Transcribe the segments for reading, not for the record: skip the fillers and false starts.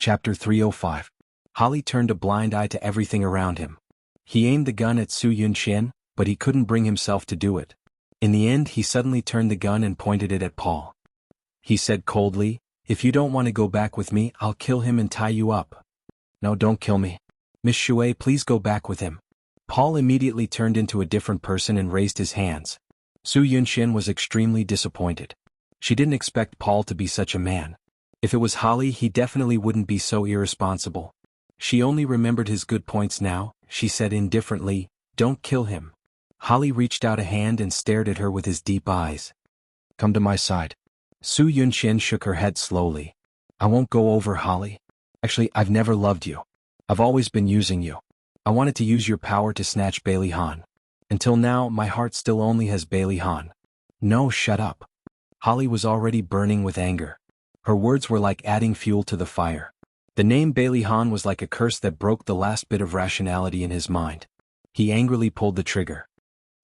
Chapter 305. Holly turned a blind eye to everything around him. He aimed the gun at Su Yunqian, but he couldn't bring himself to do it. In the end, he suddenly turned the gun and pointed it at Paul. He said coldly, "If you don't want to go back with me, I'll kill him and tie you up." "No, don't kill me. Miss Shui, please go back with him." Paul immediately turned into a different person and raised his hands. Su Yunqian was extremely disappointed. She didn't expect Paul to be such a man. If it was Holly, he definitely wouldn't be so irresponsible. She only remembered his good points now. She said indifferently, "Don't kill him." Holly reached out a hand and stared at her with his deep eyes. "Come to my side." Su Yunqian shook her head slowly. "I won't go over, Holly. Actually, I've never loved you. I've always been using you. I wanted to use your power to snatch Bailey Han. Until now, my heart still only has Bailey Han." "No, shut up." Holly was already burning with anger. Her words were like adding fuel to the fire. The name Bailey Han was like a curse that broke the last bit of rationality in his mind. He angrily pulled the trigger.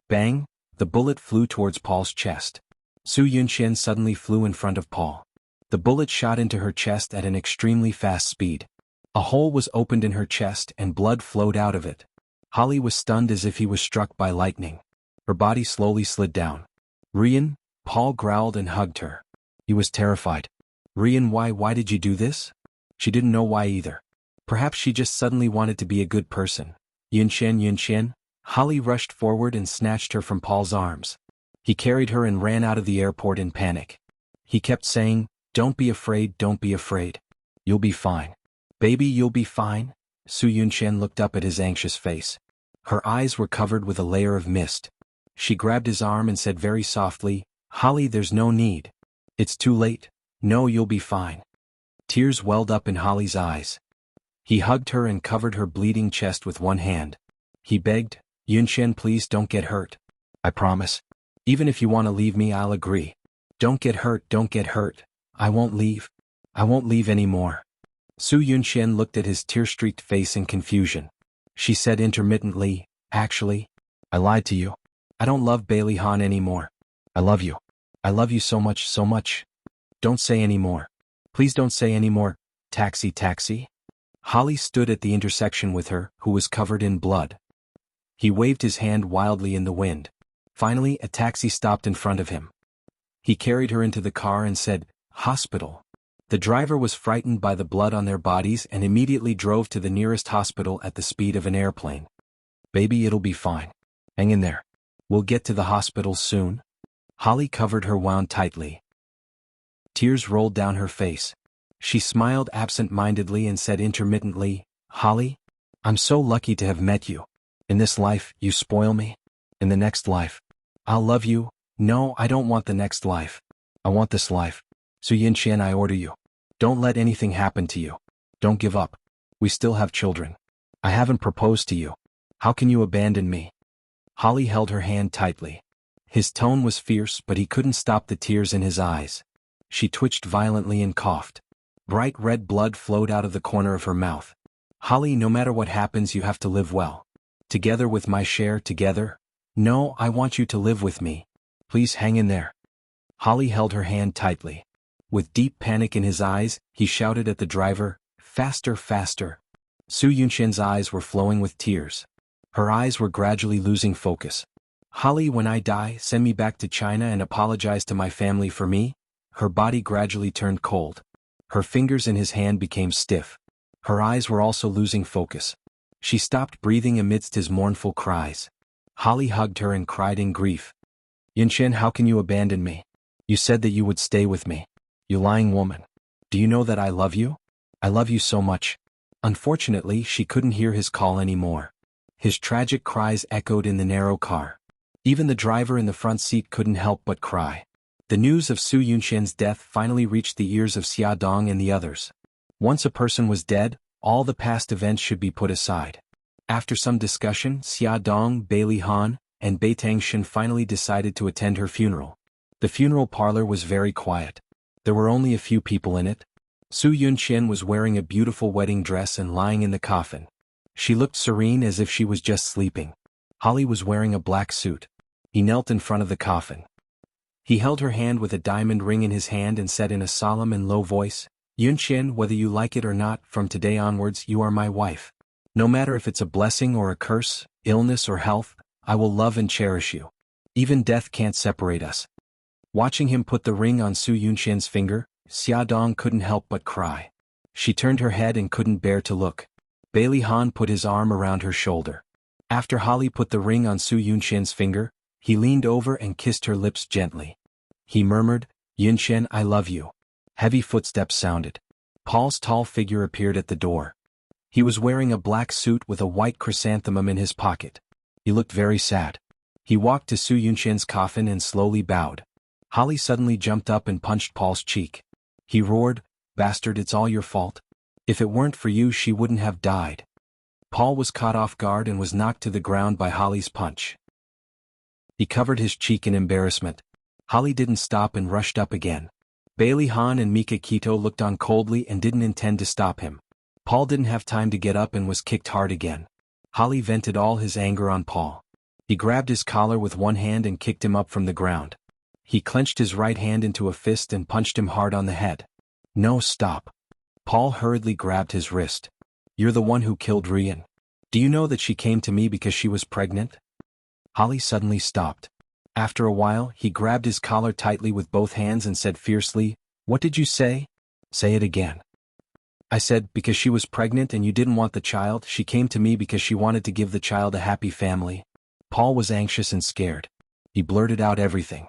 Bang! The bullet flew towards Paul's chest. Su Yunqian suddenly flew in front of Paul. The bullet shot into her chest at an extremely fast speed. A hole was opened in her chest and blood flowed out of it. Holly was stunned as if he was struck by lightning. Her body slowly slid down. "Rian," Paul growled and hugged her. He was terrified. "Rian, why did you do this?" She didn't know why either. Perhaps she just suddenly wanted to be a good person. Yunqian. Holly rushed forward and snatched her from Paul's arms. He carried her and ran out of the airport in panic. He kept saying, "Don't be afraid, don't be afraid. You'll be fine. Baby, you'll be fine." Su Yunqian looked up at his anxious face. Her eyes were covered with a layer of mist. She grabbed his arm and said very softly, "Holly, there's no need. It's too late. No, you'll be fine." Tears welled up in Holly's eyes. He hugged her and covered her bleeding chest with one hand. He begged, "Yunqian, please don't get hurt. I promise. Even if you want to leave me, I'll agree. Don't get hurt, don't get hurt. I won't leave. I won't leave anymore." Su Yunqian looked at his tear-streaked face in confusion. She said intermittently, "Actually, I lied to you. I don't love Bailey Han anymore. I love you. I love you so much, so much. Don't say any more. Please don't say any more. Taxi, taxi." Holly stood at the intersection with her, who was covered in blood. He waved his hand wildly in the wind. Finally, a taxi stopped in front of him. He carried her into the car and said, "Hospital." The driver was frightened by the blood on their bodies and immediately drove to the nearest hospital at the speed of an airplane. "Baby, it'll be fine. Hang in there. We'll get to the hospital soon." Holly covered her wound tightly. Tears rolled down her face. She smiled absent-mindedly and said intermittently, "Holly, I'm so lucky to have met you. In this life, you spoil me. In the next life, I'll love you." "No, I don't want the next life. I want this life. Su Yunqian, I order you. Don't let anything happen to you. Don't give up. We still have children. I haven't proposed to you. How can you abandon me?" Holly held her hand tightly. His tone was fierce, but he couldn't stop the tears in his eyes. She twitched violently and coughed. Bright red blood flowed out of the corner of her mouth. "Holly, no matter what happens, you have to live well. Together with my share, together. No, I want you to live with me. Please hang in there." Holly held her hand tightly. With deep panic in his eyes, he shouted at the driver, "Faster, faster." Su Yunqian's eyes were flowing with tears. Her eyes were gradually losing focus. "Holly, when I die, send me back to China and apologize to my family for me." Her body gradually turned cold. Her fingers in his hand became stiff. Her eyes were also losing focus. She stopped breathing amidst his mournful cries. Holly hugged her and cried in grief. "Yunqian, how can you abandon me? You said that you would stay with me. You lying woman. Do you know that I love you? I love you so much." Unfortunately, she couldn't hear his call anymore. His tragic cries echoed in the narrow car. Even the driver in the front seat couldn't help but cry. The news of Su Yunqian's death finally reached the ears of Xia Dong and the others. Once a person was dead, all the past events should be put aside. After some discussion, Xia Dong, Bailey Han, and Beitang Shen finally decided to attend her funeral. The funeral parlor was very quiet. There were only a few people in it. Su Yunqian was wearing a beautiful wedding dress and lying in the coffin. She looked serene as if she was just sleeping. Holly was wearing a black suit. He knelt in front of the coffin. He held her hand with a diamond ring in his hand and said in a solemn and low voice, Yunshin, whether you like it or not, from today onwards you are my wife. No matter if it's a blessing or a curse, illness or health, I will love and cherish you. Even death can't separate us. Watching him put the ring on Su Yunshin's finger, Xiaodong couldn't help but cry. She turned her head and couldn't bear to look. Bailey Han put his arm around her shoulder. After Holly put the ring on Su Yunshin's finger, he leaned over and kissed her lips gently. He murmured, "Yunshin, I love you." Heavy footsteps sounded. Paul's tall figure appeared at the door. He was wearing a black suit with a white chrysanthemum in his pocket. He looked very sad. He walked to Su Yunshin's coffin and slowly bowed. Holly suddenly jumped up and punched Paul's cheek. He roared, "Bastard, it's all your fault. If it weren't for you she wouldn't have died." Paul was caught off guard and was knocked to the ground by Holly's punch. He covered his cheek in embarrassment. Holly didn't stop and rushed up again. Bailey Han and Mika Kito looked on coldly and didn't intend to stop him. Paul didn't have time to get up and was kicked hard again. Holly vented all his anger on Paul. He grabbed his collar with one hand and kicked him up from the ground. He clenched his right hand into a fist and punched him hard on the head. "No, stop." Paul hurriedly grabbed his wrist. "You're the one who killed Rian. Do you know that she came to me because she was pregnant?" Holly suddenly stopped. After a while, he grabbed his collar tightly with both hands and said fiercely, "What did you say?" "Say it again." "I said, because she was pregnant and you didn't want the child, she came to me because she wanted to give the child a happy family." Paul was anxious and scared. He blurted out everything.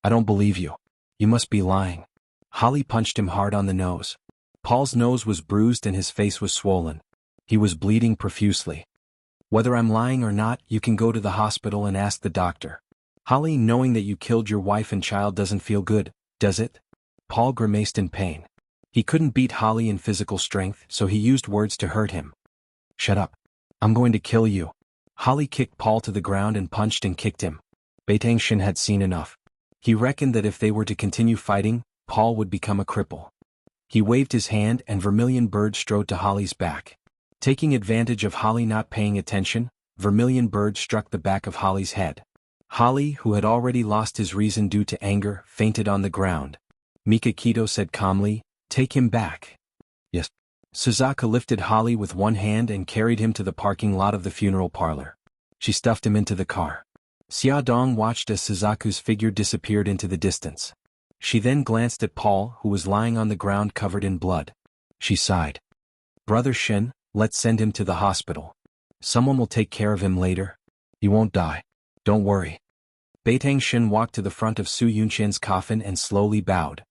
"I don't believe you. You must be lying." Holly punched him hard on the nose. Paul's nose was bruised and his face was swollen. He was bleeding profusely. "Whether I'm lying or not, you can go to the hospital and ask the doctor." "Holly, knowing that you killed your wife and child doesn't feel good, does it?" Paul grimaced in pain. He couldn't beat Holly in physical strength, so he used words to hurt him. "Shut up. I'm going to kill you." Holly kicked Paul to the ground and punched and kicked him. Beitangshin had seen enough. He reckoned that if they were to continue fighting, Paul would become a cripple. He waved his hand and Vermilion Bird strode to Holly's back. Taking advantage of Holly not paying attention, Vermilion Bird struck the back of Holly's head. Holly, who had already lost his reason due to anger, fainted on the ground. Mika Kito said calmly, "Take him back." "Yes." Suzaka lifted Holly with one hand and carried him to the parking lot of the funeral parlor. She stuffed him into the car. Xiaodong watched as Suzaku's figure disappeared into the distance. She then glanced at Paul, who was lying on the ground covered in blood. She sighed. "Brother Shin, let's send him to the hospital. Someone will take care of him later. He won't die. Don't worry." Beitangshin walked to the front of Su Yunshin's coffin and slowly bowed.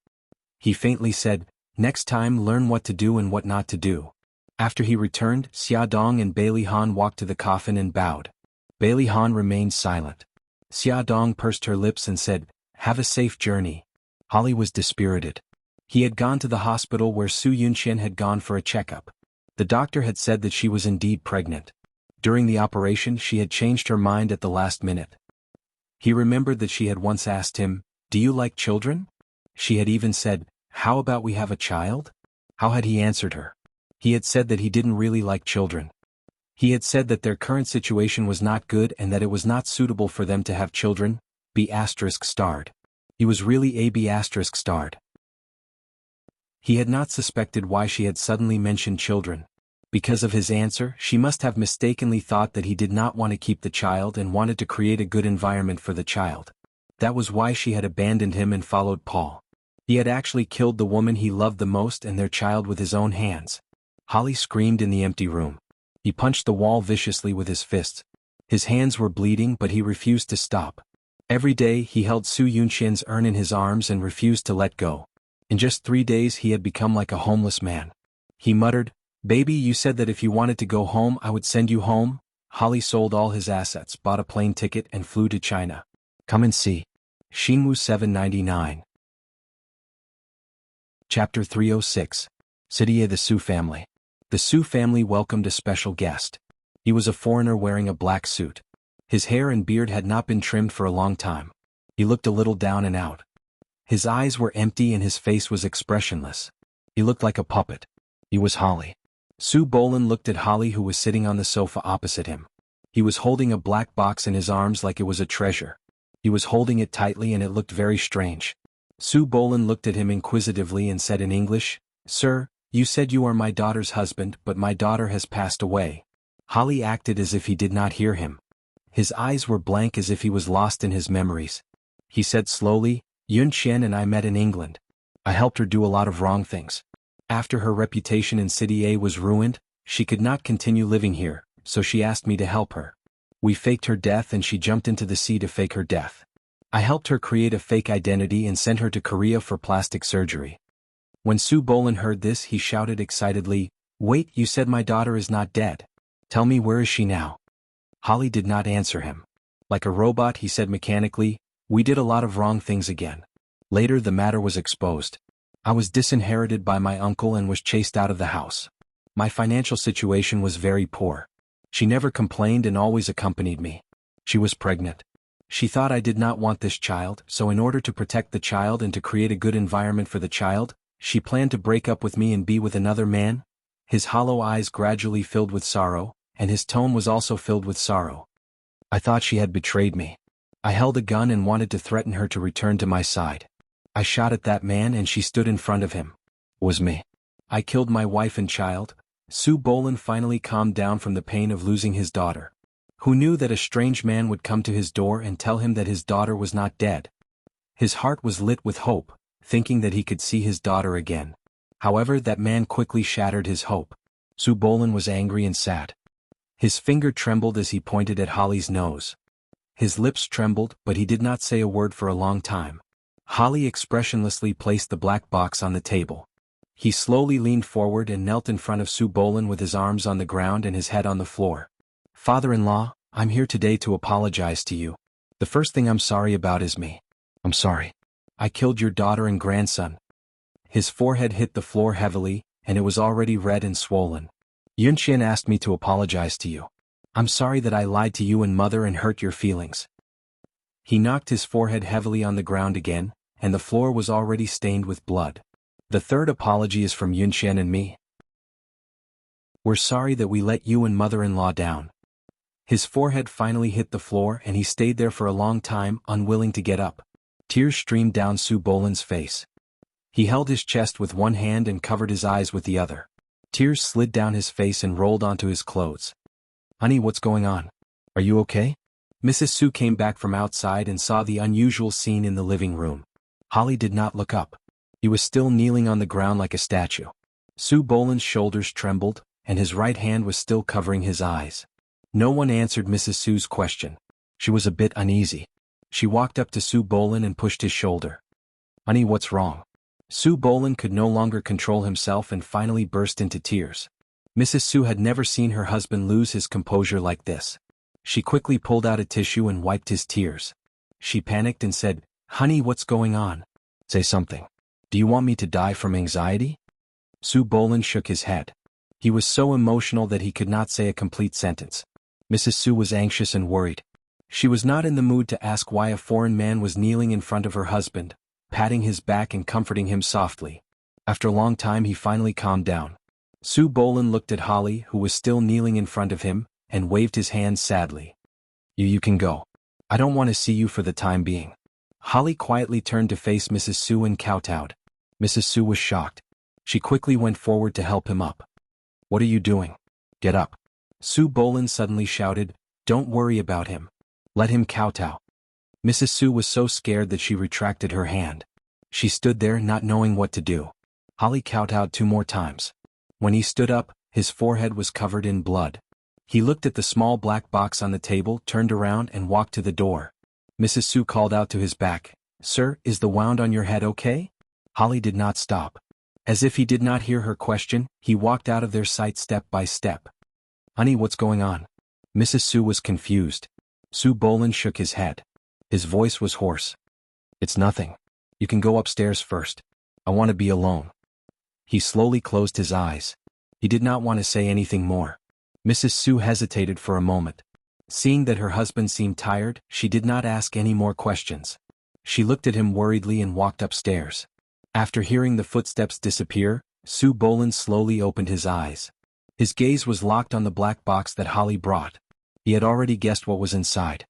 He faintly said, "Next time learn what to do and what not to do." After he returned, Xiaodong and Bailey Han walked to the coffin and bowed. Bailey Han remained silent. Xiaodong pursed her lips and said, "Have a safe journey." Holly was dispirited. He had gone to the hospital where Su Yunshin had gone for a checkup. The doctor had said that she was indeed pregnant. During the operation she had changed her mind at the last minute. He remembered that she had once asked him, "Do you like children?" She had even said, "How about we have a child?" How had he answered her? He had said that he didn't really like children. He had said that their current situation was not good and that it was not suitable for them to have children. B*****. He was really a B*****. He had not suspected why she had suddenly mentioned children. Because of his answer, she must have mistakenly thought that he did not want to keep the child and wanted to create a good environment for the child. That was why she had abandoned him and followed Paul. He had actually killed the woman he loved the most and their child with his own hands. Holly screamed in the empty room. He punched the wall viciously with his fists. His hands were bleeding but he refused to stop. Every day he held Su Yunshin's urn in his arms and refused to let go. In just 3 days he had become like a homeless man. He muttered, "Baby, you said that if you wanted to go home I would send you home." Holly sold all his assets, bought a plane ticket and flew to China. Come and see. Shinmu 799. Chapter 306. Sidiye the Su family. The Su family welcomed a special guest. He was a foreigner wearing a black suit. His hair and beard had not been trimmed for a long time. He looked a little down and out. His eyes were empty and his face was expressionless. He looked like a puppet. He was Holly. Su Bolin looked at Holly, who was sitting on the sofa opposite him. He was holding a black box in his arms like it was a treasure. He was holding it tightly and it looked very strange. Su Bolin looked at him inquisitively and said in English, "Sir, you said you are my daughter's husband, but my daughter has passed away." Holly acted as if he did not hear him. His eyes were blank as if he was lost in his memories. He said slowly, "Yun Qian and I met in England. I helped her do a lot of wrong things. After her reputation in City A was ruined, she could not continue living here, so she asked me to help her. We faked her death and she jumped into the sea to fake her death. I helped her create a fake identity and sent her to Korea for plastic surgery." When Su Bolin heard this, he shouted excitedly, "Wait, you said my daughter is not dead. Tell me, where is she now?" Holly did not answer him. Like a robot, he said mechanically, "We did a lot of wrong things again. Later the matter was exposed. I was disinherited by my uncle and was chased out of the house. My financial situation was very poor. She never complained and always accompanied me. She was pregnant. She thought I did not want this child, so in order to protect the child and to create a good environment for the child, she planned to break up with me and be with another man." His hollow eyes gradually filled with sorrow, and his tone was also filled with sorrow. "I thought she had betrayed me. I held a gun and wanted to threaten her to return to my side. I shot at that man and she stood in front of him. It was me. I killed my wife and child." Su Bolin finally calmed down from the pain of losing his daughter. Who knew that a strange man would come to his door and tell him that his daughter was not dead? His heart was lit with hope, thinking that he could see his daughter again. However, that man quickly shattered his hope. Su Bolin was angry and sad. His finger trembled as he pointed at Holly's nose. His lips trembled, but he did not say a word for a long time. Holly expressionlessly placed the black box on the table. He slowly leaned forward and knelt in front of Su Bolin with his arms on the ground and his head on the floor. "Father-in-law, I'm here today to apologize to you. The first thing I'm sorry about is me. I'm sorry. I killed your daughter and grandson." His forehead hit the floor heavily, and it was already red and swollen. "Yun Qian asked me to apologize to you. I'm sorry that I lied to you and mother and hurt your feelings." He knocked his forehead heavily on the ground again, and the floor was already stained with blood. "The third apology is from Yun Qian and me. We're sorry that we let you and mother-in-law down." His forehead finally hit the floor and he stayed there for a long time, unwilling to get up. Tears streamed down Su Bolin's face. He held his chest with one hand and covered his eyes with the other. Tears slid down his face and rolled onto his clothes. "Honey, what's going on? Are you okay?" Mrs. Su came back from outside and saw the unusual scene in the living room. Holly did not look up. He was still kneeling on the ground like a statue. Su Bolin's shoulders trembled, and his right hand was still covering his eyes. No one answered Mrs. Su's question. She was a bit uneasy. She walked up to Su Bolin and pushed his shoulder. "Honey, what's wrong?" Su Bolin could no longer control himself and finally burst into tears. Mrs. Su had never seen her husband lose his composure like this. She quickly pulled out a tissue and wiped his tears. She panicked and said, "Honey, what's going on? Say something. Do you want me to die from anxiety?" Su Bolin shook his head. He was so emotional that he could not say a complete sentence. Mrs. Su was anxious and worried. She was not in the mood to ask why a foreign man was kneeling in front of her husband, patting his back and comforting him softly. After a long time he finally calmed down. Su Bolin looked at Holly, who was still kneeling in front of him, and waved his hand sadly. You can go. I don't want to see you for the time being." Holly quietly turned to face Mrs. Su and kowtowed. Mrs. Su was shocked. She quickly went forward to help him up. "What are you doing? Get up." Su Bolin suddenly shouted, "Don't worry about him. Let him kowtow." Mrs. Su was so scared that she retracted her hand. She stood there not knowing what to do. Holly kowtowed 2 more times. When he stood up, his forehead was covered in blood. He looked at the small black box on the table, turned around and walked to the door. Mrs. Su called out to his back, "Sir, is the wound on your head okay?" Holly did not stop. As if he did not hear her question, he walked out of their sight step by step. "Honey, what's going on?" Mrs. Su was confused. Su Bolin shook his head. His voice was hoarse. "It's nothing. You can go upstairs first. I want to be alone." He slowly closed his eyes. He did not want to say anything more. Mrs. Su hesitated for a moment. Seeing that her husband seemed tired, she did not ask any more questions. She looked at him worriedly and walked upstairs. After hearing the footsteps disappear, Su Bolin slowly opened his eyes. His gaze was locked on the black box that Holly brought. He had already guessed what was inside.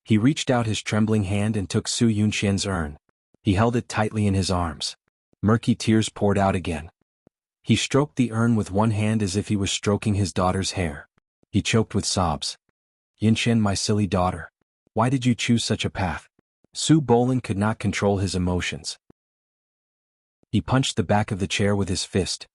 He reached out his trembling hand and took Su Yunqian's urn. He held it tightly in his arms. Murky tears poured out again. He stroked the urn with one hand as if he was stroking his daughter's hair. He choked with sobs. Yunqian, my silly daughter. Why did you choose such a path? Su Bolin could not control his emotions. He punched the back of the chair with his fist.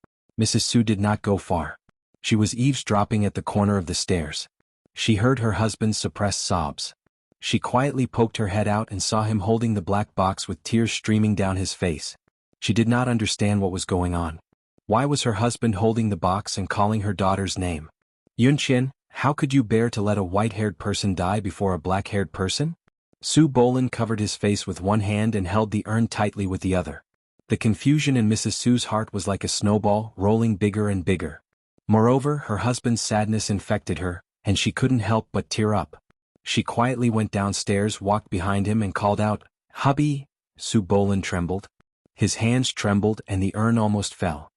Mrs. Su did not go far. She was eavesdropping at the corner of the stairs. She heard her husband's suppressed sobs. She quietly poked her head out and saw him holding the black box with tears streaming down his face. She did not understand what was going on. Why was her husband holding the box and calling her daughter's name? Yunqian, how could you bear to let a white-haired person die before a black-haired person? Su Bolin covered his face with one hand and held the urn tightly with the other. The confusion in Mrs. Su's heart was like a snowball, rolling bigger and bigger. Moreover, her husband's sadness infected her, and she couldn't help but tear up. She quietly went downstairs, walked behind him and called out, "Hubby!" Su Bolin trembled. His hands trembled and the urn almost fell.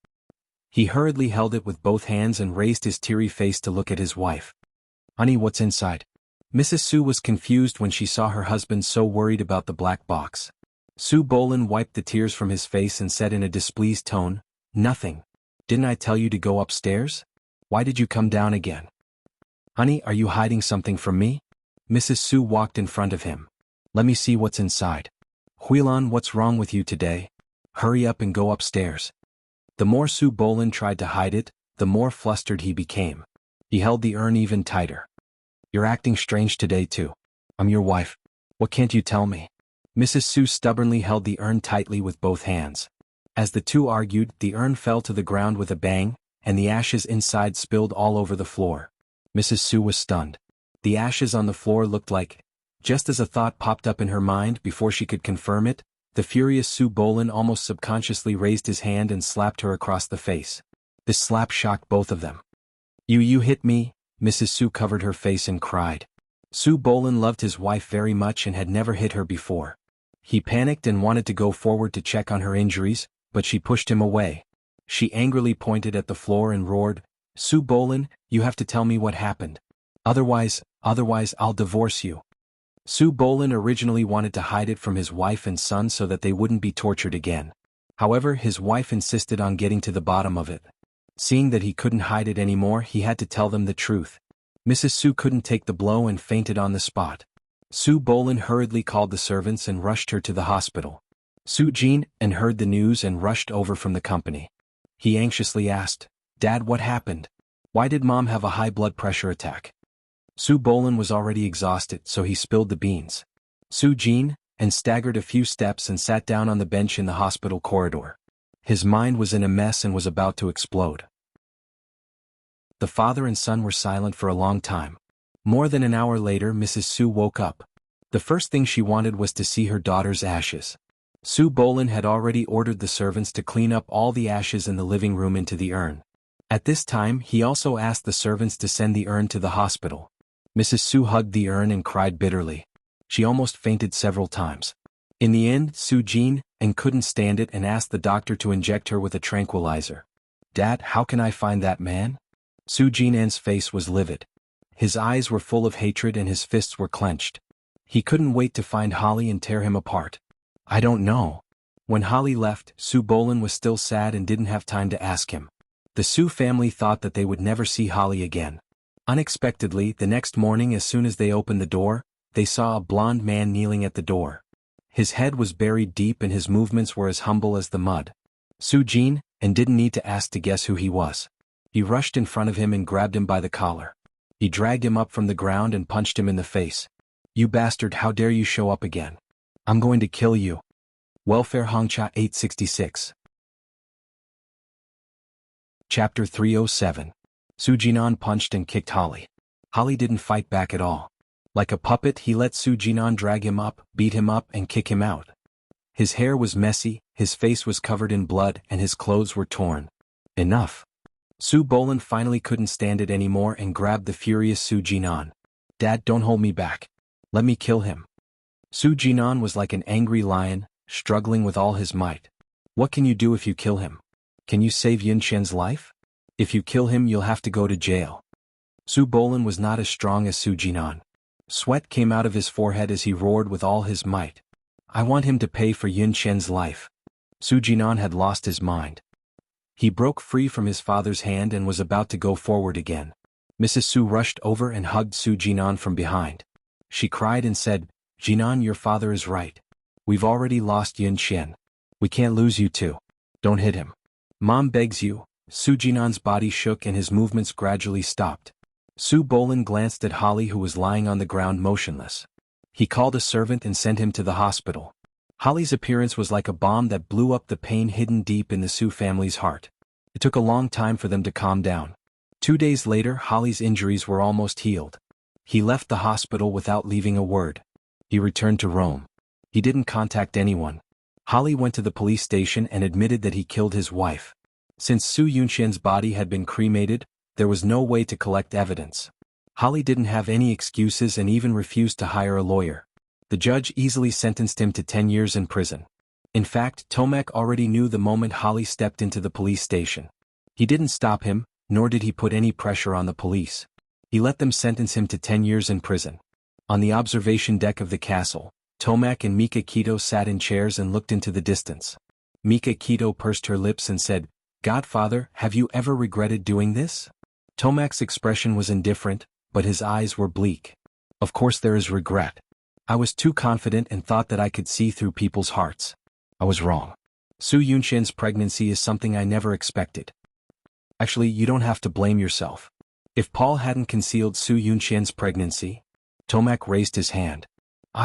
He hurriedly held it with both hands and raised his teary face to look at his wife. "Honey, what's inside?" Mrs. Su was confused when she saw her husband so worried about the black box. Su Bolin wiped the tears from his face and said in a displeased tone, "Nothing. Didn't I tell you to go upstairs? Why did you come down again?" "Honey, are you hiding something from me?" Mrs. Su walked in front of him. "Let me see what's inside." "Huilan, what's wrong with you today? Hurry up and go upstairs." The more Su Bolin tried to hide it, the more flustered he became. He held the urn even tighter. "You're acting strange today too. I'm your wife. What can't you tell me?" Mrs. Su stubbornly held the urn tightly with both hands. As the two argued, the urn fell to the ground with a bang, and the ashes inside spilled all over the floor. Mrs. Su was stunned. The ashes on the floor looked like... Just as a thought popped up in her mind before she could confirm it, the furious Su Bolin almost subconsciously raised his hand and slapped her across the face. This slap shocked both of them. You hit me," Mrs. Su covered her face and cried. Su Bolin loved his wife very much and had never hit her before. He panicked and wanted to go forward to check on her injuries, but she pushed him away. She angrily pointed at the floor and roared, "Su Bolin, you have to tell me what happened. Otherwise I'll divorce you." Su Bolin originally wanted to hide it from his wife and son so that they wouldn't be tortured again. However, his wife insisted on getting to the bottom of it. Seeing that he couldn't hide it anymore, he had to tell them the truth. Mrs. Su couldn't take the blow and fainted on the spot. Su Bolin hurriedly called the servants and rushed her to the hospital. Su Jin heard the news and rushed over from the company. He anxiously asked, "Dad, what happened? Why did Mom have a high blood pressure attack?" Su Bolin was already exhausted, so he spilled the beans. Su Jin staggered a few steps and sat down on the bench in the hospital corridor. His mind was in a mess and was about to explode. The father and son were silent for a long time. More than an hour later, Mrs. Su woke up. The first thing she wanted was to see her daughter's ashes. Su Bolin had already ordered the servants to clean up all the ashes in the living room into the urn. At this time, he also asked the servants to send the urn to the hospital. Mrs. Su hugged the urn and cried bitterly. She almost fainted several times. In the end, Su Jin couldn't stand it and asked the doctor to inject her with a tranquilizer. "Dad, how can I find that man?" Su Jin's face was livid. His eyes were full of hatred and his fists were clenched. He couldn't wait to find Holly and tear him apart. "I don't know." When Holly left, Su Bolin was still sad and didn't have time to ask him. The Su family thought that they would never see Holly again. Unexpectedly, the next morning as soon as they opened the door, they saw a blond man kneeling at the door. His head was buried deep and his movements were as humble as the mud. Su Jin didn't need to ask to guess who he was. He rushed in front of him and grabbed him by the collar. He dragged him up from the ground and punched him in the face. "You bastard, how dare you show up again? I'm going to kill you." Welfare Hongcha 866. Chapter 307. Su Jinan punched and kicked Holly. Holly didn't fight back at all. Like a puppet, he let Su Jinan drag him up, beat him up and kick him out. His hair was messy, his face was covered in blood and his clothes were torn. Enough. Su Bolin finally couldn't stand it anymore and grabbed the furious Su Jinan. "Dad, don't hold me back. Let me kill him." Su Jinan was like an angry lion, struggling with all his might. "What can you do if you kill him? Can you save Yunqian's life? If you kill him, you'll have to go to jail." Su Bolin was not as strong as Su Jinan. Sweat came out of his forehead as he roared with all his might. "I want him to pay for Yunqian's life." Su Jinan had lost his mind. He broke free from his father's hand and was about to go forward again. Mrs. Su rushed over and hugged Su Jinan from behind. She cried and said, "Jinan, your father is right. We've already lost Yun Xian. We can't lose you too. Don't hit him. Mom begs you." Su Jinan's body shook and his movements gradually stopped. Su Bolin glanced at Holly, who was lying on the ground motionless. He called a servant and sent him to the hospital. Holly's appearance was like a bomb that blew up the pain hidden deep in the Su family's heart. It took a long time for them to calm down. 2 days later, Holly's injuries were almost healed. He left the hospital without leaving a word. He returned to Rome. He didn't contact anyone. Holly went to the police station and admitted that he killed his wife. Since Su Yunxian's body had been cremated, there was no way to collect evidence. Holly didn't have any excuses and even refused to hire a lawyer. The judge easily sentenced him to 10 years in prison. In fact, Tomek already knew the moment Holly stepped into the police station. He didn't stop him, nor did he put any pressure on the police. He let them sentence him to 10 years in prison. On the observation deck of the castle, Tomek and Mika Kito sat in chairs and looked into the distance. Mika Kito pursed her lips and said, "Godfather, have you ever regretted doing this?" Tomek's expression was indifferent, but his eyes were bleak. "Of course there is regret. I was too confident and thought that I could see through people's hearts. I was wrong. Su Yunxian's pregnancy is something I never expected. Actually, you don't have to blame yourself. If Paul hadn't concealed Su Yunxian's pregnancy..." Tomek raised his hand.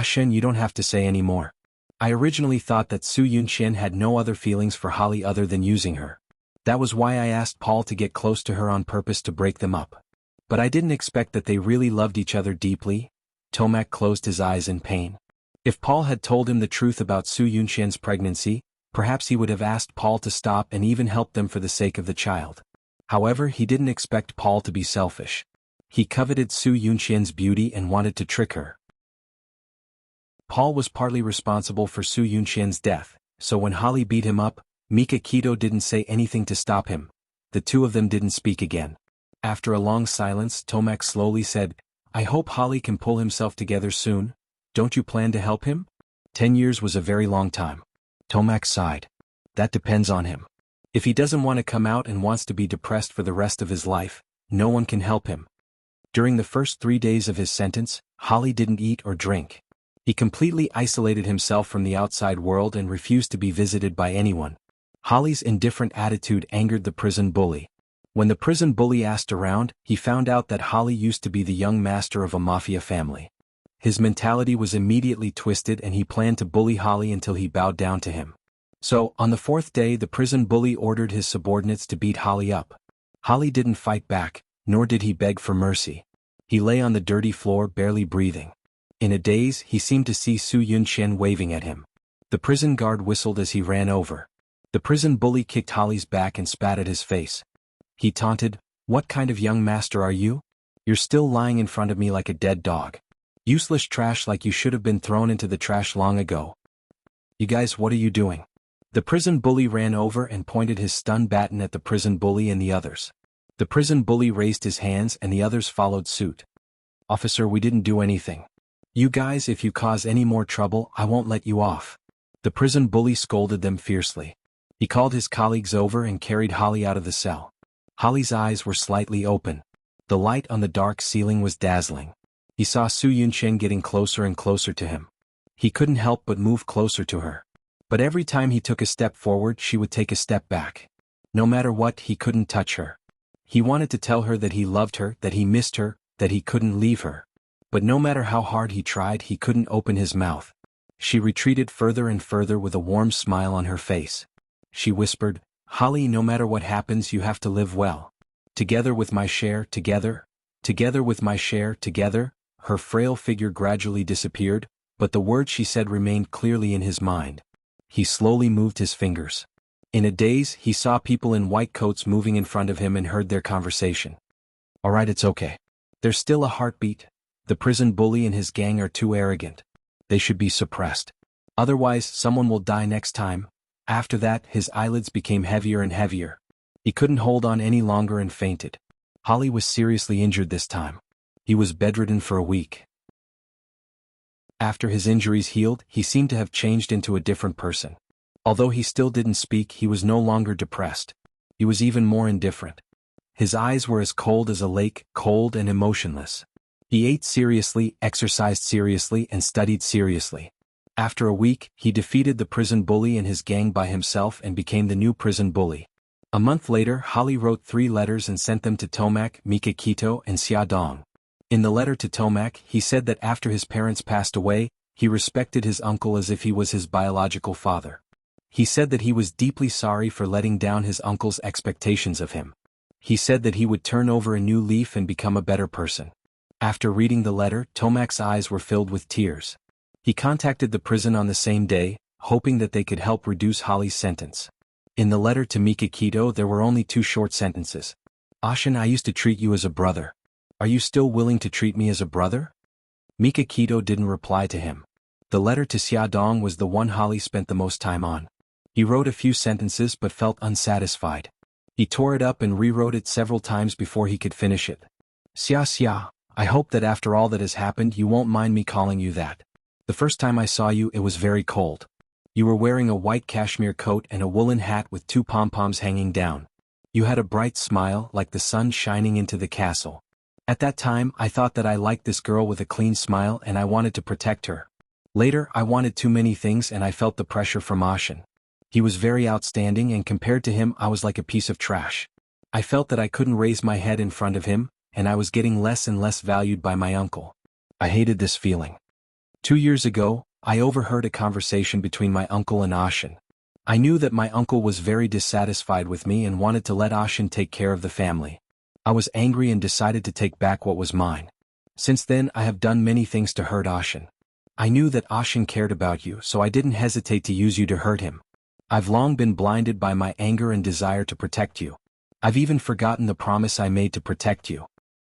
"Shen, you don't have to say any more. I originally thought that Su Yunxian had no other feelings for Holly other than using her. That was why I asked Paul to get close to her on purpose to break them up. But I didn't expect that they really loved each other deeply." Tomek closed his eyes in pain. If Paul had told him the truth about Su Yunxian's pregnancy, perhaps he would have asked Paul to stop and even help them for the sake of the child. However, he didn't expect Paul to be selfish. He coveted Su Yunxian's beauty and wanted to trick her. Paul was partly responsible for Su Yunxian's death, so when Holly beat him up, Mika Kito didn't say anything to stop him. The two of them didn't speak again. After a long silence, Tomek slowly said, "I hope Holly can pull himself together soon. Don't you plan to help him?" 10 years was a very long time. Tomek sighed. "That depends on him. If he doesn't want to come out and wants to be depressed for the rest of his life, no one can help him." During the first 3 days of his sentence, Holly didn't eat or drink. He completely isolated himself from the outside world and refused to be visited by anyone. Holly's indifferent attitude angered the prison bully. When the prison bully asked around, he found out that Holly used to be the young master of a mafia family. His mentality was immediately twisted and he planned to bully Holly until he bowed down to him. So, on the 4th day, the prison bully ordered his subordinates to beat Holly up. Holly didn't fight back, nor did he beg for mercy. He lay on the dirty floor barely breathing. In a daze, he seemed to see Su Yunxian waving at him. The prison guard whistled as he ran over. The prison bully kicked Holly's back and spat at his face. He taunted, "What kind of young master are you? You're still lying in front of me like a dead dog. Useless trash, like you should have been thrown into the trash long ago. You guys, what are you doing?" The prison bully ran over and pointed his stun baton at the prison bully and the others. The prison bully raised his hands and the others followed suit. "Officer, we didn't do anything. You guys, if you cause any more trouble, I won't let you off." The prison bully scolded them fiercely. He called his colleagues over and carried Holly out of the cell. Holly's eyes were slightly open. The light on the dark ceiling was dazzling. He saw Su Yunxian getting closer and closer to him. He couldn't help but move closer to her. But every time he took a step forward, she would take a step back. No matter what, he couldn't touch her. He wanted to tell her that he loved her, that he missed her, that he couldn't leave her. But no matter how hard he tried, he couldn't open his mouth. She retreated further and further with a warm smile on her face. She whispered, "Holly, no matter what happens, you have to live well. Together with my share, together with my share, together." Her frail figure gradually disappeared, but the words she said remained clearly in his mind. He slowly moved his fingers. In a daze, he saw people in white coats moving in front of him and heard their conversation. "All right, it's okay. There's still a heartbeat. The prison bully and his gang are too arrogant. They should be suppressed. Otherwise, someone will die next time." After that, his eyelids became heavier and heavier. He couldn't hold on any longer and fainted. Holly was seriously injured this time. He was bedridden for a week. After his injuries healed, he seemed to have changed into a different person. Although he still didn't speak, he was no longer depressed. He was even more indifferent. His eyes were as cold as a lake, cold and emotionless. He ate seriously, exercised seriously, and studied seriously. After a week, he defeated the prison bully and his gang by himself and became the new prison bully. A month later, Holly wrote 3 letters and sent them to Tomac, Mikakito, and Xiaodong. In the letter to Tomac, he said that after his parents passed away, he respected his uncle as if he was his biological father. He said that he was deeply sorry for letting down his uncle's expectations of him. He said that he would turn over a new leaf and become a better person. After reading the letter, Tomac's eyes were filled with tears. He contacted the prison on the same day, hoping that they could help reduce Holly's sentence. In the letter to Mikakito there were only 2 short sentences. Ashin, I used to treat you as a brother. Are you still willing to treat me as a brother? Mikakito didn't reply to him. The letter to Xiaodong was the one Holly spent the most time on. He wrote a few sentences but felt unsatisfied. He tore it up and rewrote it several times before he could finish it. Xia, I hope that after all that has happened you won't mind me calling you that. The first time I saw you it was very cold. You were wearing a white cashmere coat and a woolen hat with 2 pom-poms hanging down. You had a bright smile like the sun shining into the castle. At that time I thought that I liked this girl with a clean smile and I wanted to protect her. Later I wanted too many things and I felt the pressure from Ashin. He was very outstanding and compared to him I was like a piece of trash. I felt that I couldn't raise my head in front of him, and I was getting less and less valued by my uncle. I hated this feeling. 2 years ago, I overheard a conversation between my uncle and Ashin. I knew that my uncle was very dissatisfied with me and wanted to let Ashin take care of the family. I was angry and decided to take back what was mine. Since then I have done many things to hurt Ashin. I knew that Ashin cared about you, so I didn't hesitate to use you to hurt him. I've long been blinded by my anger and desire to protect you. I've even forgotten the promise I made to protect you.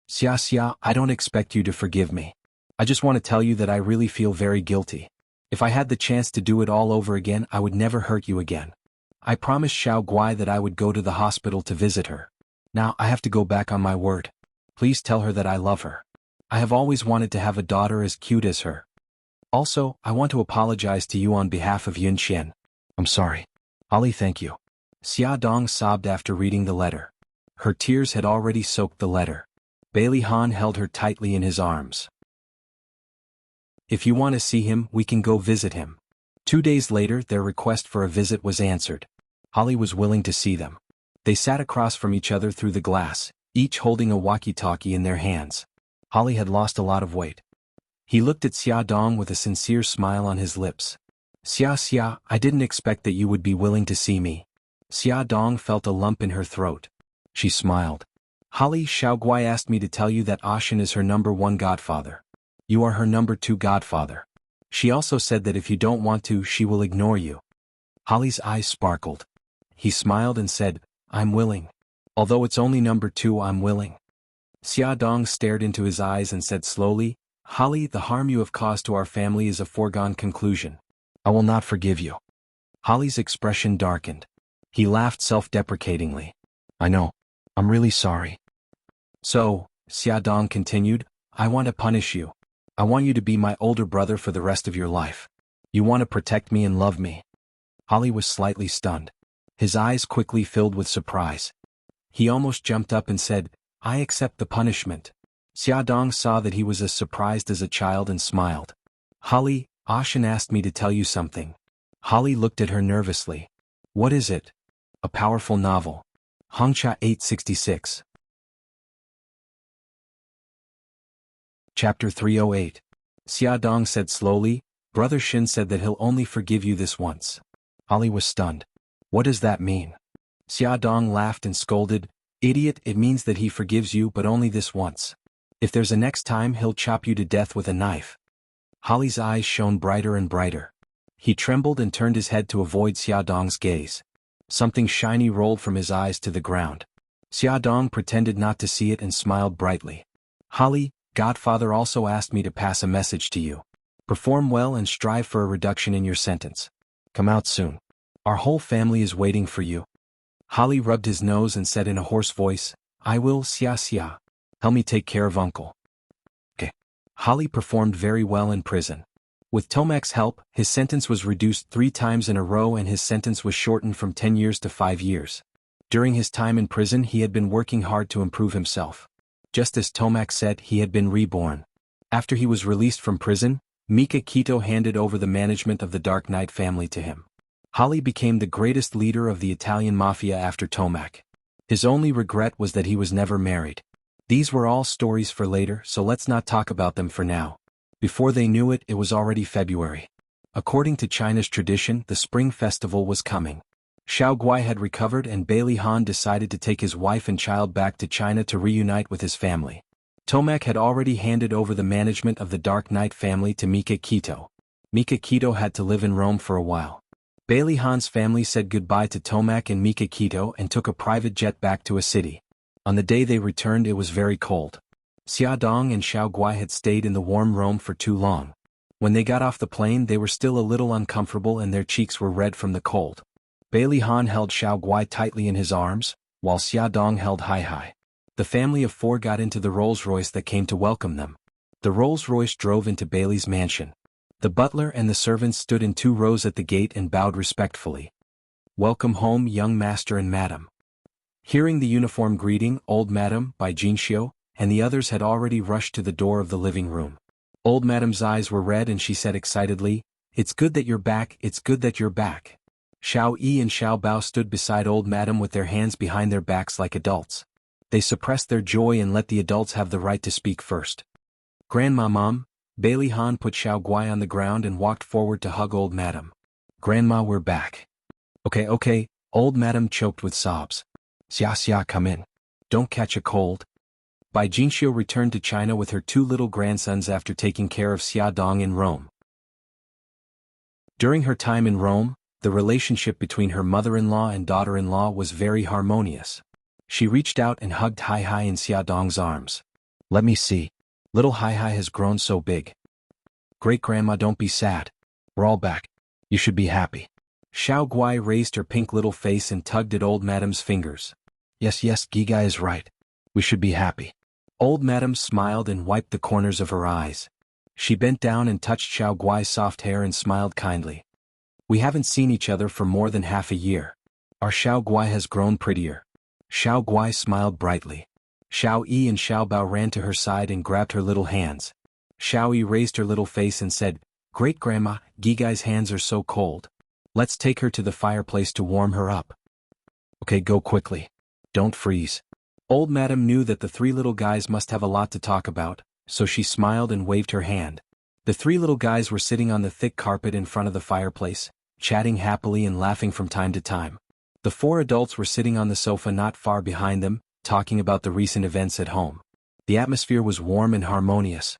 Xia, I don't expect you to forgive me. I just want to tell you that I really feel very guilty. If I had the chance to do it all over again I would never hurt you again. I promised Xiao Guai that I would go to the hospital to visit her. Now I have to go back on my word. Please tell her that I love her. I have always wanted to have a daughter as cute as her. Also, I want to apologize to you on behalf of Yun Xian. I'm sorry. Holly, thank you. Xiaodong sobbed after reading the letter. Her tears had already soaked the letter. Bailey Han held her tightly in his arms. If you want to see him, we can go visit him. 2 days later their request for a visit was answered. Holly was willing to see them. They sat across from each other through the glass, each holding a walkie-talkie in their hands. Holly had lost a lot of weight. He looked at Xiaodong with a sincere smile on his lips. Xia, I didn't expect that you would be willing to see me. Xiaodong felt a lump in her throat. She smiled. Holly, Xiao Guai asked me to tell you that Ashin is her number 1 godfather. You are her number 2 godfather. She also said that if you don't want to, she will ignore you. Holly's eyes sparkled. He smiled and said, I'm willing. Although it's only number 2, I'm willing. Xiaodong stared into his eyes and said slowly, Holly, the harm you have caused to our family is a foregone conclusion. I will not forgive you. Holly's expression darkened. He laughed self-deprecatingly. I know. I'm really sorry. So, Xiaodong continued, I want to punish you. I want you to be my older brother for the rest of your life. You want to protect me and love me. Holly was slightly stunned. His eyes quickly filled with surprise. He almost jumped up and said, I accept the punishment. Xiaodong saw that he was as surprised as a child and smiled. Holly, Ashin asked me to tell you something. Holly looked at her nervously. What is it? A powerful novel. Hongcha 866. Chapter 308. Xiaodong said slowly, Brother Shin said that he'll only forgive you this once. Holly was stunned. What does that mean? Xiaodong laughed and scolded, Idiot, it means that he forgives you but only this once. If there's a next time he'll chop you to death with a knife. Holly's eyes shone brighter and brighter. He trembled and turned his head to avoid Xiaodong's gaze. Something shiny rolled from his eyes to the ground. Xiaodong pretended not to see it and smiled brightly. Holly, Godfather also asked me to pass a message to you. Perform well and strive for a reduction in your sentence. Come out soon. Our whole family is waiting for you. Holly rubbed his nose and said in a hoarse voice, I will, Xia. Help me take care of Uncle. Okay. Holly performed very well in prison. With Tomac's help, his sentence was reduced 3 times in a row and his sentence was shortened from 10 years to 5 years. During his time in prison he had been working hard to improve himself. Just as Tomak said, he had been reborn. After he was released from prison, Mika Kito handed over the management of the Dark Knight family to him. Holly became the greatest leader of the Italian mafia after Tomak. His only regret was that he was never married. These were all stories for later, so let's not talk about them for now. Before they knew it, it was already February. According to China's tradition, the Spring Festival was coming. Xiao Guai had recovered and Bailey Han decided to take his wife and child back to China to reunite with his family. Tomak had already handed over the management of the Dark Knight family to Mika Kito. Mika Kito had to live in Rome for a while. Bailey Han's family said goodbye to Tomak and Mika Kito and took a private jet back to a city. On the day they returned it was very cold. Xia Dong and Xiao Guai had stayed in the warm Rome for too long. When they got off the plane they were still a little uncomfortable and their cheeks were red from the cold. Bailey Han held Xiao Guai tightly in his arms, while Xia Dong held Hai Hai. The family of four got into the Rolls-Royce that came to welcome them. The Rolls-Royce drove into Bailey's mansion. The butler and the servants stood in 2 rows at the gate and bowed respectfully. "Welcome home, young master and madam." Hearing the uniform greeting, "Old Madam," by Jinxiu, and the others had already rushed to the door of the living room. Old Madam's eyes were red and she said excitedly, "It's good that you're back, it's good that you're back." Xiao Yi and Xiao Bao stood beside Old Madam with their hands behind their backs like adults. They suppressed their joy and let the adults have the right to speak first. "Grandma Mom," Bailey Han put Xiao Guai on the ground and walked forward to hug Old Madam. "Grandma, we're back." Okay, Old Madam choked with sobs. Xia, come in. Don't catch a cold." Bai Jinxiu returned to China with her 2 little grandsons after taking care of Xia Dong in Rome. During her time in Rome, the relationship between her mother-in-law and daughter-in-law was very harmonious. She reached out and hugged Hai Hai in Xia Dong's arms. "Let me see. Little Hai Hai has grown so big." "Great-grandma, don't be sad. We're all back. You should be happy." Xiao Guai raised her pink little face and tugged at Old Madam's fingers. Yes, Giga is right. We should be happy." Old Madam smiled and wiped the corners of her eyes. She bent down and touched Xiao Guai's soft hair and smiled kindly. "We haven't seen each other for more than half a year. Our Xiao Guai has grown prettier." Xiao Guai smiled brightly. Xiao Yi and Xiao Bao ran to her side and grabbed her little hands. Xiao Yi raised her little face and said, "Great-grandma, Gigai's hands are so cold. Let's take her to the fireplace to warm her up." "Okay, go quickly. Don't freeze." Old Madam knew that the 3 little guys must have a lot to talk about, so she smiled and waved her hand. The 3 little guys were sitting on the thick carpet in front of the fireplace, chatting happily and laughing from time to time. The 4 adults were sitting on the sofa not far behind them, talking about the recent events at home. The atmosphere was warm and harmonious.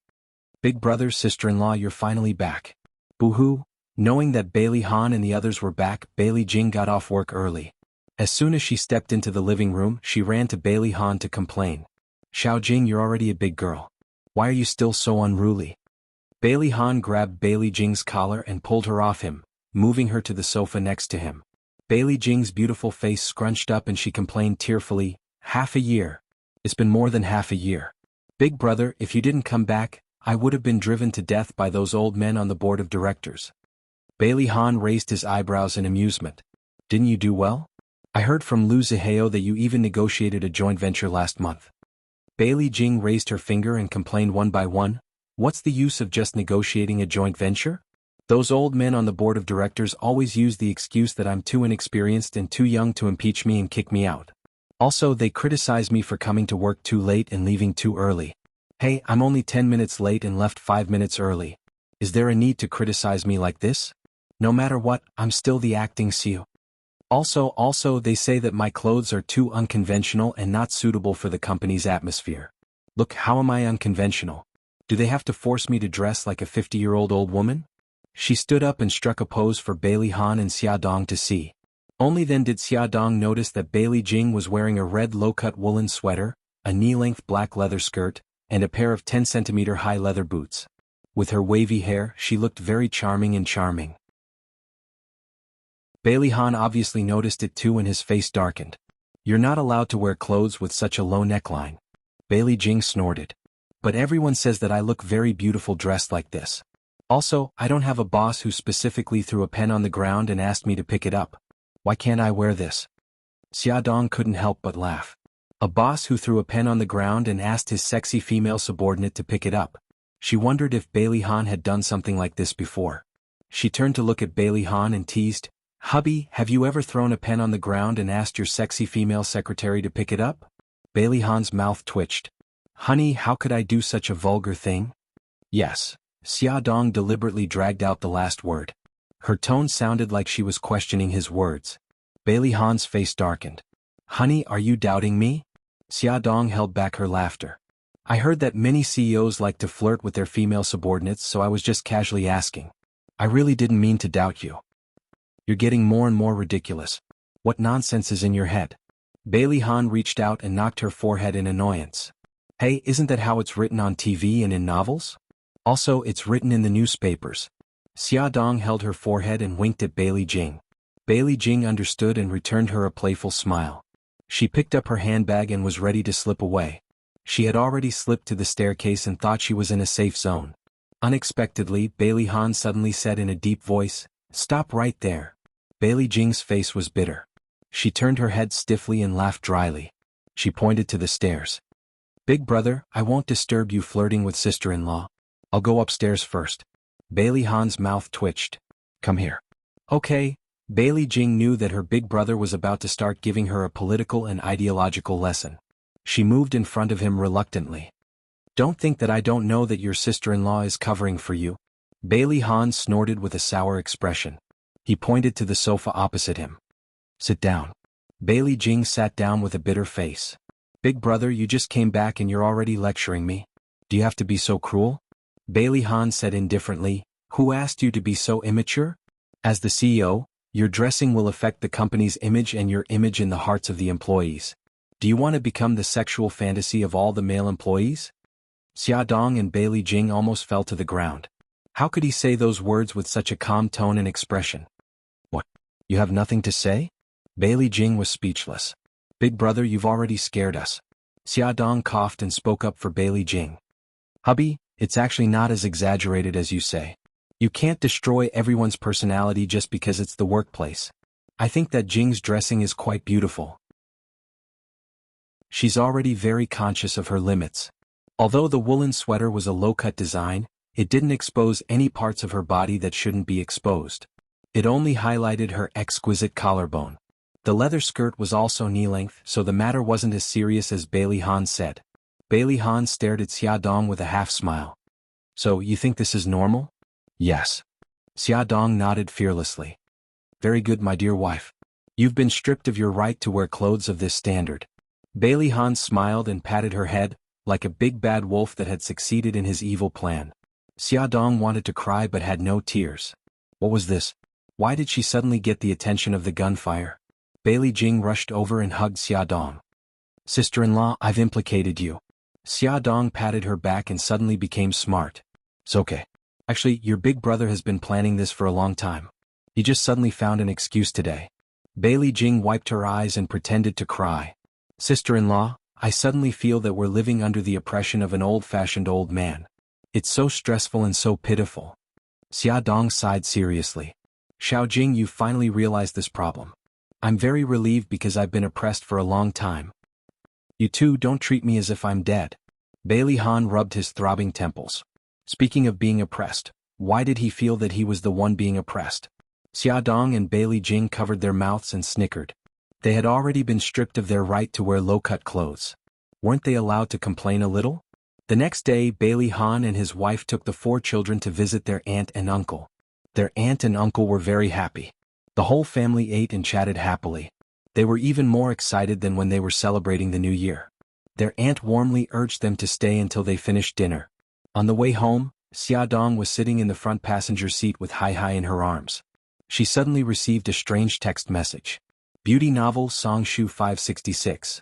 "Big brother, sister-in-law, you're finally back." Boo-hoo. Knowing that Bailey Han and the others were back, Bailey Jing got off work early. As soon as she stepped into the living room, she ran to Bailey Han to complain. "Xiao Jing, you're already a big girl. Why are you still so unruly?" Bailey Han grabbed Bailey Jing's collar and pulled her off him, moving her to the sofa next to him. Bailey Jing's beautiful face scrunched up and she complained tearfully, "Half a year. It's been more than half a year. Big brother, if you didn't come back, I would have been driven to death by those old men on the board of directors." Bailey Han raised his eyebrows in amusement. "Didn't you do well? I heard from Lu Zihao that you even negotiated a joint venture last month." Bailey Jing raised her finger and complained one by one, "What's the use of just negotiating a joint venture? Those old men on the board of directors always use the excuse that I'm too inexperienced and too young to impeach me and kick me out. Also, they criticize me for coming to work too late and leaving too early. Hey, I'm only 10 minutes late and left 5 minutes early. Is there a need to criticize me like this? No matter what, I'm still the acting CEO. Also, they say that my clothes are too unconventional and not suitable for the company's atmosphere. Look, how am I unconventional? Do they have to force me to dress like a 50-year-old old woman?" She stood up and struck a pose for Bailey Han and Xia Dong to see. Only then did Xia Dong notice that Bailey Jing was wearing a red low-cut woolen sweater, a knee-length black leather skirt, and a pair of 10-centimeter high leather boots. With her wavy hair, she looked very charming and charming. Bailey Han obviously noticed it too and his face darkened. "You're not allowed to wear clothes with such a low neckline." Bailey Jing snorted. "But everyone says that I look very beautiful dressed like this. Also, I don't have a boss who specifically threw a pen on the ground and asked me to pick it up. Why can't I wear this?" Xiaodong couldn't help but laugh. A boss who threw a pen on the ground and asked his sexy female subordinate to pick it up. She wondered if Bailey Han had done something like this before. She turned to look at Bailey Han and teased, "Hubby, have you ever thrown a pen on the ground and asked your sexy female secretary to pick it up?" Bailey Han's mouth twitched. "Honey, how could I do such a vulgar thing?" "Yes." Xiaodong deliberately dragged out the last word. Her tone sounded like she was questioning his words. Bailey Han's face darkened. "Honey, are you doubting me?" Xiaodong held back her laughter. "I heard that many CEOs like to flirt with their female subordinates, so I was just casually asking. I really didn't mean to doubt you." "You're getting more and more ridiculous. What nonsense is in your head?" Bailey Han reached out and knocked her forehead in annoyance. "Hey, isn't that how it's written on TV and in novels? Also, it's written in the newspapers." Xiaodong held her forehead and winked at Bailey Jing. Bailey Jing understood and returned her a playful smile. She picked up her handbag and was ready to slip away. She had already slipped to the staircase and thought she was in a safe zone. Unexpectedly, Bailey Han suddenly said in a deep voice, "Stop right there." Bailey Jing's face was bitter. She turned her head stiffly and laughed dryly. She pointed to the stairs. "Big brother, I won't disturb you flirting with sister-in-law. I'll go upstairs first." Bailey Han's mouth twitched. "Come here." "Okay." Bailey Jing knew that her big brother was about to start giving her a political and ideological lesson. She moved in front of him reluctantly. "Don't think that I don't know that your sister-in-law is covering for you." Bailey Han snorted with a sour expression. He pointed to the sofa opposite him. "Sit down." Bailey Jing sat down with a bitter face. "Big brother, you just came back and you're already lecturing me. Do you have to be so cruel?" Bailey Han said indifferently, "Who asked you to be so immature? As the CEO, your dressing will affect the company's image and your image in the hearts of the employees. Do you want to become the sexual fantasy of all the male employees?" Xiaodong and Bailey Jing almost fell to the ground. How could he say those words with such a calm tone and expression? "What? You have nothing to say?" Bailey Jing was speechless. "Big brother, you've already scared us." Xiaodong coughed and spoke up for Bailey Jing. "Hubby, it's actually not as exaggerated as you say. You can't destroy everyone's personality just because it's the workplace. I think that Jing's dressing is quite beautiful. She's already very conscious of her limits. Although the woolen sweater was a low-cut design, it didn't expose any parts of her body that shouldn't be exposed. It only highlighted her exquisite collarbone. The leather skirt was also knee-length, so the matter wasn't as serious as Bailey Han said. Bailey Han stared at Xiaodong with a half-smile. "So, you think this is normal?" "Yes." Xiaodong nodded fearlessly. "Very good, my dear wife. You've been stripped of your right to wear clothes of this standard." Bailey Han smiled and patted her head, like a big bad wolf that had succeeded in his evil plan. Xiaodong wanted to cry but had no tears. What was this? Why did she suddenly get the attention of the gunfire? Bailey Jing rushed over and hugged Xiaodong. "Sister-in-law, I've implicated you." Xiaodong patted her back and suddenly became smart. "It's okay. Actually, your big brother has been planning this for a long time. He just suddenly found an excuse today." Bailey Jing wiped her eyes and pretended to cry. "Sister-in-law, I suddenly feel that we're living under the oppression of an old-fashioned old man. It's so stressful and so pitiful." Xiaodong sighed seriously. "Xiaojing, you finally realized this problem. I'm very relieved because I've been oppressed for a long time. You two don't treat me as if I'm dead." Bailey Han rubbed his throbbing temples. Speaking of being oppressed, why did he feel that he was the one being oppressed? Xiaodong and Bailey Jing covered their mouths and snickered. They had already been stripped of their right to wear low-cut clothes. Weren't they allowed to complain a little? The next day, Bailey Han and his wife took the 4 children to visit their aunt and uncle. Their aunt and uncle were very happy. The whole family ate and chatted happily. They were even more excited than when they were celebrating the new year. Their aunt warmly urged them to stay until they finished dinner. On the way home, Xiaodong was sitting in the front passenger seat with Hai in her arms. She suddenly received a strange text message. Beauty novel Song Shu 566.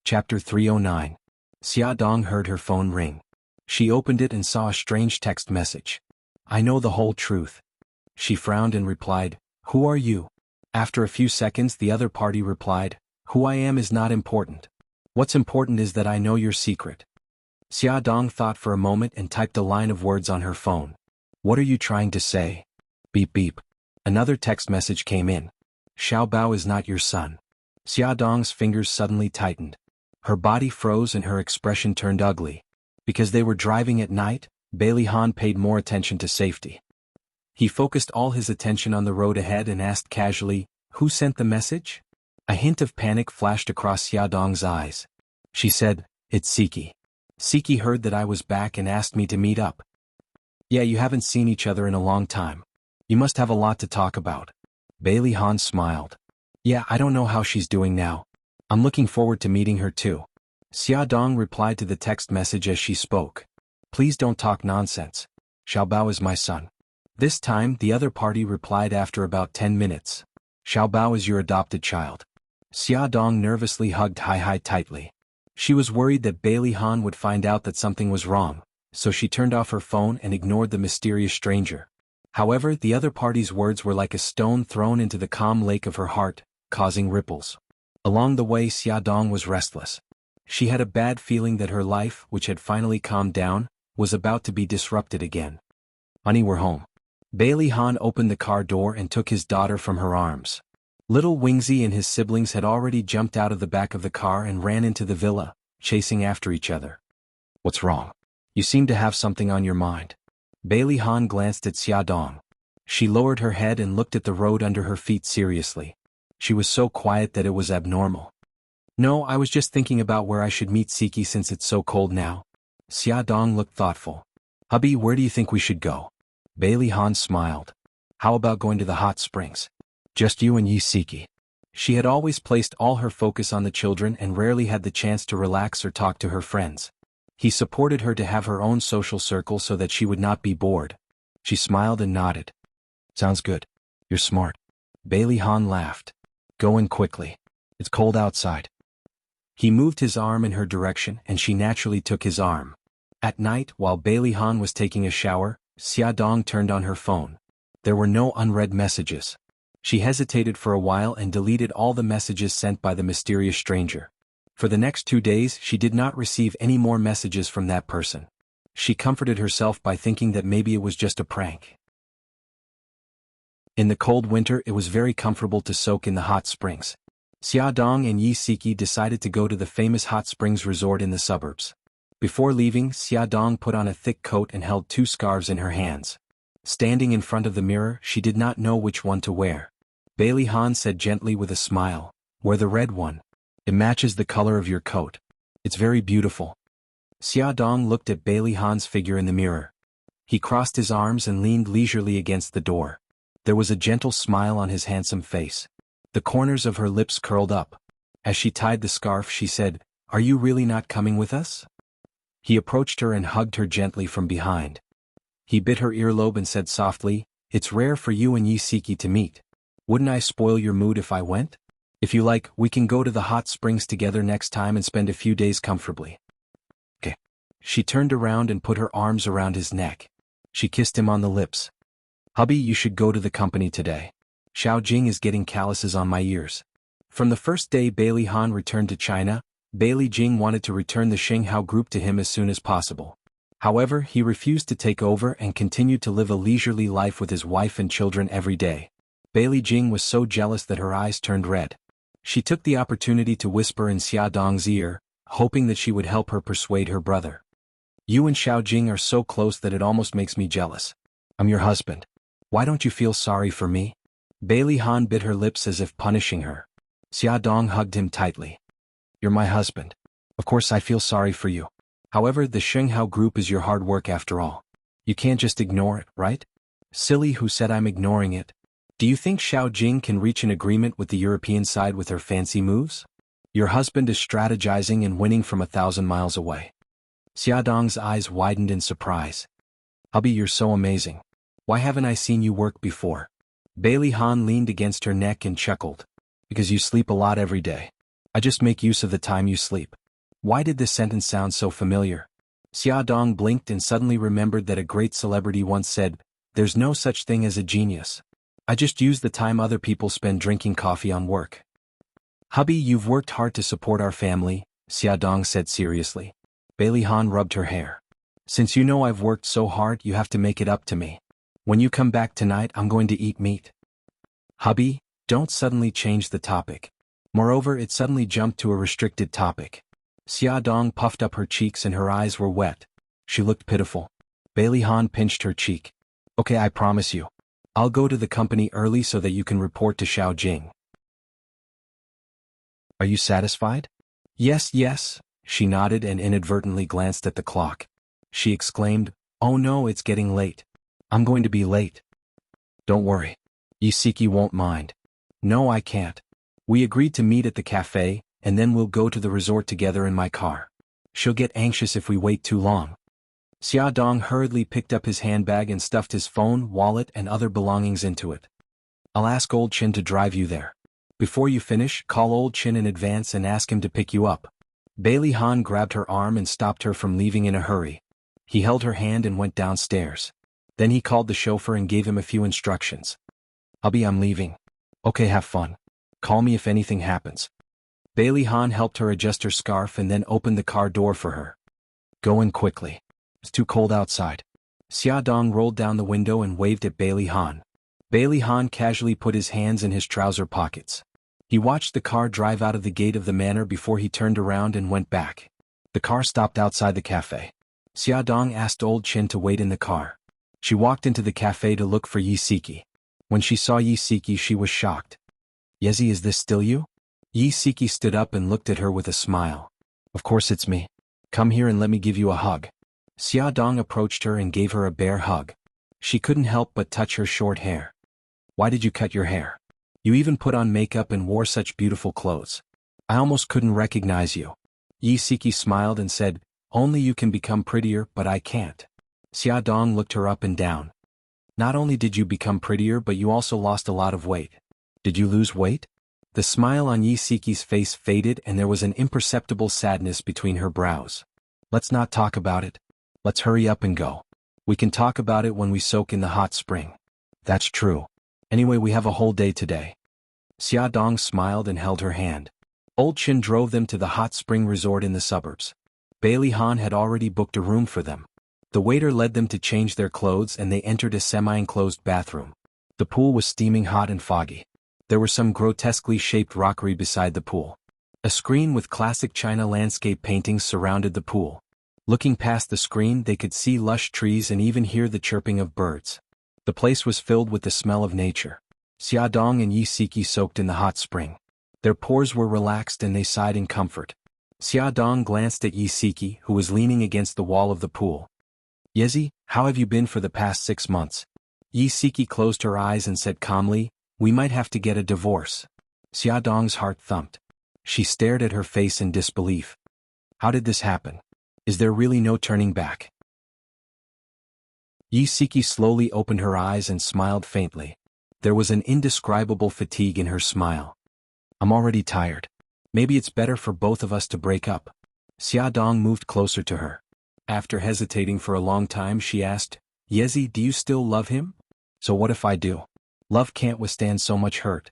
Chapter 309. Xiaodong heard her phone ring. She opened it and saw a strange text message. "I know the whole truth." She frowned and replied, "Who are you?" After a few seconds the other party replied, "Who I am is not important. What's important is that I know your secret." Xiaodong thought for a moment and typed a line of words on her phone. "What are you trying to say?" Beep beep. Another text message came in. Xiao Bao is not your son. Xia Dong's fingers suddenly tightened. Her body froze and her expression turned ugly. Because they were driving at night, Bailey Han paid more attention to safety. He focused all his attention on the road ahead and asked casually, "Who sent the message?" A hint of panic flashed across Xia Dong's eyes. She said, "It's Siki. Siki heard that I was back and asked me to meet up." "Yeah, you haven't seen each other in a long time. You must have a lot to talk about." Bailey Han smiled. "Yeah, I don't know how she's doing now. I'm looking forward to meeting her too." Xia Dong replied to the text message as she spoke. "Please don't talk nonsense. Xiao Bao is my son." This time the other party replied after about 10 minutes. "Xiao Bao is your adopted child." Xia Dong nervously hugged Hai tightly. She was worried that Bailey Han would find out that something was wrong, so she turned off her phone and ignored the mysterious stranger. However, the other party's words were like a stone thrown into the calm lake of her heart, causing ripples. Along the way Xia Dong was restless. She had a bad feeling that her life, which had finally calmed down, was about to be disrupted again. "Honey, we're home." Bailey Han opened the car door and took his daughter from her arms. Little Wingsy and his siblings had already jumped out of the back of the car and ran into the villa, chasing after each other. "What's wrong? You seem to have something on your mind." Bailey Han glanced at Xia Dong. She lowered her head and looked at the road under her feet seriously. She was so quiet that it was abnormal. "No, I was just thinking about where I should meet Siki since it's so cold now." Xia Dong looked thoughtful. "Hubby, where do you think we should go?" Bailey Han smiled. "How about going to the hot springs? Just you and Yi Siki." She had always placed all her focus on the children and rarely had the chance to relax or talk to her friends. He supported her to have her own social circle so that she would not be bored. She smiled and nodded. "Sounds good. You're smart." Bailey Han laughed. "Go in quickly. It's cold outside." He moved his arm in her direction and she naturally took his arm. At night, while Bailey Han was taking a shower, Xia Dong turned on her phone. There were no unread messages. She hesitated for a while and deleted all the messages sent by the mysterious stranger. For the next 2 days she did not receive any more messages from that person. She comforted herself by thinking that maybe it was just a prank. In the cold winter it was very comfortable to soak in the hot springs. Xia Dong and Yi Siki decided to go to the famous hot springs resort in the suburbs. Before leaving, Xia Dong put on a thick coat and held 2 scarves in her hands. Standing in front of the mirror, she did not know which one to wear. Bailey Han said gently with a smile, "Wear the red one. It matches the color of your coat. It's very beautiful." Xia Dong looked at Bailey Han's figure in the mirror. He crossed his arms and leaned leisurely against the door. There was a gentle smile on his handsome face. The corners of her lips curled up. As she tied the scarf she said, "Are you really not coming with us?" He approached her and hugged her gently from behind. He bit her earlobe and said softly, "It's rare for you and Yi Siki to meet. Wouldn't I spoil your mood if I went? If you like, we can go to the hot springs together next time and spend a few days comfortably." "Okay." She turned around and put her arms around his neck. She kissed him on the lips. "Hubby, you should go to the company today. Xiao Jing is getting calluses on my ears." From the first day Bailey Han returned to China, Bailey Jing wanted to return the Xinghao group to him as soon as possible. However, he refused to take over and continued to live a leisurely life with his wife and children every day. Bailey Jing was so jealous that her eyes turned red. She took the opportunity to whisper in Xia Dong's ear, hoping that she would help her persuade her brother. "You and Xiao Jing are so close that it almost makes me jealous. I'm your husband. Why don't you feel sorry for me?" Bailey Han bit her lips as if punishing her. Xia Dong hugged him tightly. "You're my husband. Of course I feel sorry for you. However, the Xinghao group is your hard work after all. You can't just ignore it, right?" "Silly, who said I'm ignoring it? Do you think Xiao Jing can reach an agreement with the European side with her fancy moves? Your husband is strategizing and winning from 1,000 miles away." Xia Dong's eyes widened in surprise. "Hubby, you're so amazing. Why haven't I seen you work before?" Bailey Han leaned against her neck and chuckled. "Because you sleep a lot every day. I just make use of the time you sleep." Why did this sentence sound so familiar? Xia Dong blinked and suddenly remembered that a great celebrity once said, "There's no such thing as a genius. I just use the time other people spend drinking coffee on work." "Hubby, you've worked hard to support our family," Xia Dong said seriously. Bailey Han rubbed her hair. "Since you know I've worked so hard, you have to make it up to me. When you come back tonight, I'm going to eat meat." Hubby, don't suddenly change the topic. Moreover, it suddenly jumped to a restricted topic. Xia Dong puffed up her cheeks and her eyes were wet. She looked pitiful. Bailey Han pinched her cheek. Okay, I promise you. I'll go to the company early so that you can report to Xiao Jing. Are you satisfied? Yes, yes, she nodded and inadvertently glanced at the clock. She exclaimed, oh no, it's getting late. I'm going to be late. Don't worry. Yisiki won't mind. No, I can't. We agreed to meet at the cafe, and then we'll go to the resort together in my car. She'll get anxious if we wait too long. Xia Dong hurriedly picked up his handbag and stuffed his phone, wallet, and other belongings into it. I'll ask Old Chin to drive you there. Before you finish, call Old Chin in advance and ask him to pick you up. Bailey Han grabbed her arm and stopped her from leaving in a hurry. He held her hand and went downstairs. Then he called the chauffeur and gave him a few instructions. Hubby, I'm leaving. Okay, have fun. Call me if anything happens. Bailey Han helped her adjust her scarf and then opened the car door for her. Go in quickly. It's too cold outside. Xia Dong rolled down the window and waved at Bailey Han. Bailey Han casually put his hands in his trouser pockets. He watched the car drive out of the gate of the manor before he turned around and went back. The car stopped outside the cafe. Xia Dong asked Old Chin to wait in the car. She walked into the cafe to look for Yisiki. When she saw Yisiki, she was shocked. Yezi, is this still you? Yisiki stood up and looked at her with a smile. Of course it's me. Come here and let me give you a hug. Xia Dong approached her and gave her a bear hug. She couldn't help but touch her short hair. Why did you cut your hair? You even put on makeup and wore such beautiful clothes. I almost couldn't recognize you. Yisiki smiled and said, only you can become prettier, but I can't. Xia Dong looked her up and down. Not only did you become prettier, but you also lost a lot of weight. Did you lose weight? The smile on Yisiki's face faded and there was an imperceptible sadness between her brows. Let's not talk about it. Let's hurry up and go. We can talk about it when we soak in the hot spring. That's true. Anyway, we have a whole day today. Xia Dong smiled and held her hand. Old Chin drove them to the hot spring resort in the suburbs. Bailey Han had already booked a room for them. The waiter led them to change their clothes and they entered a semi-enclosed bathroom. The pool was steaming hot and foggy. There were some grotesquely shaped rockery beside the pool. A screen with classic China landscape paintings surrounded the pool. Looking past the screen, they could see lush trees and even hear the chirping of birds. The place was filled with the smell of nature. Xia Dong and Yisiki soaked in the hot spring. Their pores were relaxed and they sighed in comfort. Xia Dong glanced at Yisiki, who was leaning against the wall of the pool. Yezi, how have you been for the past 6 months? Yisiki closed her eyes and said calmly, we might have to get a divorce. Xia Dong's heart thumped. She stared at her face in disbelief. How did this happen? Is there really no turning back? Yisiki slowly opened her eyes and smiled faintly. There was an indescribable fatigue in her smile. I'm already tired. Maybe it's better for both of us to break up. Xia Dong moved closer to her. After hesitating for a long time, she asked, Yezi, do you still love him? So what if I do? Love can't withstand so much hurt.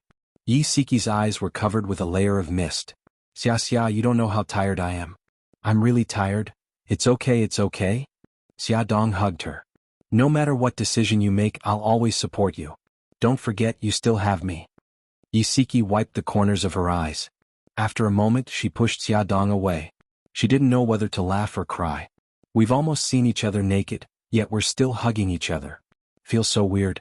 Yisiki's eyes were covered with a layer of mist. Xia, you don't know how tired I am. I'm really tired. It's okay, it's okay. Xia Dong hugged her. No matter what decision you make, I'll always support you. Don't forget, you still have me. Yisiki wiped the corners of her eyes. After a moment, she pushed Xia Dong away. She didn't know whether to laugh or cry. We've almost seen each other naked, yet we're still hugging each other. Feels so weird.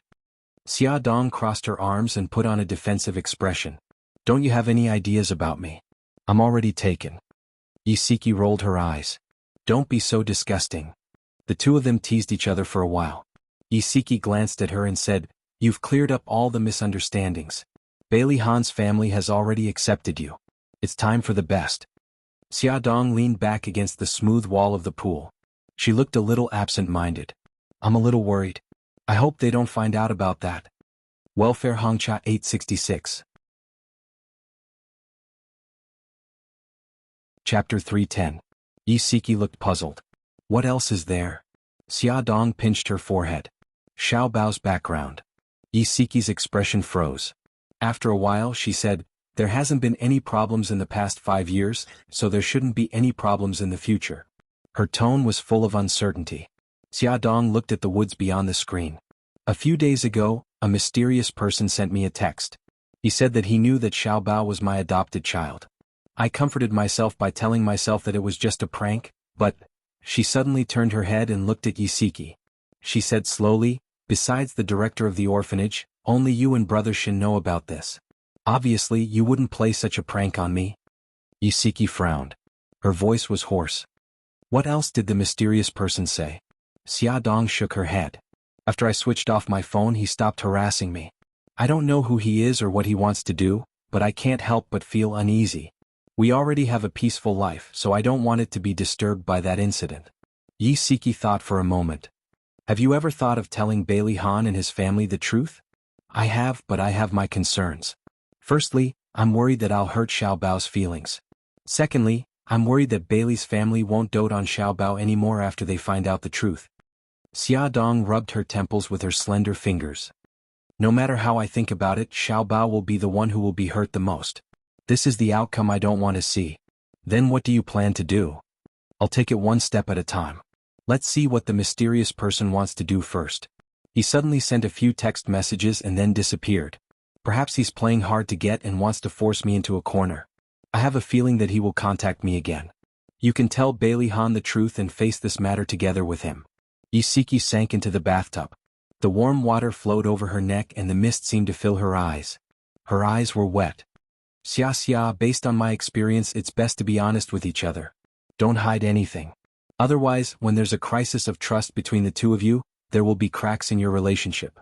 Xia Dong crossed her arms and put on a defensive expression. Don't you have any ideas about me? I'm already taken. Yisiki rolled her eyes. Don't be so disgusting. The two of them teased each other for a while. Yisiki glanced at her and said, You've cleared up all the misunderstandings. Bailey Han's family has already accepted you. It's time for the best. Xia Dong leaned back against the smooth wall of the pool. She looked a little absent-minded. I'm a little worried. I hope they don't find out about that. Welfare Hongcha 866. Chapter 310. Yisiki looked puzzled. What else is there? Xia Dong pinched her forehead. Xiao Bao's background. Yisiki's expression froze. After a while she said, There hasn't been any problems in the past 5 years, so there shouldn't be any problems in the future. Her tone was full of uncertainty. Xia Dong looked at the woods beyond the screen. A few days ago, A mysterious person sent me a text. He said that he knew that Xiaobao was my adopted child. I comforted myself by telling myself that it was just a prank, but... She suddenly turned her head and looked at Yisiki. She said slowly, besides the director of the orphanage, only you and Brother Shin know about this. Obviously you wouldn't play such a prank on me. Yisiki frowned. Her voice was hoarse. What else did the mysterious person say? Xia Dong shook her head. After I switched off my phone he stopped harassing me. I don't know who he is or what he wants to do, but I can't help but feel uneasy. We already have a peaceful life, so I don't want it to be disturbed by that incident. Yisiki thought for a moment. Have you ever thought of telling Bailey Han and his family the truth? I have, but I have my concerns. Firstly, I'm worried that I'll hurt Xiaobao's feelings. Secondly, I'm worried that Bailey's family won't dote on Xiaobao anymore after they find out the truth. Xia Dong rubbed her temples with her slender fingers. No matter how I think about it, Xiaobao will be the one who will be hurt the most. This is the outcome I don't want to see. Then what do you plan to do? I'll take it one step at a time. Let's see what the mysterious person wants to do first. He suddenly sent a few text messages and then disappeared. Perhaps he's playing hard to get and wants to force me into a corner. I have a feeling that he will contact me again. You can tell Bailey Han the truth and face this matter together with him. Yisiki sank into the bathtub. The warm water flowed over her neck and the mist seemed to fill her eyes. Her eyes were wet. Xia, based on my experience it's best to be honest with each other. Don't hide anything. Otherwise, when there's a crisis of trust between the two of you, there will be cracks in your relationship.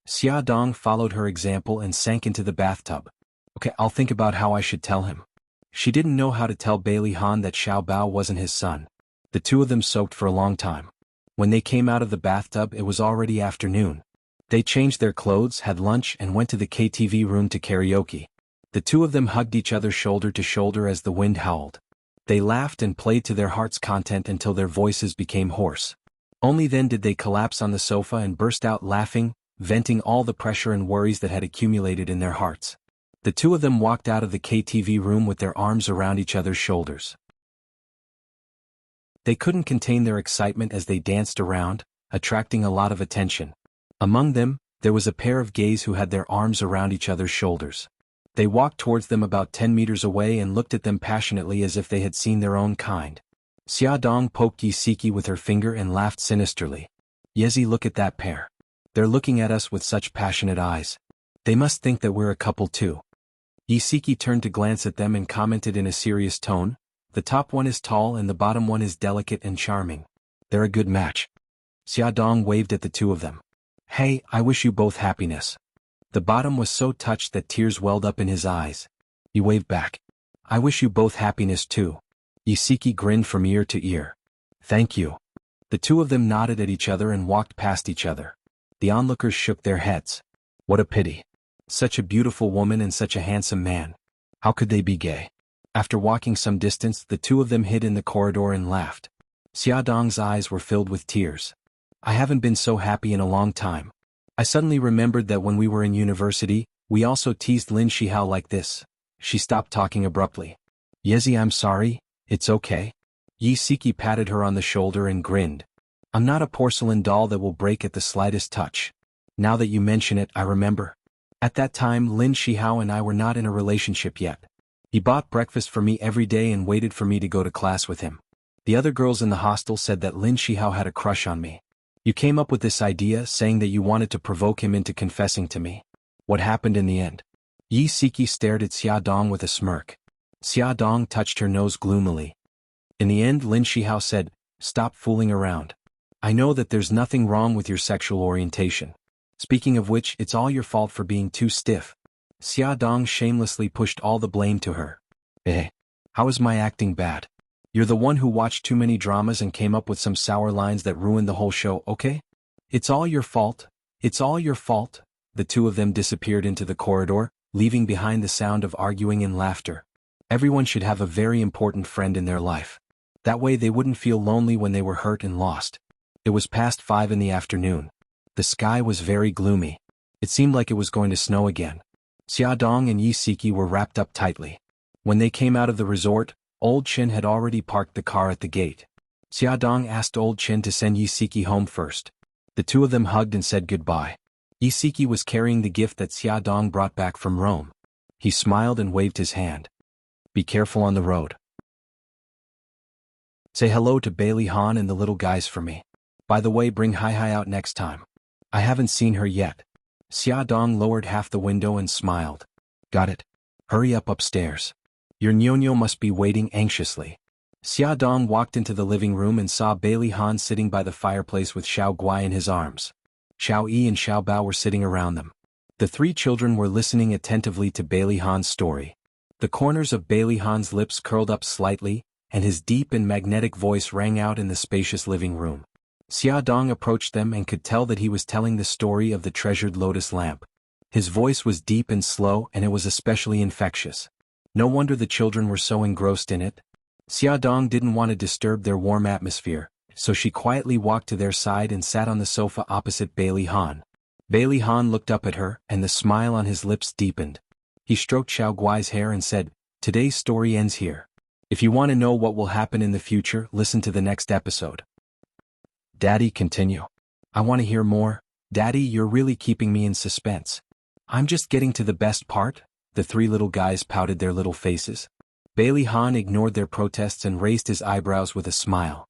Xia Dong followed her example and sank into the bathtub. Okay, I'll think about how I should tell him. She didn't know how to tell Bailey Han that Xiaobao wasn't his son. The two of them soaked for a long time. When they came out of the bathtub it was already afternoon. They changed their clothes, had lunch and went to the KTV room to karaoke. The two of them hugged each other shoulder to shoulder as the wind howled. They laughed and played to their heart's content until their voices became hoarse. Only then did they collapse on the sofa and burst out laughing, venting all the pressure and worries that had accumulated in their hearts. The two of them walked out of the KTV room with their arms around each other's shoulders. They couldn't contain their excitement as they danced around, attracting a lot of attention. Among them, there was a pair of gays who had their arms around each other's shoulders. They walked towards them about 10 meters away and looked at them passionately as if they had seen their own kind. Xia Dong poked Yisiki with her finger and laughed sinisterly. Yezi, look at that pair. They're looking at us with such passionate eyes. They must think that we're a couple too. Yisiki turned to glance at them and commented in a serious tone, the top one is tall and the bottom one is delicate and charming. They're a good match. Xia Dong waved at the two of them. Hey, I wish you both happiness. The bottom was so touched that tears welled up in his eyes. He waved back. I wish you both happiness too. Yisiki grinned from ear to ear. Thank you. The two of them nodded at each other and walked past each other. The onlookers shook their heads. What a pity. Such a beautiful woman and such a handsome man. How could they be gay? After walking some distance, the two of them hid in the corridor and laughed. Xia Dong's eyes were filled with tears. I haven't been so happy in a long time. I suddenly remembered that when we were in university, we also teased Lin Shihao like this. She stopped talking abruptly. Yezi, I'm sorry, it's okay. Yisiki patted her on the shoulder and grinned. I'm not a porcelain doll that will break at the slightest touch. Now that you mention it, I remember. At that time Lin Shihao and I were not in a relationship yet. He bought breakfast for me every day and waited for me to go to class with him. The other girls in the hostel said that Lin Shihao had a crush on me. You came up with this idea saying that you wanted to provoke him into confessing to me. What happened in the end? Yisiki stared at Xia Dong with a smirk. Xia Dong touched her nose gloomily. In the end Lin Shihao said, stop fooling around. I know that there's nothing wrong with your sexual orientation. Speaking of which, it's all your fault for being too stiff. Xia Dong shamelessly pushed all the blame to her. How is my acting bad? You're the one who watched too many dramas and came up with some sour lines that ruined the whole show, okay? It's all your fault. It's all your fault. The two of them disappeared into the corridor, leaving behind the sound of arguing and laughter. Everyone should have a very important friend in their life. That way they wouldn't feel lonely when they were hurt and lost. It was past 5 in the afternoon. The sky was very gloomy. It seemed like it was going to snow again. Xia Dong and Yisiki were wrapped up tightly. When they came out of the resort, Old Chin had already parked the car at the gate. Xia Dong asked Old Chin to send Yisiki home first. The two of them hugged and said goodbye. Isiki was carrying the gift that Xiaodong brought back from Rome. He smiled and waved his hand. Be careful on the road. Say hello to Bailey Han and the little guys for me. By the way, bring Hai Hai out next time. I haven't seen her yet. Xiaodong lowered half the window and smiled. Got it. Hurry up upstairs. Your Nyonyo must be waiting anxiously. Xiaodong walked into the living room and saw Bailey Han sitting by the fireplace with Xiao Guai in his arms. Xiao Yi and Xiao Bao were sitting around them. The three children were listening attentively to Bailey Han's story. The corners of Bailey Han's lips curled up slightly, and his deep and magnetic voice rang out in the spacious living room. Xiaodong approached them and could tell that he was telling the story of the treasured lotus lamp. His voice was deep and slow, and it was especially infectious. No wonder the children were so engrossed in it. Xiaodong didn't want to disturb their warm atmosphere, so she quietly walked to their side and sat on the sofa opposite Bailey Han. Bailey Han looked up at her, and the smile on his lips deepened. He stroked Xiao Guai's hair and said, "Today's story ends here. If you want to know what will happen in the future, listen to the next episode." Daddy, continue. I want to hear more. Daddy, you're really keeping me in suspense. I'm just getting to the best part. The three little guys pouted their little faces. Bailey Han ignored their protests and raised his eyebrows with a smile.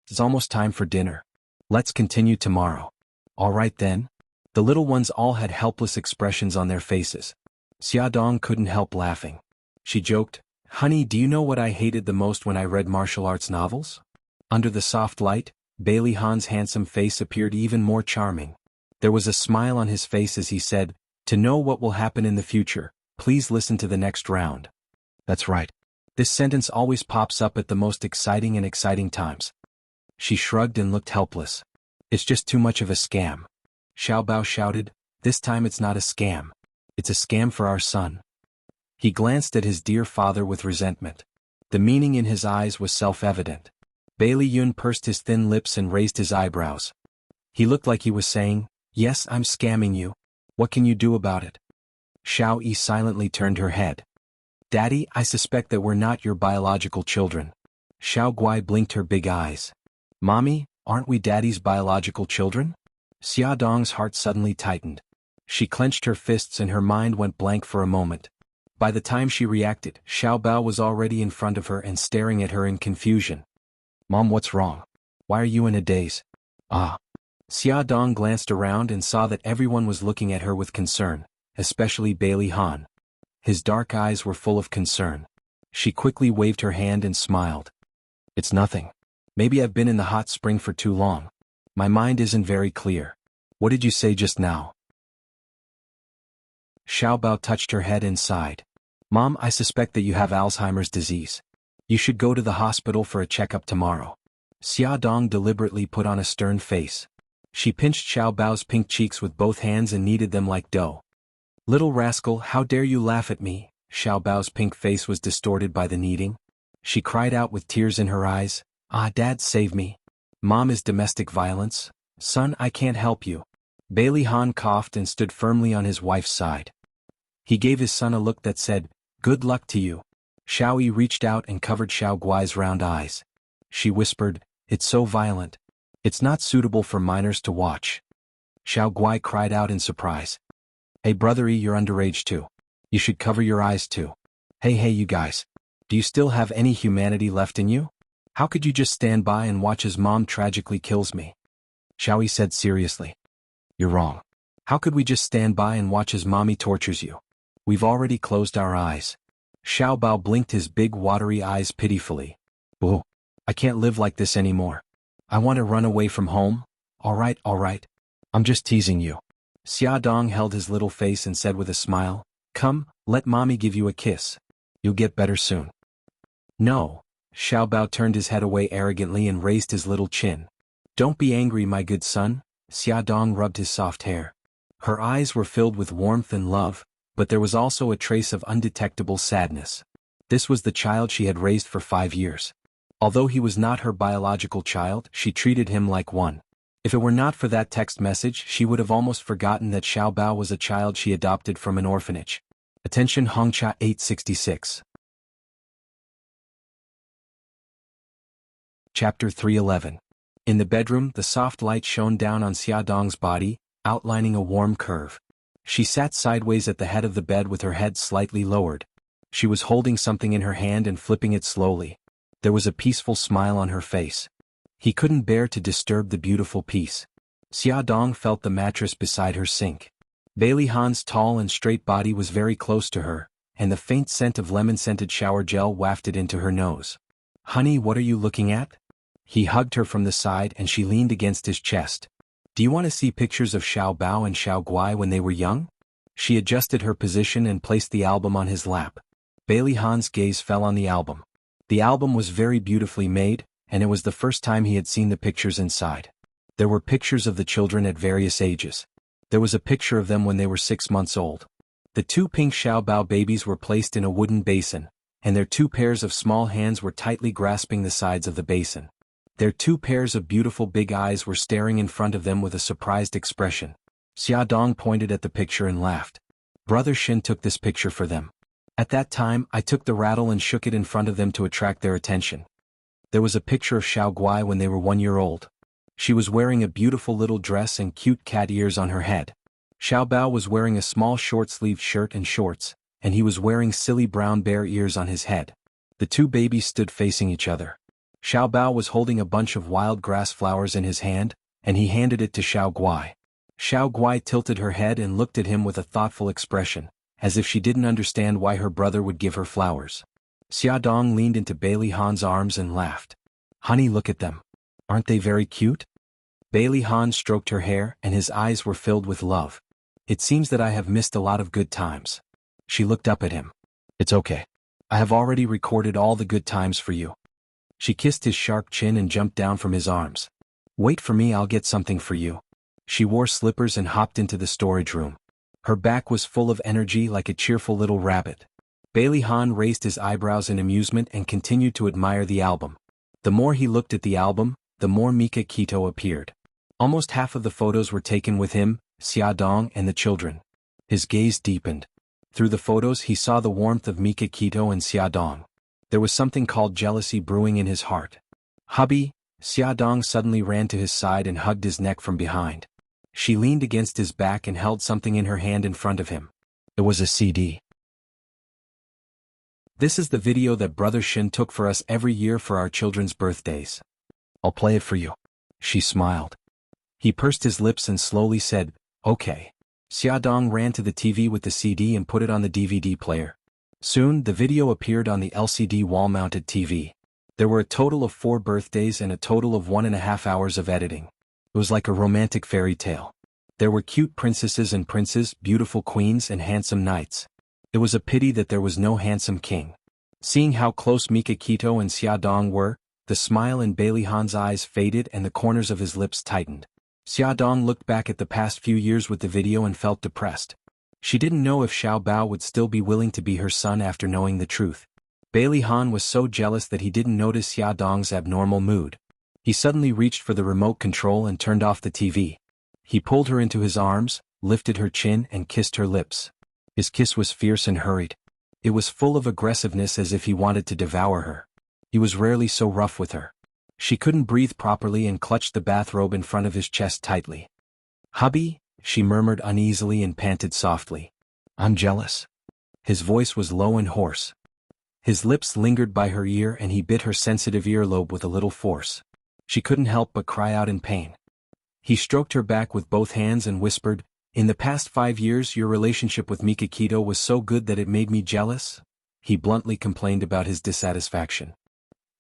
It's almost time for dinner. Let's continue tomorrow. All right then. The little ones all had helpless expressions on their faces. Xiaodong couldn't help laughing. She joked, "Honey, do you know what I hated the most when I read martial arts novels?" Under the soft light, Bailey Han's handsome face appeared even more charming. There was a smile on his face as he said, "To know what will happen in the future, please listen to the next round." That's right. This sentence always pops up at the most exciting times. She shrugged and looked helpless. It's just too much of a scam. Xiao Bao shouted, "This time it's not a scam. It's a scam for our son." He glanced at his dear father with resentment. The meaning in his eyes was self-evident. Bailey Yun pursed his thin lips and raised his eyebrows. He looked like he was saying, "Yes, I'm scamming you. What can you do about it?" Xiao Yi silently turned her head. "Daddy, I suspect that we're not your biological children." Xiao Guai blinked her big eyes. "Mommy, aren't we Daddy's biological children?" Xiaodong's heart suddenly tightened. She clenched her fists and her mind went blank for a moment. By the time she reacted, Xiao Bao was already in front of her and staring at her in confusion. "Mom, what's wrong? Why are you in a daze?" "Ah." Xiaodong glanced around and saw that everyone was looking at her with concern, especially Bailey Han. His dark eyes were full of concern. She quickly waved her hand and smiled. "It's nothing. Maybe I've been in the hot spring for too long. My mind isn't very clear. What did you say just now?" Xiao Bao touched her head and sighed. "Mom, I suspect that you have Alzheimer's disease. You should go to the hospital for a checkup tomorrow." Xiaodong deliberately put on a stern face. She pinched Xiao Bao's pink cheeks with both hands and kneaded them like dough. "Little rascal, how dare you laugh at me?" Xiao Bao's pink face was distorted by the kneading. She cried out with tears in her eyes, "Ah, Dad, save me. Mom is domestic violence. Son, I can't help you." Bailey Han coughed and stood firmly on his wife's side. He gave his son a look that said, "Good luck to you." Xiao Yi reached out and covered Xiao Guai's round eyes. She whispered, "It's so violent. It's not suitable for minors to watch." Xiao Guai cried out in surprise. "Hey brothery, you're underage too. You should cover your eyes too. Hey you guys. Do you still have any humanity left in you? How could you just stand by and watch as Mom tragically kills me?" Xiao Yi said seriously. "You're wrong. How could we just stand by and watch as Mommy tortures you? We've already closed our eyes." Xiao Bao blinked his big watery eyes pitifully. "Boo. I can't live like this anymore. I want to run away from home." All right. I'm just teasing you." Xiaodong held his little face and said with a smile, "Come, let Mommy give you a kiss. You'll get better soon." "No." Xiao Bao turned his head away arrogantly and raised his little chin. "Don't be angry, my good son." Xiaodong rubbed his soft hair. Her eyes were filled with warmth and love, but there was also a trace of undetectable sadness. This was the child she had raised for 5 years. Although he was not her biological child, she treated him like one. If it were not for that text message, she would have almost forgotten that Xiao Bao was a child she adopted from an orphanage. Attention Hongcha 866. Chapter 311. In the bedroom, the soft light shone down on Xiaodong's body, outlining a warm curve. She sat sideways at the head of the bed with her head slightly lowered. She was holding something in her hand and flipping it slowly. There was a peaceful smile on her face. He couldn't bear to disturb the beautiful peace. Xiaodong felt the mattress beside her sink. Bailey Han's tall and straight body was very close to her, and the faint scent of lemon-scented shower gel wafted into her nose. "Honey, what are you looking at?" He hugged her from the side and she leaned against his chest. "Do you want to see pictures of Xiao Bao and Xiao Guai when they were young?" She adjusted her position and placed the album on his lap. Bailey Han's gaze fell on the album. The album was very beautifully made, and it was the first time he had seen the pictures inside. There were pictures of the children at various ages. There was a picture of them when they were 6 months old. The 2 pink Xiao Bao babies were placed in a wooden basin, and their 2 pairs of small hands were tightly grasping the sides of the basin. Their 2 pairs of beautiful big eyes were staring in front of them with a surprised expression. Xiaodong pointed at the picture and laughed. "Brother Shin took this picture for them. At that time, I took the rattle and shook it in front of them to attract their attention." There was a picture of Xiao Guai when they were 1 year old. She was wearing a beautiful little dress and cute cat ears on her head. Xiao Bao was wearing a small short-sleeved shirt and shorts, and he was wearing silly brown bear ears on his head. The 2 babies stood facing each other. Xiao Bao was holding a bunch of wild grass flowers in his hand, and he handed it to Xiao Guai. Xiao Guai tilted her head and looked at him with a thoughtful expression, as if she didn't understand why her brother would give her flowers. Xiaodong leaned into Bailey Han's arms and laughed. "Honey, look at them. Aren't they very cute?" Bailey Han stroked her hair and his eyes were filled with love. "It seems that I have missed a lot of good times." She looked up at him. "It's okay. I have already recorded all the good times for you." She kissed his sharp chin and jumped down from his arms. "Wait for me, I'll get something for you." She wore slippers and hopped into the storage room. Her back was full of energy like a cheerful little rabbit. Bailey Han raised his eyebrows in amusement and continued to admire the album. The more he looked at the album, the more Mika Kito appeared. Almost half of the photos were taken with him, Xiaodong and the children. His gaze deepened. Through the photos he saw the warmth of Mika Kito and Xiaodong. There was something called jealousy brewing in his heart. "Hubby," Xiaodong suddenly ran to his side and hugged his neck from behind. She leaned against his back and held something in her hand in front of him. It was a CD. "This is the video that Brother Shin took for us every year for our children's birthdays. I'll play it for you." She smiled. He pursed his lips and slowly said, "Okay." Xiaodong ran to the TV with the CD and put it on the DVD player. Soon, the video appeared on the LCD wall-mounted TV. There were a total of 4 birthdays and a total of 1.5 hours of editing. It was like a romantic fairy tale. There were cute princesses and princes, beautiful queens and handsome knights. It was a pity that there was no handsome king. Seeing how close Mika Kito and Xiaodong were, the smile in Bailey Han's eyes faded and the corners of his lips tightened. Xiaodong looked back at the past few years with the video and felt depressed. She didn't know if Xiao Bao would still be willing to be her son after knowing the truth. Bailey Han was so jealous that he didn't notice Xiaodong's abnormal mood. He suddenly reached for the remote control and turned off the TV. He pulled her into his arms, lifted her chin and kissed her lips. His kiss was fierce and hurried. It was full of aggressiveness as if he wanted to devour her. He was rarely so rough with her. She couldn't breathe properly and clutched the bathrobe in front of his chest tightly. "Hubby," she murmured uneasily and panted softly. "I'm jealous." His voice was low and hoarse. His lips lingered by her ear and he bit her sensitive earlobe with a little force. She couldn't help but cry out in pain. He stroked her back with both hands and whispered, "In the past 5 years your relationship with Mika Kito was so good that it made me jealous?" He bluntly complained about his dissatisfaction.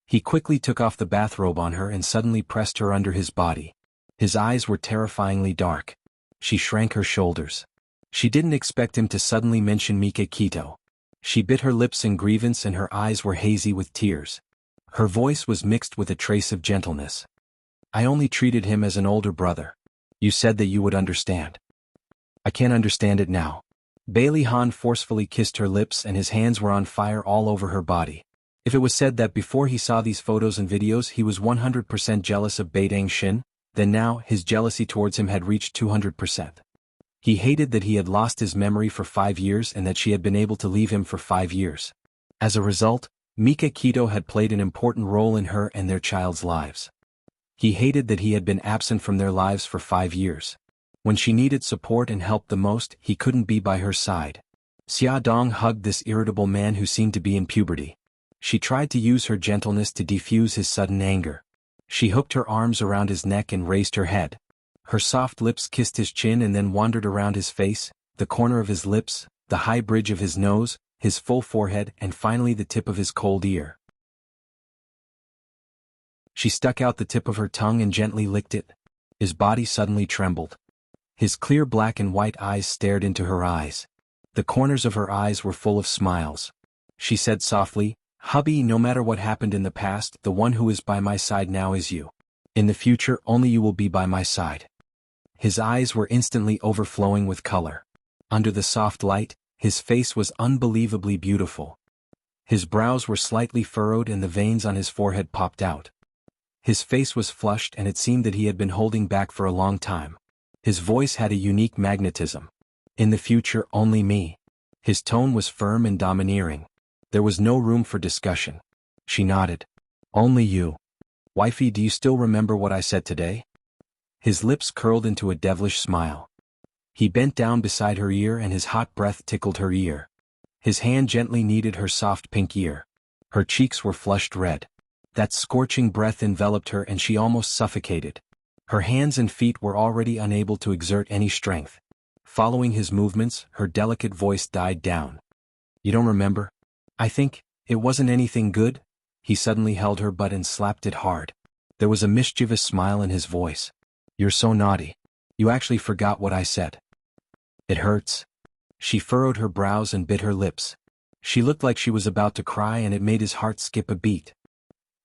He quickly took off the bathrobe on her and suddenly pressed her under his body. His eyes were terrifyingly dark. She shrank her shoulders. She didn't expect him to suddenly mention Mika Kito. She bit her lips in grievance and her eyes were hazy with tears. Her voice was mixed with a trace of gentleness. "I only treated him as an older brother. You said that you would understand. I can't understand it now." Bailey Han forcefully kissed her lips and his hands were on fire all over her body. If it was said that before he saw these photos and videos he was 100% jealous of Beidang Shin, then now his jealousy towards him had reached 200%. He hated that he had lost his memory for 5 years and that she had been able to leave him for 5 years. As a result, Mika Kito had played an important role in her and their child's lives. He hated that he had been absent from their lives for 5 years. When she needed support and help the most, he couldn't be by her side. Xia Dong hugged this irritable man who seemed to be in puberty. She tried to use her gentleness to defuse his sudden anger. She hooked her arms around his neck and raised her head. Her soft lips kissed his chin and then wandered around his face, the corner of his lips, the high bridge of his nose, his full forehead, and finally the tip of his cold ear. She stuck out the tip of her tongue and gently licked it. His body suddenly trembled. His clear black and white eyes stared into her eyes. The corners of her eyes were full of smiles. She said softly, "Hubby, no matter what happened in the past, the one who is by my side now is you. In the future, only you will be by my side." His eyes were instantly overflowing with color. Under the soft light, his face was unbelievably beautiful. His brows were slightly furrowed and the veins on his forehead popped out. His face was flushed and it seemed that he had been holding back for a long time. His voice had a unique magnetism. "In the future, only me." His tone was firm and domineering. There was no room for discussion. She nodded. "Only you. Wifey, do you still remember what I said today?" His lips curled into a devilish smile. He bent down beside her ear and his hot breath tickled her ear. His hand gently kneaded her soft pink ear. Her cheeks were flushed red. That scorching breath enveloped her and she almost suffocated. Her hands and feet were already unable to exert any strength. Following his movements, her delicate voice died down. "You don't remember? I think, it wasn't anything good?" He suddenly held her butt and slapped it hard. There was a mischievous smile in his voice. "You're so naughty. You actually forgot what I said. It hurts." She furrowed her brows and bit her lips. She looked like she was about to cry and it made his heart skip a beat.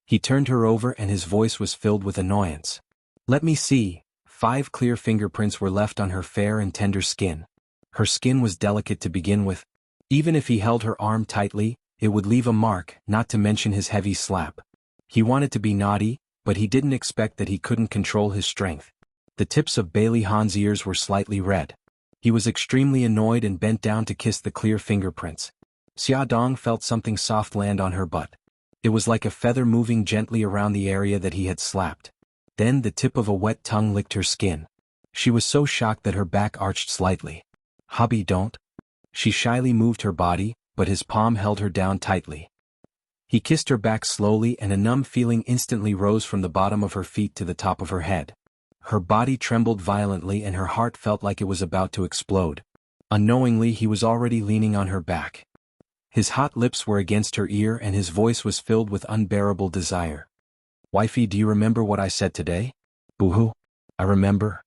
He turned her over and his voice was filled with annoyance. "Let me see." 5 clear fingerprints were left on her fair and tender skin. Her skin was delicate to begin with. Even if he held her arm tightly, it would leave a mark, not to mention his heavy slap. He wanted to be naughty, but he didn't expect that he couldn't control his strength. The tips of Bailey Han's ears were slightly red. He was extremely annoyed and bent down to kiss the clear fingerprints. Xia Dong felt something soft land on her butt. It was like a feather moving gently around the area that he had slapped. Then the tip of a wet tongue licked her skin. She was so shocked that her back arched slightly. "Hubby, don't." She shyly moved her body, but his palm held her down tightly. He kissed her back slowly and a numb feeling instantly rose from the bottom of her feet to the top of her head. Her body trembled violently and her heart felt like it was about to explode. Unknowingly, he was already leaning on her back. His hot lips were against her ear and his voice was filled with unbearable desire. "Wifey, do you remember what I said today?" "Boo-hoo. I remember."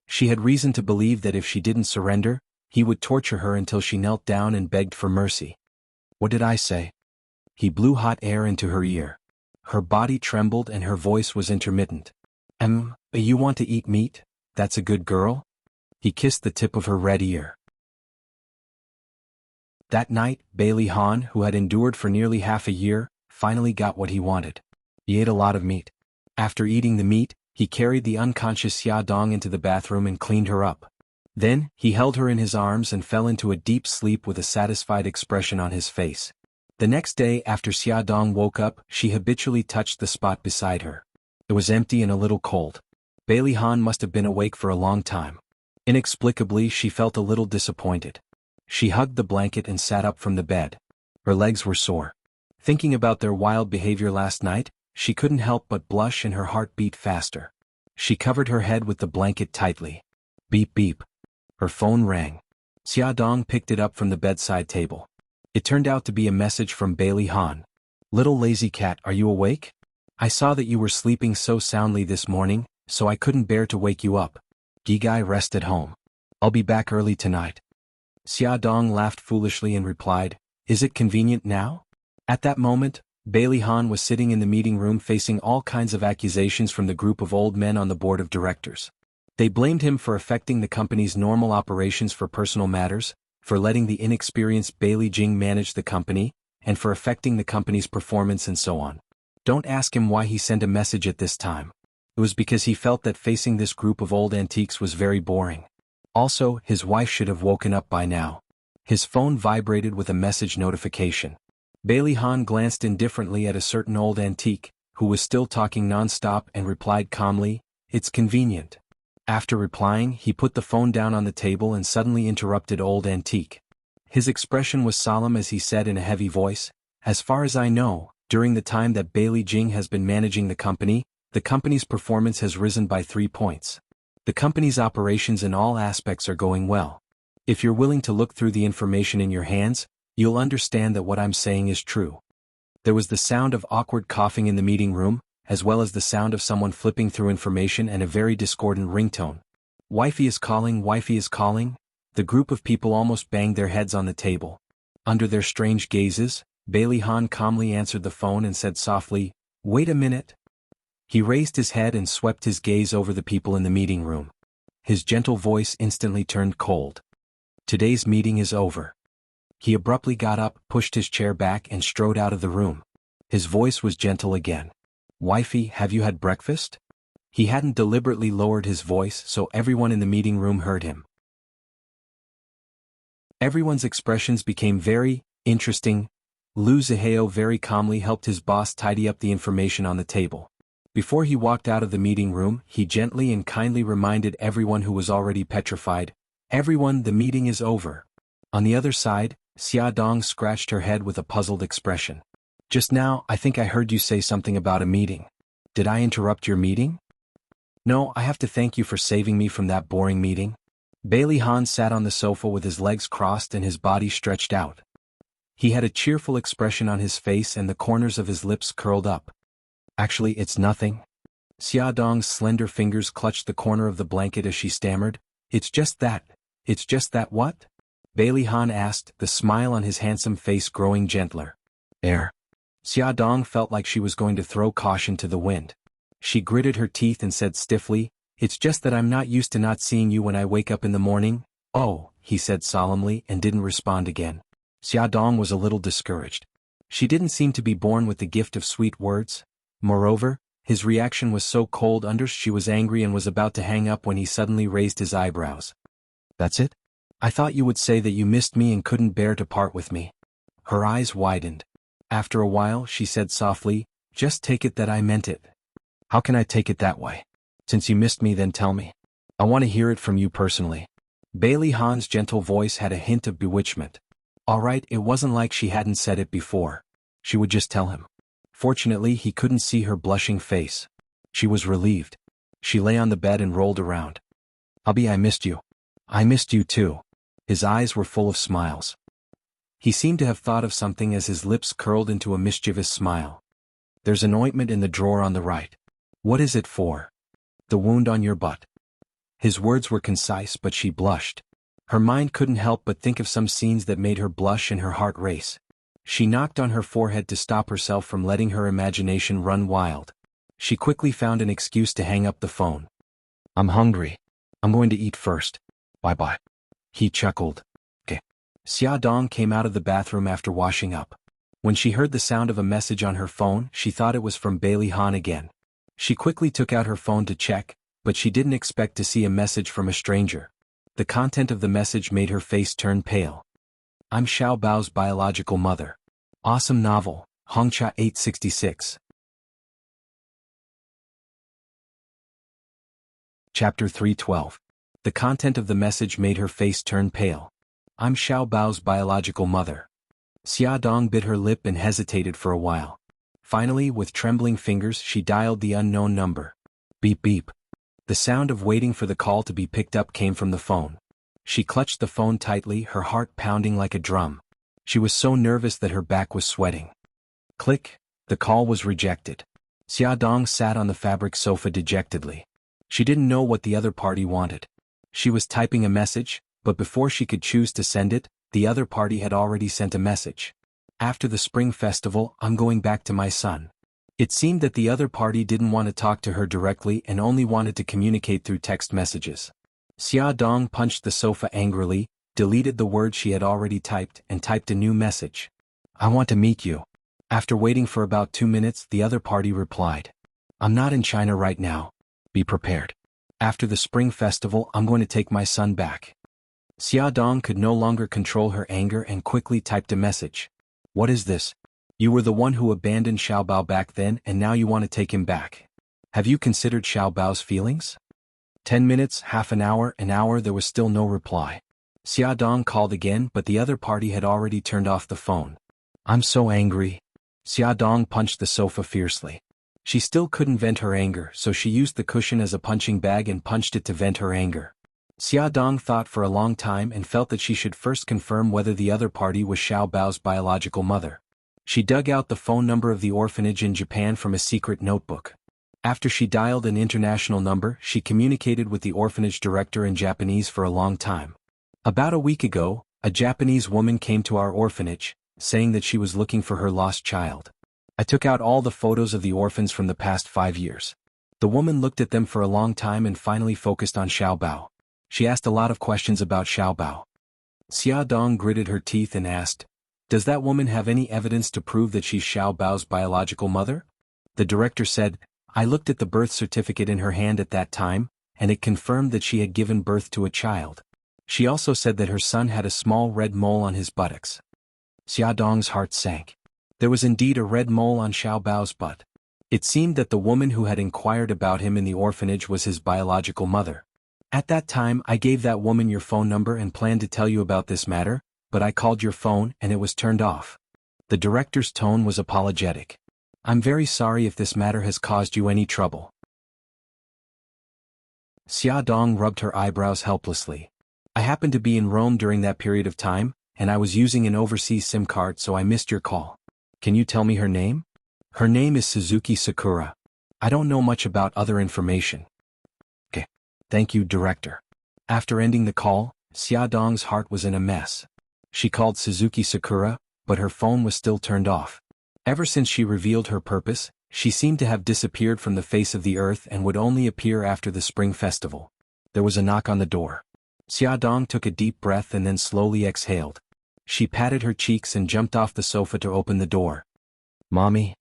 She had reason to believe that if she didn't surrender, he would torture her until she knelt down and begged for mercy. "What did I say?" He blew hot air into her ear. Her body trembled and her voice was intermittent. You want to eat meat? That's a good girl?" He kissed the tip of her red ear. That night, Bailey Han, who had endured for nearly half a year, finally got what he wanted. He ate a lot of meat. After eating the meat, he carried the unconscious Xia Dong into the bathroom and cleaned her up. Then, he held her in his arms and fell into a deep sleep with a satisfied expression on his face. The next day after Xia Dong woke up, she habitually touched the spot beside her. It was empty and a little cold. Bailey Han must have been awake for a long time. Inexplicably, she felt a little disappointed. She hugged the blanket and sat up from the bed. Her legs were sore. Thinking about their wild behavior last night, she couldn't help but blush and her heart beat faster. She covered her head with the blanket tightly. Beep beep. Her phone rang. Xia Dong picked it up from the bedside table. It turned out to be a message from Bailey Han. "Little lazy cat, are you awake? I saw that you were sleeping so soundly this morning, so I couldn't bear to wake you up. Gigai, rest at home. I'll be back early tonight." Xia Dong laughed foolishly and replied, "Is it convenient now?" At that moment, Bailey Han was sitting in the meeting room facing all kinds of accusations from the group of old men on the board of directors. They blamed him for affecting the company's normal operations for personal matters, for letting the inexperienced Bailey Jing manage the company, and for affecting the company's performance and so on. Don't ask him why he sent a message at this time. It was because he felt that facing this group of old antiques was very boring. Also, his wife should have woken up by now. His phone vibrated with a message notification. Bailey Han glanced indifferently at a certain old antique, who was still talking non-stop and replied calmly, "It's convenient." After replying, he put the phone down on the table and suddenly interrupted Old Antique. His expression was solemn as he said in a heavy voice, "As far as I know, during the time that Bailey Jing has been managing the company's performance has risen by 3 points. The company's operations in all aspects are going well. If you're willing to look through the information in your hands, you'll understand that what I'm saying is true." There was the sound of awkward coughing in the meeting room, as well as the sound of someone flipping through information and a very discordant ringtone. "Wifey is calling, wifey is calling." The group of people almost banged their heads on the table. Under their strange gazes, Bailey Han calmly answered the phone and said softly, "Wait a minute." He raised his head and swept his gaze over the people in the meeting room. His gentle voice instantly turned cold. "Today's meeting is over." He abruptly got up, pushed his chair back and strode out of the room. His voice was gentle again. "Wifey, have you had breakfast?" He hadn't deliberately lowered his voice so everyone in the meeting room heard him. Everyone's expressions became very interesting. Lu Zihao very calmly helped his boss tidy up the information on the table. Before he walked out of the meeting room, he gently and kindly reminded everyone who was already petrified, "Everyone, the meeting is over." On the other side, Xia Dong scratched her head with a puzzled expression. "Just now, I think I heard you say something about a meeting. Did I interrupt your meeting?" "No, I have to thank you for saving me from that boring meeting." Bailey Han sat on the sofa with his legs crossed and his body stretched out. He had a cheerful expression on his face and the corners of his lips curled up. "Actually, it's nothing." Xia Dong's slender fingers clutched the corner of the blanket as she stammered, It's just that what?" Bailey Han asked, the smile on his handsome face growing gentler. Xia Dong felt like she was going to throw caution to the wind. She gritted her teeth and said stiffly, "It's just that I'm not used to not seeing you when I wake up in the morning." "Oh," he said solemnly and didn't respond again. Xia Dong was a little discouraged. She didn't seem to be born with the gift of sweet words. Moreover, his reaction was so cold she was angry and was about to hang up when he suddenly raised his eyebrows. "That's it? I thought you would say that you missed me and couldn't bear to part with me." Her eyes widened. After a while she said softly, "Just take it that I meant it." "How can I take it that way? Since you missed me, then tell me. I want to hear it from you personally." Bailey Han's gentle voice had a hint of bewitchment. All right, it wasn't like she hadn't said it before. She would just tell him. Fortunately, he couldn't see her blushing face. She was relieved. She lay on the bed and rolled around. "Hubby, I missed you." "I missed you too." His eyes were full of smiles. He seemed to have thought of something as his lips curled into a mischievous smile. "There's an ointment in the drawer on the right." "What is it for?" "The wound on your butt." His words were concise, but she blushed. Her mind couldn't help but think of some scenes that made her blush and her heart race. She knocked on her forehead to stop herself from letting her imagination run wild. She quickly found an excuse to hang up the phone. "I'm hungry. I'm going to eat first. Bye-bye." He chuckled. "Okay." Xia Dong came out of the bathroom after washing up. When she heard the sound of a message on her phone, she thought it was from Bailey Han again. She quickly took out her phone to check, but she didn't expect to see a message from a stranger. The content of the message made her face turn pale. "I'm Xiao Bao's biological mother. Awesome novel, Hongcha 866. Chapter 312. The content of the message made her face turn pale. "I'm Xiao Bao's biological mother." Xia Dong bit her lip and hesitated for a while. Finally, with trembling fingers, she dialed the unknown number. Beep beep. The sound of waiting for the call to be picked up came from the phone. She clutched the phone tightly, her heart pounding like a drum. She was so nervous that her back was sweating. Click. The call was rejected. Xia Dong sat on the fabric sofa dejectedly. She didn't know what the other party wanted. She was typing a message, but before she could choose to send it, the other party had already sent a message. "After the spring festival, I'm going back to my son." It seemed that the other party didn't want to talk to her directly and only wanted to communicate through text messages. Xia Dong punched the sofa angrily, deleted the word she had already typed, and typed a new message. "I want to meet you." After waiting for about 2 minutes, the other party replied. "I'm not in China right now. Be prepared. After the spring festival, I'm going to take my son back." Xia Dong could no longer control her anger and quickly typed a message. "What is this? You were the one who abandoned Xiao Bao back then and now you want to take him back. Have you considered Xiao Bao's feelings? 10 minutes, half an hour, there was still no reply. Xiaodong called again, but the other party had already turned off the phone. I'm so angry. Xiaodong punched the sofa fiercely. She still couldn't vent her anger, so she used the cushion as a punching bag and punched it to vent her anger. Xiaodong thought for a long time and felt that she should first confirm whether the other party was Xiao Bao's biological mother. She dug out the phone number of the orphanage in Japan from a secret notebook. After she dialed an international number, she communicated with the orphanage director in Japanese for a long time. About a week ago, a Japanese woman came to our orphanage, saying that she was looking for her lost child. I took out all the photos of the orphans from the past 5 years. The woman looked at them for a long time and finally focused on Xiao Bao. She asked a lot of questions about Xiao Bao. Xiaodong gritted her teeth and asked, "Does that woman have any evidence to prove that she's Xiao Bao's biological mother?" The director said, "I looked at the birth certificate in her hand at that time, and it confirmed that she had given birth to a child. She also said that her son had a small red mole on his buttocks." Xiaodong's heart sank. There was indeed a red mole on Xiao Bao's butt. It seemed that the woman who had inquired about him in the orphanage was his biological mother. "At that time I gave that woman your phone number and planned to tell you about this matter, but I called your phone and it was turned off." The director's tone was apologetic. "I'm very sorry if this matter has caused you any trouble." Xiaodong rubbed her eyebrows helplessly. "I happened to be in Rome during that period of time, and I was using an overseas SIM card, so I missed your call. Can you tell me her name?" "Her name is Suzuki Sakura. I don't know much about other information." "Okay. Thank you, director." After ending the call, Xiaodong's heart was in a mess. She called Suzuki Sakura, but her phone was still turned off. Ever since she revealed her purpose, she seemed to have disappeared from the face of the earth and would only appear after the spring festival. There was a knock on the door. Xiaodong took a deep breath and then slowly exhaled. She patted her cheeks and jumped off the sofa to open the door. "Mommy?"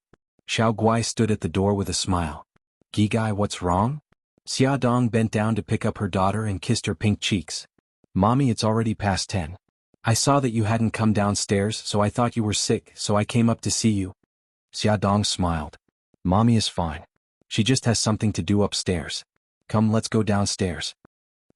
Xiao Guai stood at the door with a smile. "Gigai, what's wrong?" Xiaodong bent down to pick up her daughter and kissed her pink cheeks. "Mommy, it's already past 10. I saw that you hadn't come downstairs, so I thought you were sick, so I came up to see you." Xiaodong smiled. "Mommy is fine. She just has something to do upstairs. Come, let's go downstairs."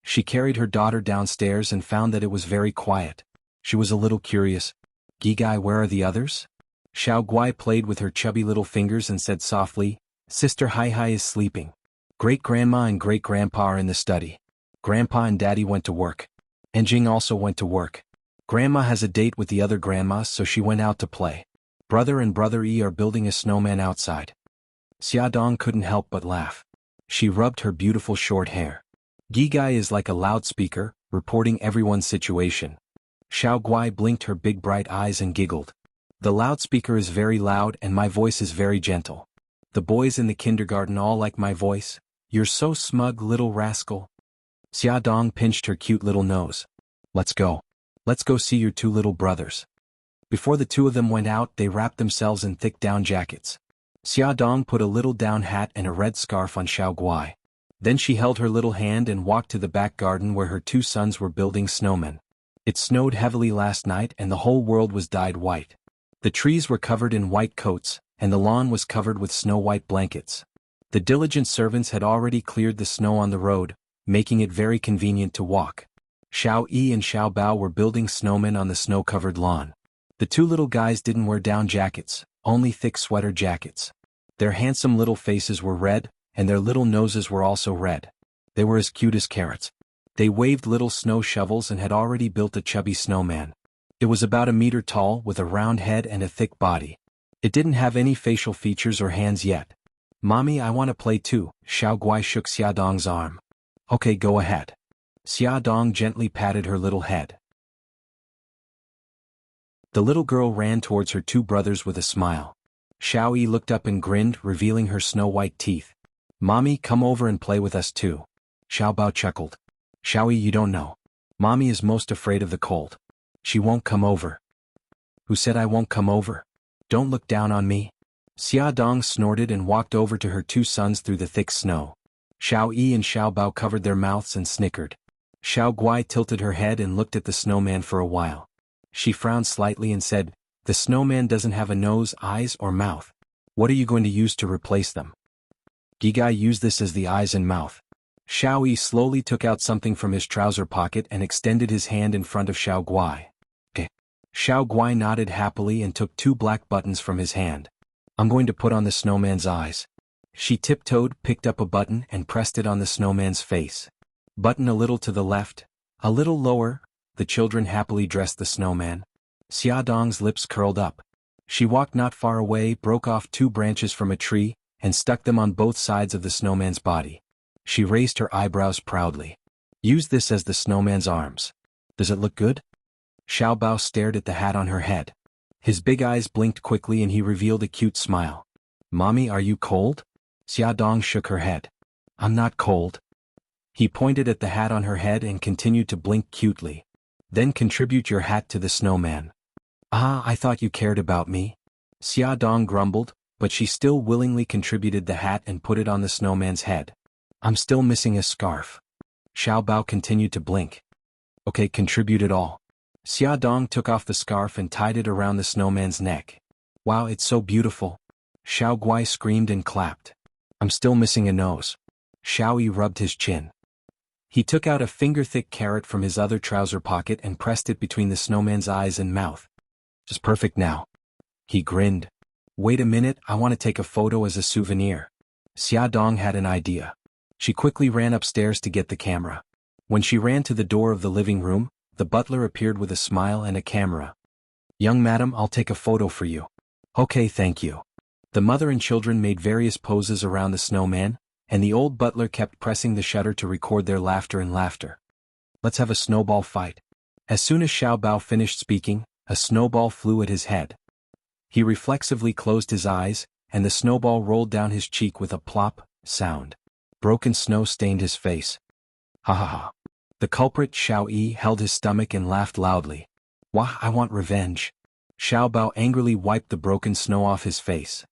She carried her daughter downstairs and found that it was very quiet. She was a little curious. "Gigai, where are the others?" Xiao Guai played with her chubby little fingers and said softly, "Sister Hai Hai is sleeping. Great-grandma and great-grandpa are in the study. Grandpa and daddy went to work. And Jing also went to work. Grandma has a date with the other grandmas, so she went out to play. Brother and brother E are building a snowman outside." Xiaodong couldn't help but laugh. She rubbed her beautiful short hair. "Gigai is like a loudspeaker, reporting everyone's situation." Xiao Guai blinked her big bright eyes and giggled. "The loudspeaker is very loud and my voice is very gentle. The boys in the kindergarten all like my voice. You're so smug, little rascal." Xiaodong pinched her cute little nose. "Let's go. Let's go see your two little brothers." Before the two of them went out, they wrapped themselves in thick down jackets. Xiaodong put a little down hat and a red scarf on Xiao Guai. Then she held her little hand and walked to the back garden where her two sons were building snowmen. It snowed heavily last night and the whole world was dyed white. The trees were covered in white coats, and the lawn was covered with snow-white blankets. The diligent servants had already cleared the snow on the road, making it very convenient to walk. Xiao Yi and Xiao Bao were building snowmen on the snow-covered lawn. The two little guys didn't wear down jackets, only thick sweater jackets. Their handsome little faces were red, and their little noses were also red. They were as cute as carrots. They waved little snow shovels and had already built a chubby snowman. It was about a meter tall with a round head and a thick body. It didn't have any facial features or hands yet. "Mommy, I want to play too." Xiao Guai shook Xiaodong's arm. "Okay, go ahead." Xiaodong gently patted her little head. The little girl ran towards her two brothers with a smile. Xiao Yi looked up and grinned, revealing her snow-white teeth. "Mommy, come over and play with us too." Xiao Bao chuckled. "Xiao Yi, you don't know. Mommy is most afraid of the cold. She won't come over." "Who said I won't come over? Don't look down on me." Xiaodong snorted and walked over to her two sons through the thick snow. Xiao Yi and Xiao Bao covered their mouths and snickered. Xiao Guai tilted her head and looked at the snowman for a while. She frowned slightly and said, "The snowman doesn't have a nose, eyes, or mouth. What are you going to use to replace them?" "Gigai, use this as the eyes and mouth." Xiao Yi slowly took out something from his trouser pocket and extended his hand in front of Xiao Guai. Xiao Guai nodded happily and took 2 black buttons from his hand. I'm going to put on the snowman's eyes. She tiptoed, picked up a button and pressed it on the snowman's face. Button a little to the left, a little lower. The children happily dressed the snowman. Xia Dong's lips curled up. She walked not far away, broke off 2 branches from a tree, and stuck them on both sides of the snowman's body. She raised her eyebrows proudly. Use this as the snowman's arms. Does it look good? Xiao Bao stared at the hat on her head. His big eyes blinked quickly and he revealed a cute smile. Mommy, are you cold? Xia Dong shook her head. I'm not cold. He pointed at the hat on her head and continued to blink cutely. Then contribute your hat to the snowman. Ah, I thought you cared about me. Xia Dong grumbled, but she still willingly contributed the hat and put it on the snowman's head. I'm still missing a scarf. Xiao Bao continued to blink. Okay, contribute it all. Xia Dong took off the scarf and tied it around the snowman's neck. Wow, it's so beautiful. Xiao Guai screamed and clapped. I'm still missing a nose. Xiao Yi rubbed his chin. He took out a finger-thick carrot from his other trouser pocket and pressed it between the snowman's eyes and mouth. Just perfect now. He grinned. Wait a minute, I want to take a photo as a souvenir. Xia Dong had an idea. She quickly ran upstairs to get the camera. When she ran to the door of the living room, the butler appeared with a smile and a camera. Young madam, I'll take a photo for you. Okay, thank you. The mother and children made various poses around the snowman, and the old butler kept pressing the shutter to record their laughter and laughter. Let's have a snowball fight. As soon as Xiao Bao finished speaking, a snowball flew at his head. He reflexively closed his eyes, and the snowball rolled down his cheek with a plop sound. Broken snow stained his face. Ha ha ha. The culprit Xiao Yi held his stomach and laughed loudly. Wah, I want revenge. Xiao Bao angrily wiped the broken snow off his face.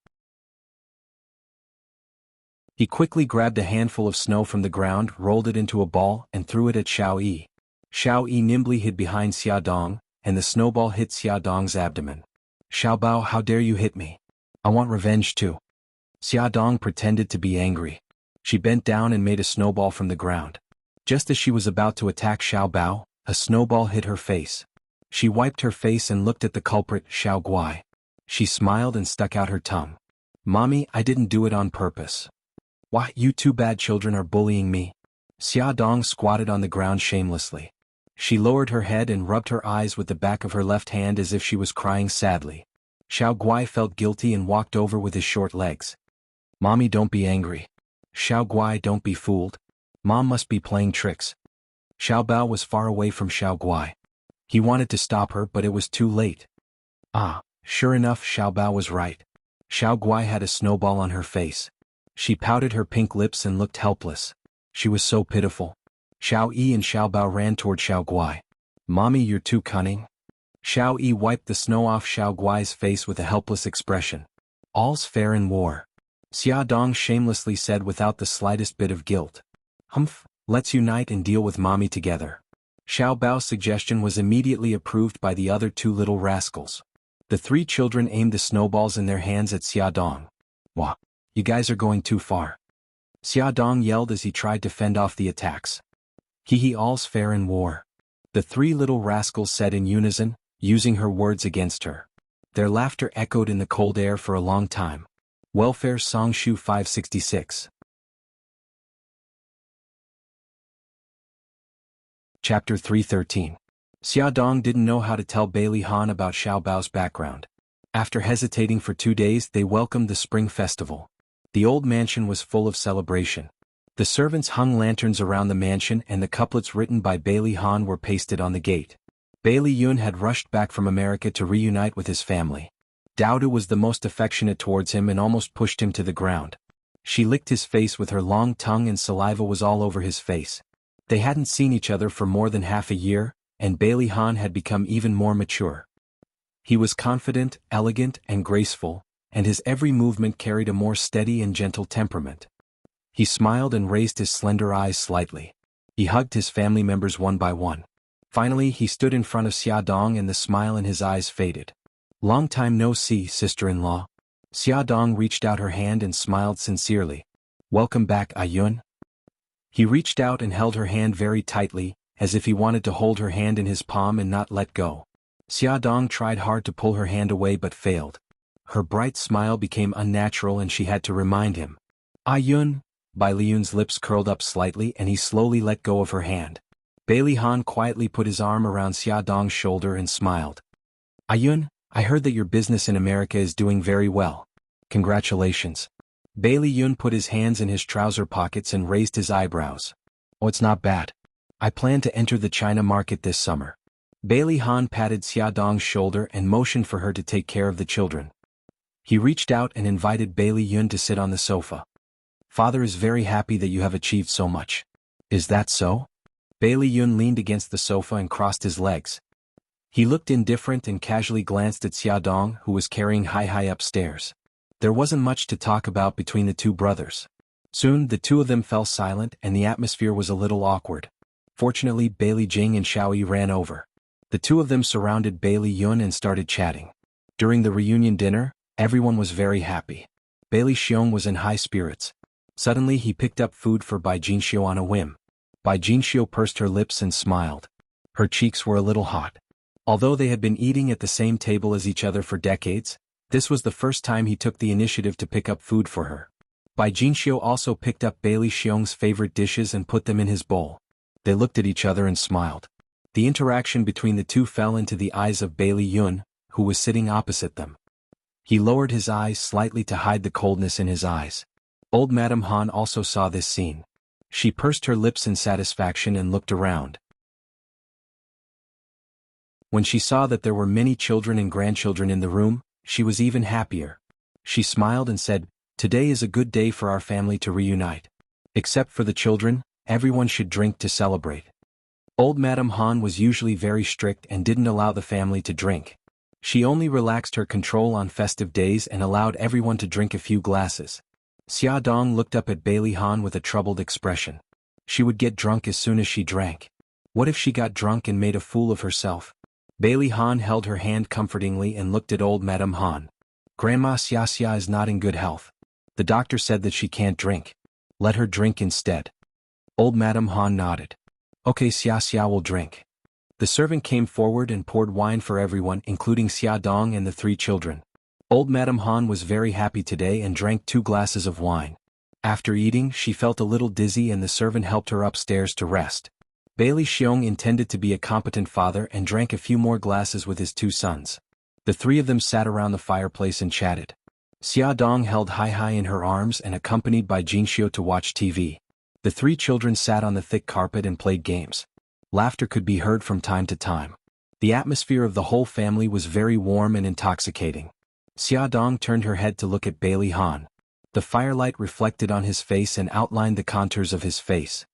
He quickly grabbed a handful of snow from the ground, rolled it into a ball, and threw it at Xiao Yi. Xiao Yi nimbly hid behind Xia Dong, and the snowball hit Xia Dong's abdomen. Xiao Bao, how dare you hit me? I want revenge too. Xia Dong pretended to be angry. She bent down and made a snowball from the ground. Just as she was about to attack Xiao Bao, a snowball hit her face. She wiped her face and looked at the culprit, Xiao Guai. She smiled and stuck out her tongue. Mommy, I didn't do it on purpose. Why, you 2 bad children are bullying me. Xia Dong squatted on the ground shamelessly. She lowered her head and rubbed her eyes with the back of her left hand as if she was crying sadly. Xiao Guai felt guilty and walked over with his short legs. Mommy, don't be angry. Xiao Guai, don't be fooled. Mom must be playing tricks. Xiao Bao was far away from Xiao Guai. He wanted to stop her, but it was too late. Ah, sure enough, Xiao Bao was right. Xiao Guai had a snowball on her face. She pouted her pink lips and looked helpless. She was so pitiful. Xiao Yi and Xiao Bao ran toward Xiao Guai. Mommy, you're too cunning. Xiao Yi wiped the snow off Xiao Guai's face with a helpless expression. All's fair in war. Xia Dong shamelessly said without the slightest bit of guilt. Humph, let's unite and deal with Mommy together. Xiao Bao's suggestion was immediately approved by the other 2 little rascals. The 3 children aimed the snowballs in their hands at Xia Dong. Wah, you guys are going too far. Xia Dong yelled as he tried to fend off the attacks. Hee, all's fair in war. The 3 little rascals said in unison, using her words against her. Their laughter echoed in the cold air for a long time. Welfare Song Shu 566. Chapter 313. Xia Dong didn't know how to tell Bailey Han about Xiao Bao's background. After hesitating for 2 days, they welcomed the spring festival. The old mansion was full of celebration. The servants hung lanterns around the mansion and the couplets written by Bailey Han were pasted on the gate. Bailey Yun had rushed back from America to reunite with his family. Dowdu was the most affectionate towards him and almost pushed him to the ground. She licked his face with her long tongue and saliva was all over his face. They hadn't seen each other for more than half a year, and Bailey Han had become even more mature. He was confident, elegant, and graceful, and his every movement carried a more steady and gentle temperament. He smiled and raised his slender eyes slightly. He hugged his family members one by one. Finally, he stood in front of Xia Dong and the smile in his eyes faded. Long time no see, sister-in-law. Xia Dong reached out her hand and smiled sincerely. Welcome back, Ayun. He reached out and held her hand very tightly, as if he wanted to hold her hand in his palm and not let go. Xiaodong tried hard to pull her hand away but failed. Her bright smile became unnatural and she had to remind him. Ayun. Bai Liyun's lips curled up slightly and he slowly let go of her hand. Bai Lihan quietly put his arm around Xiaodong's shoulder and smiled. Ayun, I heard that your business in America is doing very well. Congratulations. Bai Liyun put his hands in his trouser pockets and raised his eyebrows. Oh, it's not bad. I plan to enter the China market this summer. Bai Lihan patted Xiaodong's shoulder and motioned for her to take care of the children. He reached out and invited Bai Liyun to sit on the sofa. Father is very happy that you have achieved so much. Is that so? Bai Liyun leaned against the sofa and crossed his legs. He looked indifferent and casually glanced at Xiaodong, who was carrying Hai upstairs. There wasn't much to talk about between the two brothers. Soon the two of them fell silent and the atmosphere was a little awkward. Fortunately Bai Lijing and Xiaoyi ran over. The two of them surrounded Bai Liyun and started chatting. During the reunion dinner, everyone was very happy. Bai Lixiong was in high spirits. Suddenly he picked up food for Bai Jinxiu on a whim. Bai Jinxiu pursed her lips and smiled. Her cheeks were a little hot. Although they had been eating at the same table as each other for decades, this was the first time he took the initiative to pick up food for her. Bai Jinxiu also picked up Bai Lixiong's favorite dishes and put them in his bowl. They looked at each other and smiled. The interaction between the two fell into the eyes of Bai Liyun, who was sitting opposite them. He lowered his eyes slightly to hide the coldness in his eyes. Old Madame Han also saw this scene. She pursed her lips in satisfaction and looked around. When she saw that there were many children and grandchildren in the room, she was even happier. She smiled and said, "Today is a good day for our family to reunite. Except for the children, everyone should drink to celebrate." Old Madame Han was usually very strict and didn't allow the family to drink. She only relaxed her control on festive days and allowed everyone to drink a few glasses. Xiaodong looked up at Bai Lihan with a troubled expression. She would get drunk as soon as she drank. What if she got drunk and made a fool of herself? Bai Lihan held her hand comfortingly and looked at old Madame Han. Grandma Xia is not in good health. The doctor said that she can't drink. Let her drink instead. Old Madame Han nodded. Okay, Xia will drink. The servant came forward and poured wine for everyone, including Xiaodong and the three children. Old Madame Han was very happy today and drank 2 glasses of wine. After eating, she felt a little dizzy and the servant helped her upstairs to rest. Bai Lixiong intended to be a competent father and drank a few more glasses with his 2 sons. The 3 of them sat around the fireplace and chatted. Xiaodong held Hai in her arms and accompanied by Jinxiu to watch TV. The 3 children sat on the thick carpet and played games. Laughter could be heard from time to time. The atmosphere of the whole family was very warm and intoxicating. Xiaodong turned her head to look at Bai Lihan. The firelight reflected on his face and outlined the contours of his face.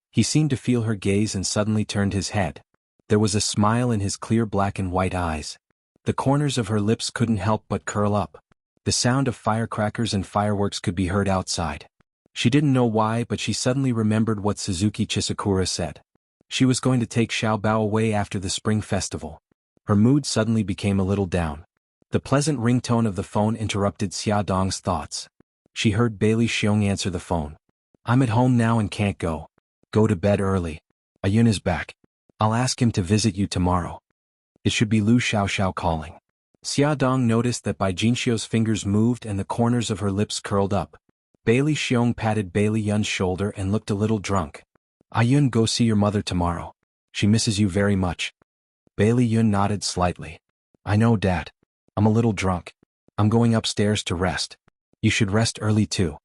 He seemed to feel her gaze and suddenly turned his head. There was a smile in his clear black and white eyes. The corners of her lips couldn't help but curl up. The sound of firecrackers and fireworks could be heard outside. She didn't know why, but she suddenly remembered what Suzuki Chisakura said. She was going to take Xiaobao away after the spring festival. Her mood suddenly became a little down. The pleasant ringtone of the phone interrupted Xiaodong's thoughts. She heard Bai Lixiong answer the phone. "I'm at home now and can't go. Go to bed early. Ayun is back. I'll ask him to visit you tomorrow." It should be Lu Xiaoxiao calling. Xiaodong noticed that Bai Jinxiu's fingers moved and the corners of her lips curled up. Bai Lixiong patted Bai Liyun's shoulder and looked a little drunk. "Ayun, go see your mother tomorrow. She misses you very much." Bai Liyun nodded slightly. "I know, Dad. I'm a little drunk. I'm going upstairs to rest. You should rest early too."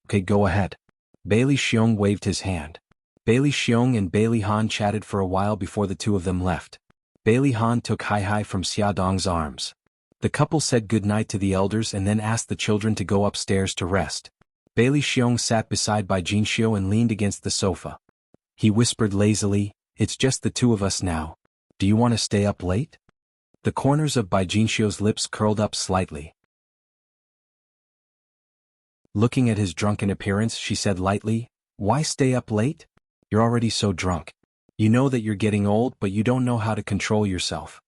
"Okay, go ahead." Bai Lixiong waved his hand. Bai Lixiong and Bai Lihan chatted for a while before the 2 of them left. Bai Lihan took Hai from Xiaodong's arms. The couple said goodnight to the elders and then asked the children to go upstairs to rest. Bai Lixiong sat beside Bai Jinxiu and leaned against the sofa. He whispered lazily, "It's just the 2 of us now. Do you want to stay up late?" The corners of Bai Jinxiu's lips curled up slightly. Looking at his drunken appearance, she said lightly, "Why stay up late? You're already so drunk. You know that you're getting old but you don't know how to control yourself."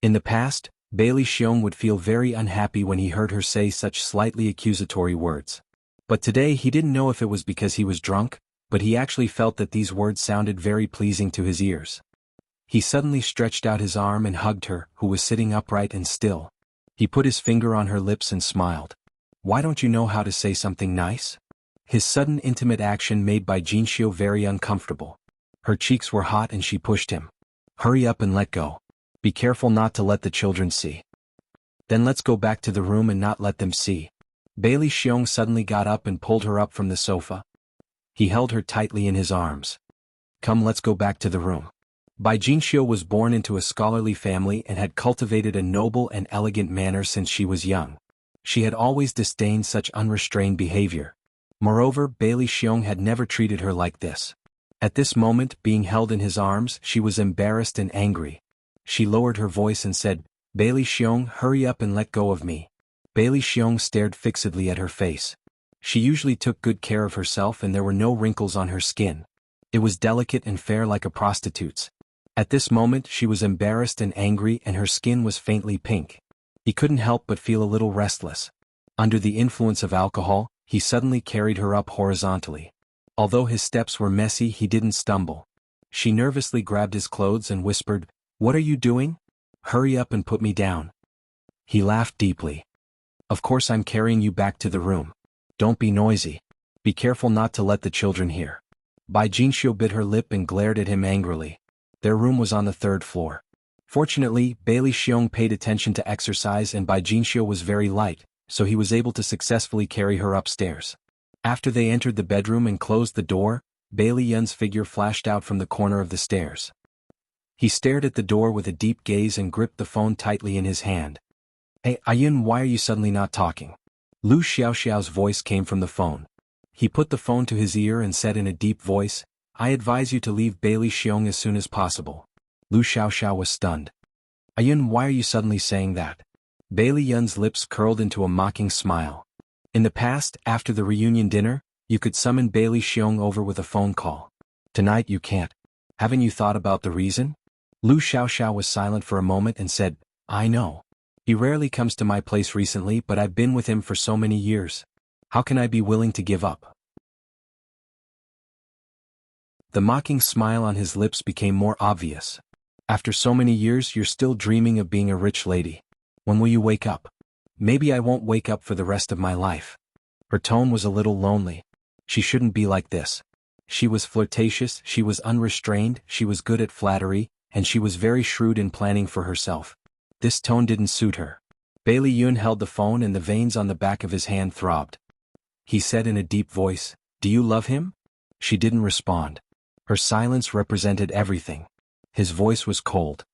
In the past, Bai Lixiong would feel very unhappy when he heard her say such slightly accusatory words. But today he didn't know if it was because he was drunk, but he actually felt that these words sounded very pleasing to his ears. He suddenly stretched out his arm and hugged her, who was sitting upright and still. He put his finger on her lips and smiled. "Why don't you know how to say something nice?" His sudden intimate action made Bai Jinxiu very uncomfortable. Her cheeks were hot and she pushed him. "Hurry up and let go. Be careful not to let the children see." "Then let's go back to the room and not let them see." Bailey Xiong suddenly got up and pulled her up from the sofa. He held her tightly in his arms. "Come, let's go back to the room." Bai Jinxiu was born into a scholarly family and had cultivated a noble and elegant manner since she was young. She had always disdained such unrestrained behavior. Moreover, Bailey Xiong had never treated her like this. At this moment, being held in his arms, she was embarrassed and angry. She lowered her voice and said, "Bailey Xiong, hurry up and let go of me." Bailey Xiong stared fixedly at her face. She usually took good care of herself and there were no wrinkles on her skin. It was delicate and fair like a prostitute's. At this moment she was embarrassed and angry and her skin was faintly pink. He couldn't help but feel a little restless. Under the influence of alcohol, he suddenly carried her up horizontally. Although his steps were messy, he didn't stumble. She nervously grabbed his clothes and whispered, "What are you doing? Hurry up and put me down." He laughed deeply. "Of course I'm carrying you back to the room. Don't be noisy. Be careful not to let the children hear." Bai Jinxiu bit her lip and glared at him angrily. Their room was on the 3rd floor. Fortunately, Bailey Xiong paid attention to exercise and Bai Jinxiu was very light, so he was able to successfully carry her upstairs. After they entered the bedroom and closed the door, Bailey Yun's figure flashed out from the corner of the stairs. He stared at the door with a deep gaze and gripped the phone tightly in his hand. "Hey, Ayun, why are you suddenly not talking?" Lu Xiaoxiao's voice came from the phone. He put the phone to his ear and said in a deep voice, "I advise you to leave Bailey Xiong as soon as possible." Lu Xiaoxiao was stunned. "Ayun, why are you suddenly saying that?" Bailey Yun's lips curled into a mocking smile. In the past, after the reunion dinner, you could summon Bailey Xiong over with a phone call. Tonight you can't. Haven't you thought about the reason? Lu Xiaoxiao was silent for a moment and said, "I know. He rarely comes to my place recently, but I've been with him for so many years. How can I be willing to give up?" The mocking smile on his lips became more obvious. "After so many years you're still dreaming of being a rich lady. When will you wake up?" "Maybe I won't wake up for the rest of my life." Her tone was a little lonely. She shouldn't be like this. She was flirtatious, she was unrestrained, she was good at flattery, and she was very shrewd in planning for herself. This tone didn't suit her. Bailey Yun held the phone and the veins on the back of his hand throbbed. He said in a deep voice, "Do you love him?" She didn't respond. Her silence represented everything. His voice was cold.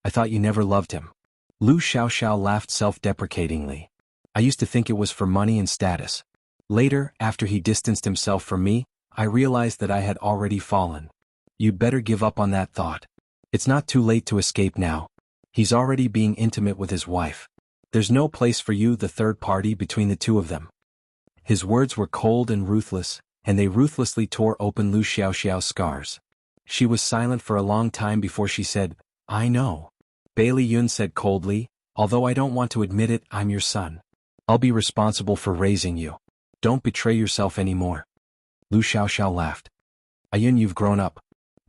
"I thought you never loved him." Lu Xiaoxiao laughed self-deprecatingly. "I used to think it was for money and status. Later, after he distanced himself from me, I realized that I had already fallen. You'd better give up on that thought. It's not too late to escape now. He's already being intimate with his wife. There's no place for you, the third party, between the two of them." His words were cold and ruthless, and they ruthlessly tore open Lu Xiaoxiao's scars. She was silent for a long time before she said, "I know." Bailey Yun said coldly, "Although I don't want to admit it, I'm your son. I'll be responsible for raising you. Don't betray yourself anymore." Lu Xiaoxiao laughed. "Ayun, you've grown up."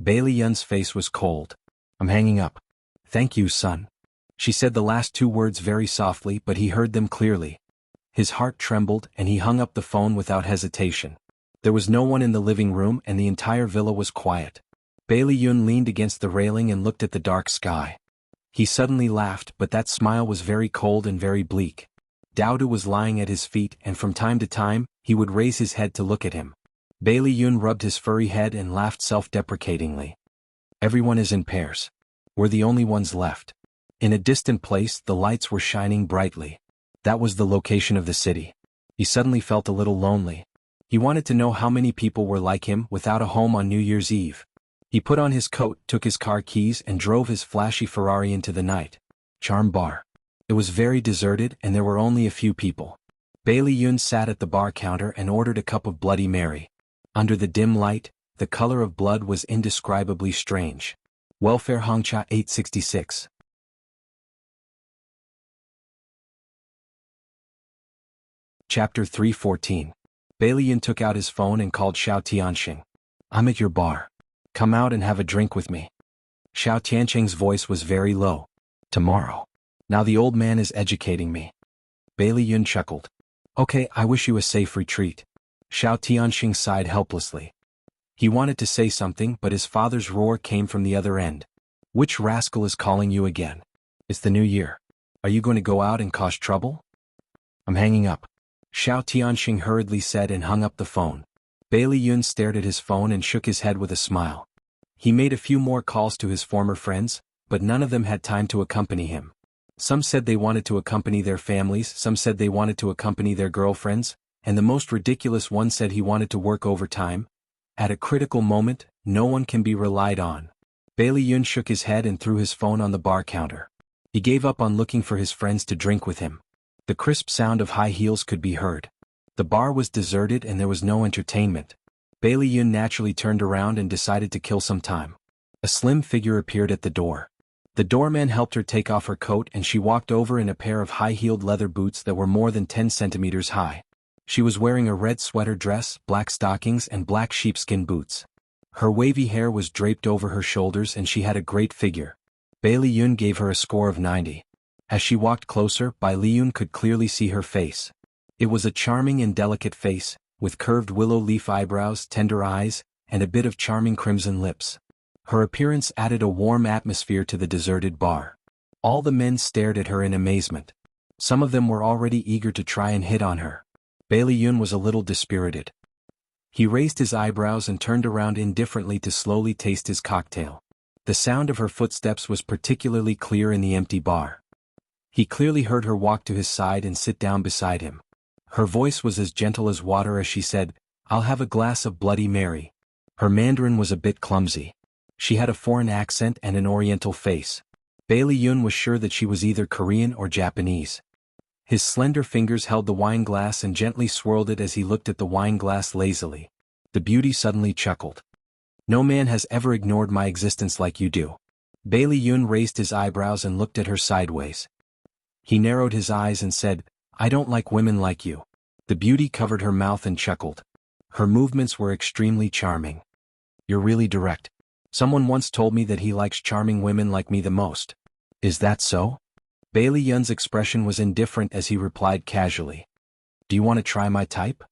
Bailey Yun's face was cold. "I'm hanging up." "Thank you, son." She said the last two words very softly, but he heard them clearly. His heart trembled and he hung up the phone without hesitation. There was no one in the living room and the entire villa was quiet. Bailey Yun leaned against the railing and looked at the dark sky. He suddenly laughed, but that smile was very cold and very bleak. Dowdu was lying at his feet and from time to time, he would raise his head to look at him. Bailey Yun rubbed his furry head and laughed self-deprecatingly. "Everyone is in pairs. We're the only ones left." In a distant place, the lights were shining brightly. That was the location of the city. He suddenly felt a little lonely. He wanted to know how many people were like him without a home on New Year's Eve. He put on his coat, took his car keys and drove his flashy Ferrari into the night. Charm Bar. It was very deserted and there were only a few people. Bailey Yun sat at the bar counter and ordered a cup of Bloody Mary. Under the dim light, the color of blood was indescribably strange. Welfare Hongcha 866. Chapter 314. Bailey Yun took out his phone and called Xiao Tianxing. I'm at your bar. Come out and have a drink with me. Xiao Tianqing's voice was very low. Tomorrow. Now the old man is educating me. Bailey Yun chuckled. Okay, I wish you a safe retreat. Xiao Tianqing sighed helplessly. He wanted to say something, but his father's roar came from the other end. Which rascal is calling you again? It's the new year. Are you going to go out and cause trouble? I'm hanging up. Xiao Tianqing hurriedly said and hung up the phone. Bailey Yun stared at his phone and shook his head with a smile. He made a few more calls to his former friends, but none of them had time to accompany him. Some said they wanted to accompany their families, some said they wanted to accompany their girlfriends, and the most ridiculous one said he wanted to work overtime. At a critical moment, no one can be relied on. Bailey Yun shook his head and threw his phone on the bar counter. He gave up on looking for his friends to drink with him. The crisp sound of high heels could be heard. The bar was deserted and there was no entertainment. Bailey Yun naturally turned around and decided to kill some time. A slim figure appeared at the door. The doorman helped her take off her coat and she walked over in a pair of high-heeled leather boots that were more than 10 centimeters high. She was wearing a red sweater dress, black stockings and black sheepskin boots. Her wavy hair was draped over her shoulders and she had a great figure. Bailey Yun gave her a score of 90. As she walked closer, Bailey Yun could clearly see her face. It was a charming and delicate face, with curved willow leaf eyebrows, tender eyes, and a bit of charming crimson lips. Her appearance added a warm atmosphere to the deserted bar. All the men stared at her in amazement. Some of them were already eager to try and hit on her. Bailey Yun was a little dispirited. He raised his eyebrows and turned around indifferently to slowly taste his cocktail. The sound of her footsteps was particularly clear in the empty bar. He clearly heard her walk to his side and sit down beside him. Her voice was as gentle as water as she said, "I'll have a glass of Bloody Mary." Her Mandarin was a bit clumsy. She had a foreign accent and an oriental face. Bailey Yun was sure that she was either Korean or Japanese. His slender fingers held the wine glass and gently swirled it as he looked at the wine glass lazily. The beauty suddenly chuckled. "No man has ever ignored my existence like you do." Bailey Yun raised his eyebrows and looked at her sideways. He narrowed his eyes and said, "I don't like women like you." The beauty covered her mouth and chuckled. Her movements were extremely charming. "You're really direct. Someone once told me that he likes charming women like me the most. Is that so?" Bailey Yun's expression was indifferent as he replied casually. "Do you want to try my type?"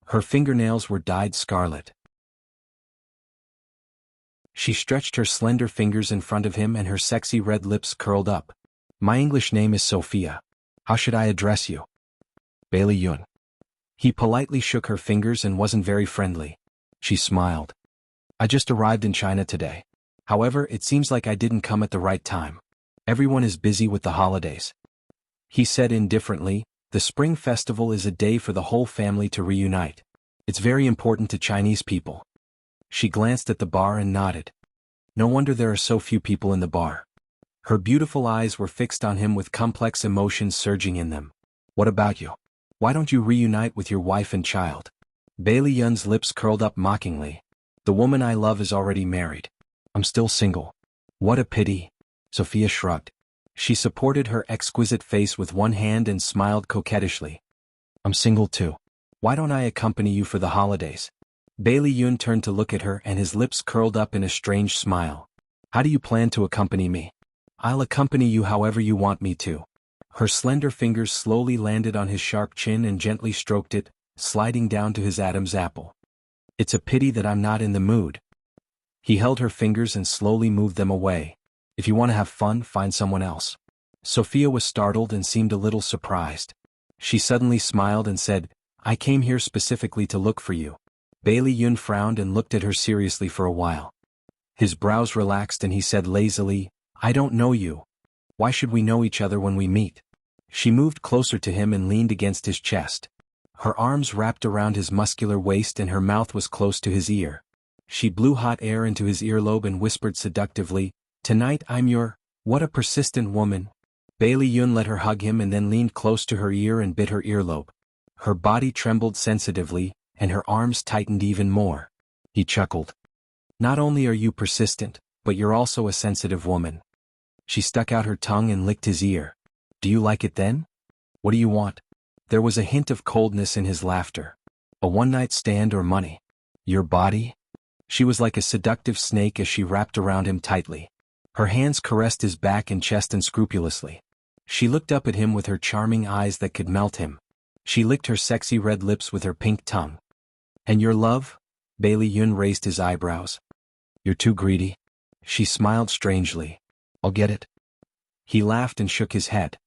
Her fingernails were dyed scarlet. She stretched her slender fingers in front of him and her sexy red lips curled up. "My English name is Sophia. How should I address you?" "Bailey Yun." He politely shook her fingers and wasn't very friendly. She smiled. "I just arrived in China today. However, it seems like I didn't come at the right time. Everyone is busy with the holidays." He said indifferently, "The Spring Festival is a day for the whole family to reunite. It's very important to Chinese people." She glanced at the bar and nodded. No wonder there are so few people in the bar. Her beautiful eyes were fixed on him with complex emotions surging in them. "What about you? Why don't you reunite with your wife and child?" Bailey Yun's lips curled up mockingly. "The woman I love is already married. I'm still single." "What a pity." Sophia shrugged. She supported her exquisite face with one hand and smiled coquettishly. "I'm single too. Why don't I accompany you for the holidays?" Bailey Yun turned to look at her and his lips curled up in a strange smile. "How do you plan to accompany me?" "I'll accompany you however you want me to." Her slender fingers slowly landed on his sharp chin and gently stroked it, sliding down to his Adam's apple. "It's a pity that I'm not in the mood." He held her fingers and slowly moved them away. "If you want to have fun, find someone else." Sophia was startled and seemed a little surprised. She suddenly smiled and said, "I came here specifically to look for you." Bailey Yun frowned and looked at her seriously for a while. His brows relaxed and he said lazily, "I don't know you. Why should we know each other when we meet?" She moved closer to him and leaned against his chest. Her arms wrapped around his muscular waist and her mouth was close to his ear. She blew hot air into his earlobe and whispered seductively, "Tonight I'm your—" "What a persistent woman." Bailey Yun let her hug him and then leaned close to her ear and bit her earlobe. Her body trembled sensitively, and her arms tightened even more. He chuckled. "Not only are you persistent, but you're also a sensitive woman." She stuck out her tongue and licked his ear. "Do you like it then? What do you want?" There was a hint of coldness in his laughter. "A one-night stand or money?" "Your body?" She was like a seductive snake as she wrapped around him tightly. Her hands caressed his back and chest unscrupulously. She looked up at him with her charming eyes that could melt him. She licked her sexy red lips with her pink tongue. "And your love?" Bailey Yun raised his eyebrows. "You're too greedy." She smiled strangely. "I'll get it." He laughed and shook his head.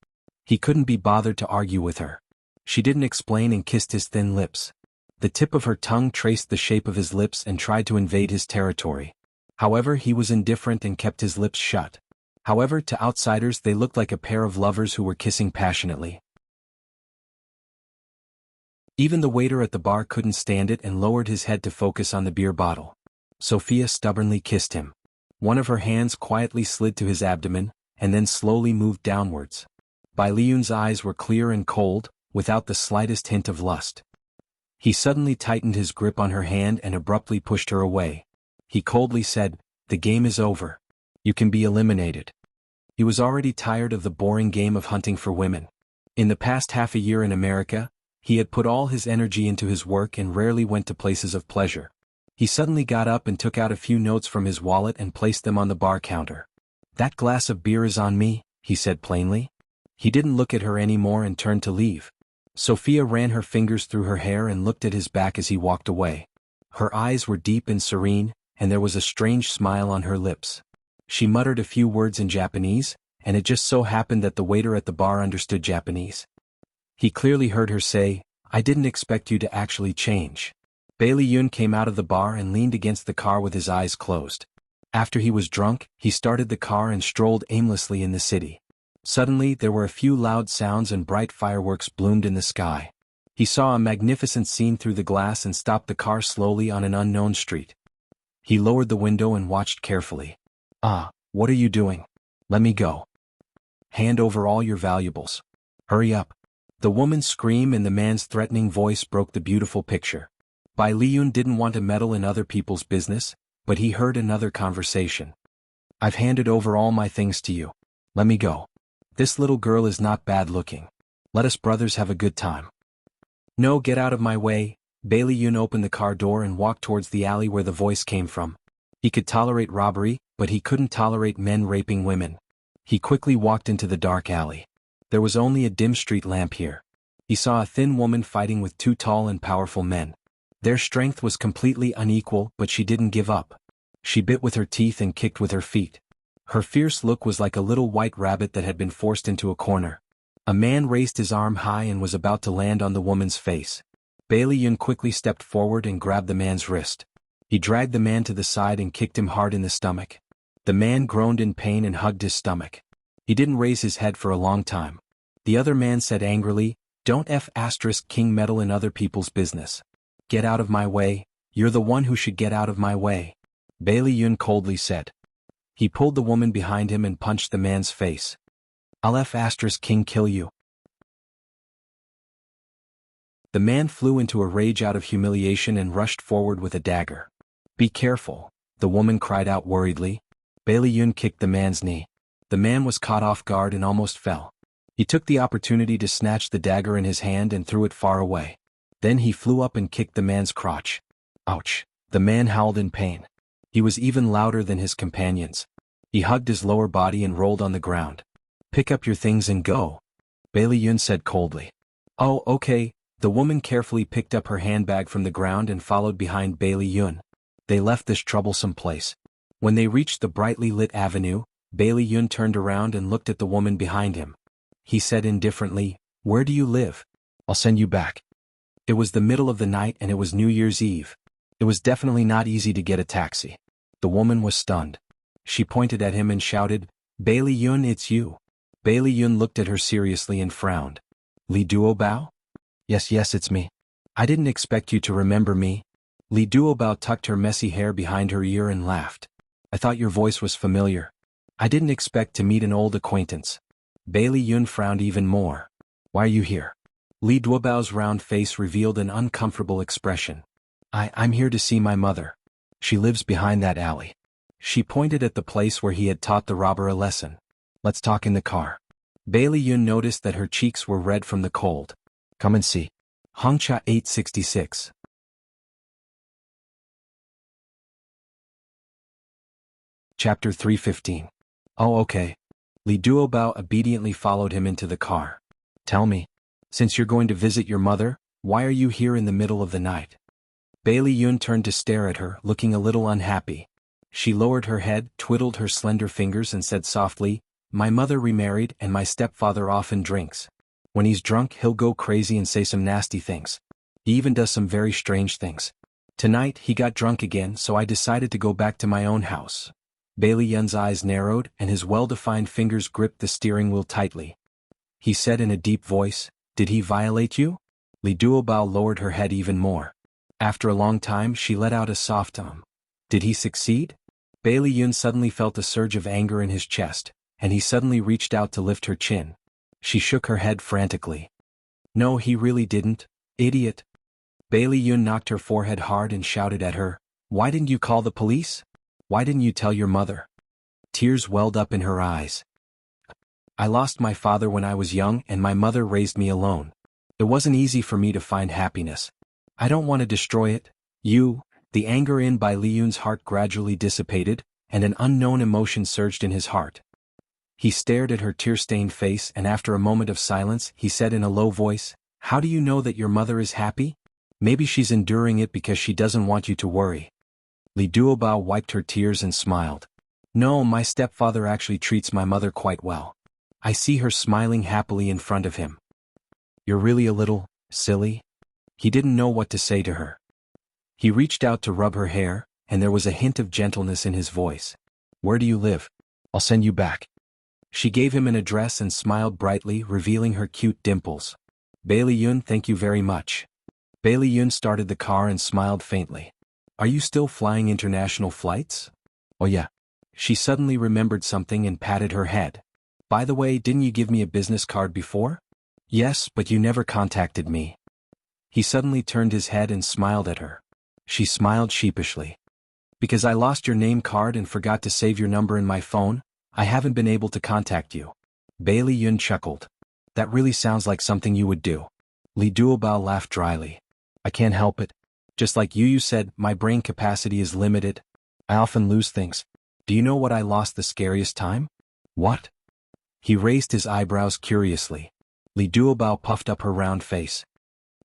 He couldn't be bothered to argue with her. She didn't explain and kissed his thin lips. The tip of her tongue traced the shape of his lips and tried to invade his territory. However, he was indifferent and kept his lips shut. However, to outsiders they looked like a pair of lovers who were kissing passionately. Even the waiter at the bar couldn't stand it and lowered his head to focus on the beer bottle. Sophia stubbornly kissed him. One of her hands quietly slid to his abdomen, and then slowly moved downwards. Bai Liyun's eyes were clear and cold, without the slightest hint of lust. He suddenly tightened his grip on her hand and abruptly pushed her away. He coldly said, "The game is over. You can be eliminated." He was already tired of the boring game of hunting for women. In the past half a year in America, he had put all his energy into his work and rarely went to places of pleasure. He suddenly got up and took out a few notes from his wallet and placed them on the bar counter. "That glass of beer is on me," he said plainly. He didn't look at her anymore and turned to leave. Sophia ran her fingers through her hair and looked at his back as he walked away. Her eyes were deep and serene, and there was a strange smile on her lips. She muttered a few words in Japanese, and it just so happened that the waiter at the bar understood Japanese. He clearly heard her say, "I didn't expect you to actually change." Bailey Yun came out of the bar and leaned against the car with his eyes closed. After he was drunk, he started the car and strolled aimlessly in the city. Suddenly, there were a few loud sounds and bright fireworks bloomed in the sky. He saw a magnificent scene through the glass and stopped the car slowly on an unknown street. He lowered the window and watched carefully. "Ah, what are you doing? Let me go. Hand over all your valuables. Hurry up." The woman's scream and the man's threatening voice broke the beautiful picture. Bai Liyun didn't want to meddle in other people's business, but he heard another conversation. "I've handed over all my things to you. Let me go. This little girl is not bad looking. Let us brothers have a good time." "No, get out of my way." Bailey Yun opened the car door and walked towards the alley where the voice came from. He could tolerate robbery, but he couldn't tolerate men raping women. He quickly walked into the dark alley. There was only a dim street lamp here. He saw a thin woman fighting with two tall and powerful men. Their strength was completely unequal, but she didn't give up. She bit with her teeth and kicked with her feet. Her fierce look was like a little white rabbit that had been forced into a corner. A man raised his arm high and was about to land on the woman's face. Bailey Yun quickly stepped forward and grabbed the man's wrist. He dragged the man to the side and kicked him hard in the stomach. The man groaned in pain and hugged his stomach. He didn't raise his head for a long time. The other man said angrily, "Don't *king meddle in other people's business. Get out of my way, you're the one who should get out of my way," Bailey Yun coldly said. He pulled the woman behind him and punched the man's face. "I'll *king kill you." The man flew into a rage out of humiliation and rushed forward with a dagger. "Be careful," the woman cried out worriedly. Bailey Yun kicked the man's knee. The man was caught off guard and almost fell. He took the opportunity to snatch the dagger in his hand and threw it far away. Then he flew up and kicked the man's crotch. Ouch! The man howled in pain. He was even louder than his companions. He hugged his lower body and rolled on the ground. "Pick up your things and go," Bailey Yun said coldly. "Oh, okay." The woman carefully picked up her handbag from the ground and followed behind Bailey Yun. They left this troublesome place. When they reached the brightly lit avenue, Bailey Yun turned around and looked at the woman behind him. He said indifferently, "Where do you live? I'll send you back." It was the middle of the night and it was New Year's Eve. It was definitely not easy to get a taxi. The woman was stunned. She pointed at him and shouted, "Bailey Yun, it's you." Bailey Yun looked at her seriously and frowned. "Li Duobao?" Yes, it's me. I didn't expect you to remember me." Li Duobao tucked her messy hair behind her ear and laughed. "I thought your voice was familiar. I didn't expect to meet an old acquaintance." Bailey Yun frowned even more. "Why are you here?" Li Duobao's round face revealed an uncomfortable expression. I'm here to see my mother. She lives behind that alley." She pointed at the place where he had taught the robber a lesson. "Let's talk in the car." Bailey Yun noticed that her cheeks were red from the cold. "Come and see." Hongcha 866. Chapter 315. Oh okay. Li Duobao obediently followed him into the car. Tell me, since you're going to visit your mother, why are you here in the middle of the night? Bailey Yun turned to stare at her, looking a little unhappy. She lowered her head, twiddled her slender fingers and said softly, "My mother remarried and my stepfather often drinks. When he's drunk he'll go crazy and say some nasty things. He even does some very strange things. Tonight he got drunk again, so I decided to go back to my own house." Bailey Yun's eyes narrowed and his well-defined fingers gripped the steering wheel tightly. He said in a deep voice, "Did he violate you?" Li Duobao lowered her head even more. After a long time she let out a soft "Did he succeed?" Bailey Yun suddenly felt a surge of anger in his chest, and he suddenly reached out to lift her chin. She shook her head frantically. "No, he really didn't, idiot." Bailey Yun knocked her forehead hard and shouted at her, "Why didn't you call the police? Why didn't you tell your mother?" Tears welled up in her eyes. "I lost my father when I was young and my mother raised me alone. It wasn't easy for me to find happiness. I don't want to destroy it." The anger in Bai Liyun's heart gradually dissipated, and an unknown emotion surged in his heart. He stared at her tear-stained face and after a moment of silence he said in a low voice, "How do you know that your mother is happy? Maybe she's enduring it because she doesn't want you to worry." Li Duobao wiped her tears and smiled. "No, my stepfather actually treats my mother quite well. I see her smiling happily in front of him." "You're really a little silly?" He didn't know what to say to her. He reached out to rub her hair, and there was a hint of gentleness in his voice. "Where do you live? I'll send you back." She gave him an address and smiled brightly, revealing her cute dimples. "Bailey Yun, thank you very much." Bailey Yun started the car and smiled faintly. "Are you still flying international flights?" "Oh yeah." She suddenly remembered something and patted her head. "By the way, didn't you give me a business card before?" "Yes, but you never contacted me." He suddenly turned his head and smiled at her. She smiled sheepishly. "Because I lost your name card and forgot to save your number in my phone, I haven't been able to contact you." Bailey Yun chuckled. "That really sounds like something you would do." Li Duobao laughed dryly. "I can't help it. Just like you said, my brain capacity is limited. I often lose things. Do you know what I lost the scariest time?" "What?" He raised his eyebrows curiously. Li Duobao puffed up her round face.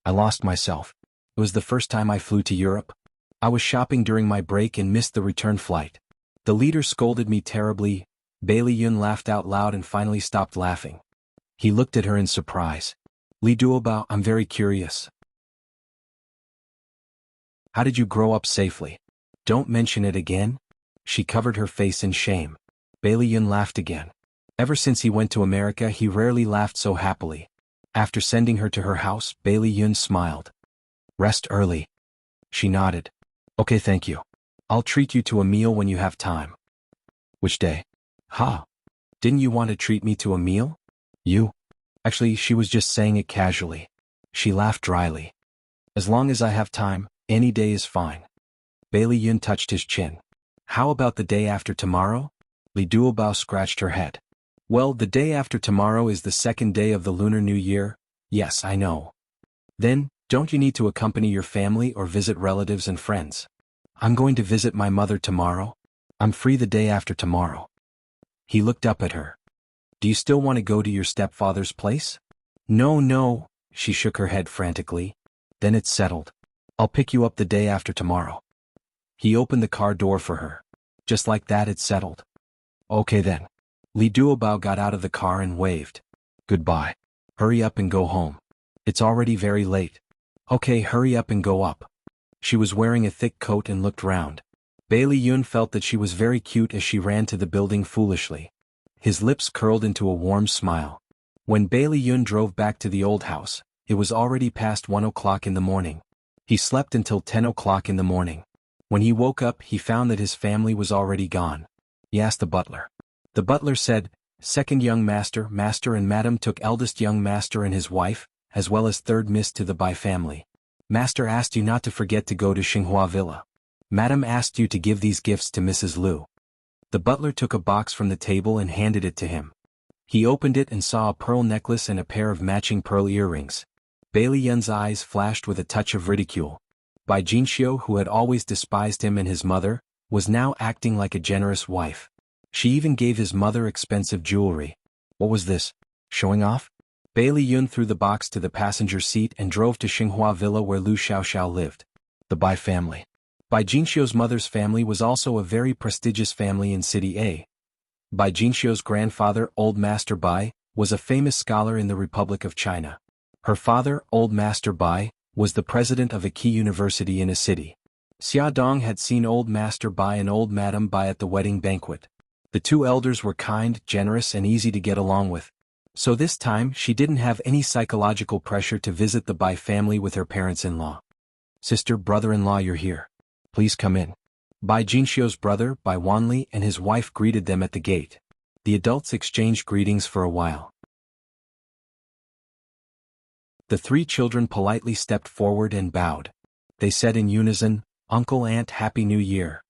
"I lost myself. It was the first time I flew to Europe. I was shopping during my break and missed the return flight. The leader scolded me terribly." Bailey Yun laughed out loud and finally stopped laughing. He looked at her in surprise. "Li Duobao, I'm very curious. How did you grow up safely?" "Don't mention it again." She covered her face in shame. Bailey Yun laughed again. Ever since he went to America he rarely laughed so happily. After sending her to her house, Bailey Yun smiled. "Rest early." She nodded. "Okay, thank you. I'll treat you to a meal when you have time." "Which day?" "Ha! Didn't you want to treat me to a meal?" "You?" Actually, she was just saying it casually. She laughed dryly. "As long as I have time, any day is fine." Bailey Yun touched his chin. "How about the day after tomorrow?" Li Duobao scratched her head. "Well, the day after tomorrow is the second day of the Lunar New Year." "Yes, I know." "Then, don't you need to accompany your family or visit relatives and friends?" "I'm going to visit my mother tomorrow. I'm free the day after tomorrow." He looked up at her. "Do you still want to go to your stepfather's place?" No, she shook her head frantically. "Then it's settled. I'll pick you up the day after tomorrow." He opened the car door for her. Just like that it's settled. "Okay then." Li Duobao got out of the car and waved. "Goodbye. Hurry up and go home. It's already very late." "Okay, hurry up and go up." She was wearing a thick coat and looked round. Bailey Yun felt that she was very cute as she ran to the building foolishly. His lips curled into a warm smile. When Bailey Yun drove back to the old house, it was already past 1 o'clock in the morning. He slept until 10 o'clock in the morning. When he woke up he found that his family was already gone. He asked the butler. The butler said, "Second young master, master and madam took eldest young master and his wife, as well as third miss to the Bai family. Master asked you not to forget to go to Xinghua Villa. Madam asked you to give these gifts to Mrs. Liu." The butler took a box from the table and handed it to him. He opened it and saw a pearl necklace and a pair of matching pearl earrings. Bailey Yun's eyes flashed with a touch of ridicule. Bai Jinxiu, who had always despised him and his mother, was now acting like a generous wife. She even gave his mother expensive jewelry. What was this? Showing off? Bailey Yun threw the box to the passenger seat and drove to Xinghua Villa where Lu Xiaoxiao lived. The Bai family. Bai Jinxiu's mother's family was also a very prestigious family in City A. Bai Jinxiu's grandfather, Old Master Bai, was a famous scholar in the Republic of China. Her father, Old Master Bai, was the president of a key university in a city. Xia Dong had seen Old Master Bai and Old Madam Bai at the wedding banquet. The two elders were kind, generous and easy to get along with. So this time she didn't have any psychological pressure to visit the Bai family with her parents-in-law. Sister, brother-in-law, you're here. Please come in. Bai Jinxiu's brother, Bai Wanli, and his wife greeted them at the gate. The adults exchanged greetings for a while. The three children politely stepped forward and bowed. They said in unison, "Uncle, Aunt, Happy New Year."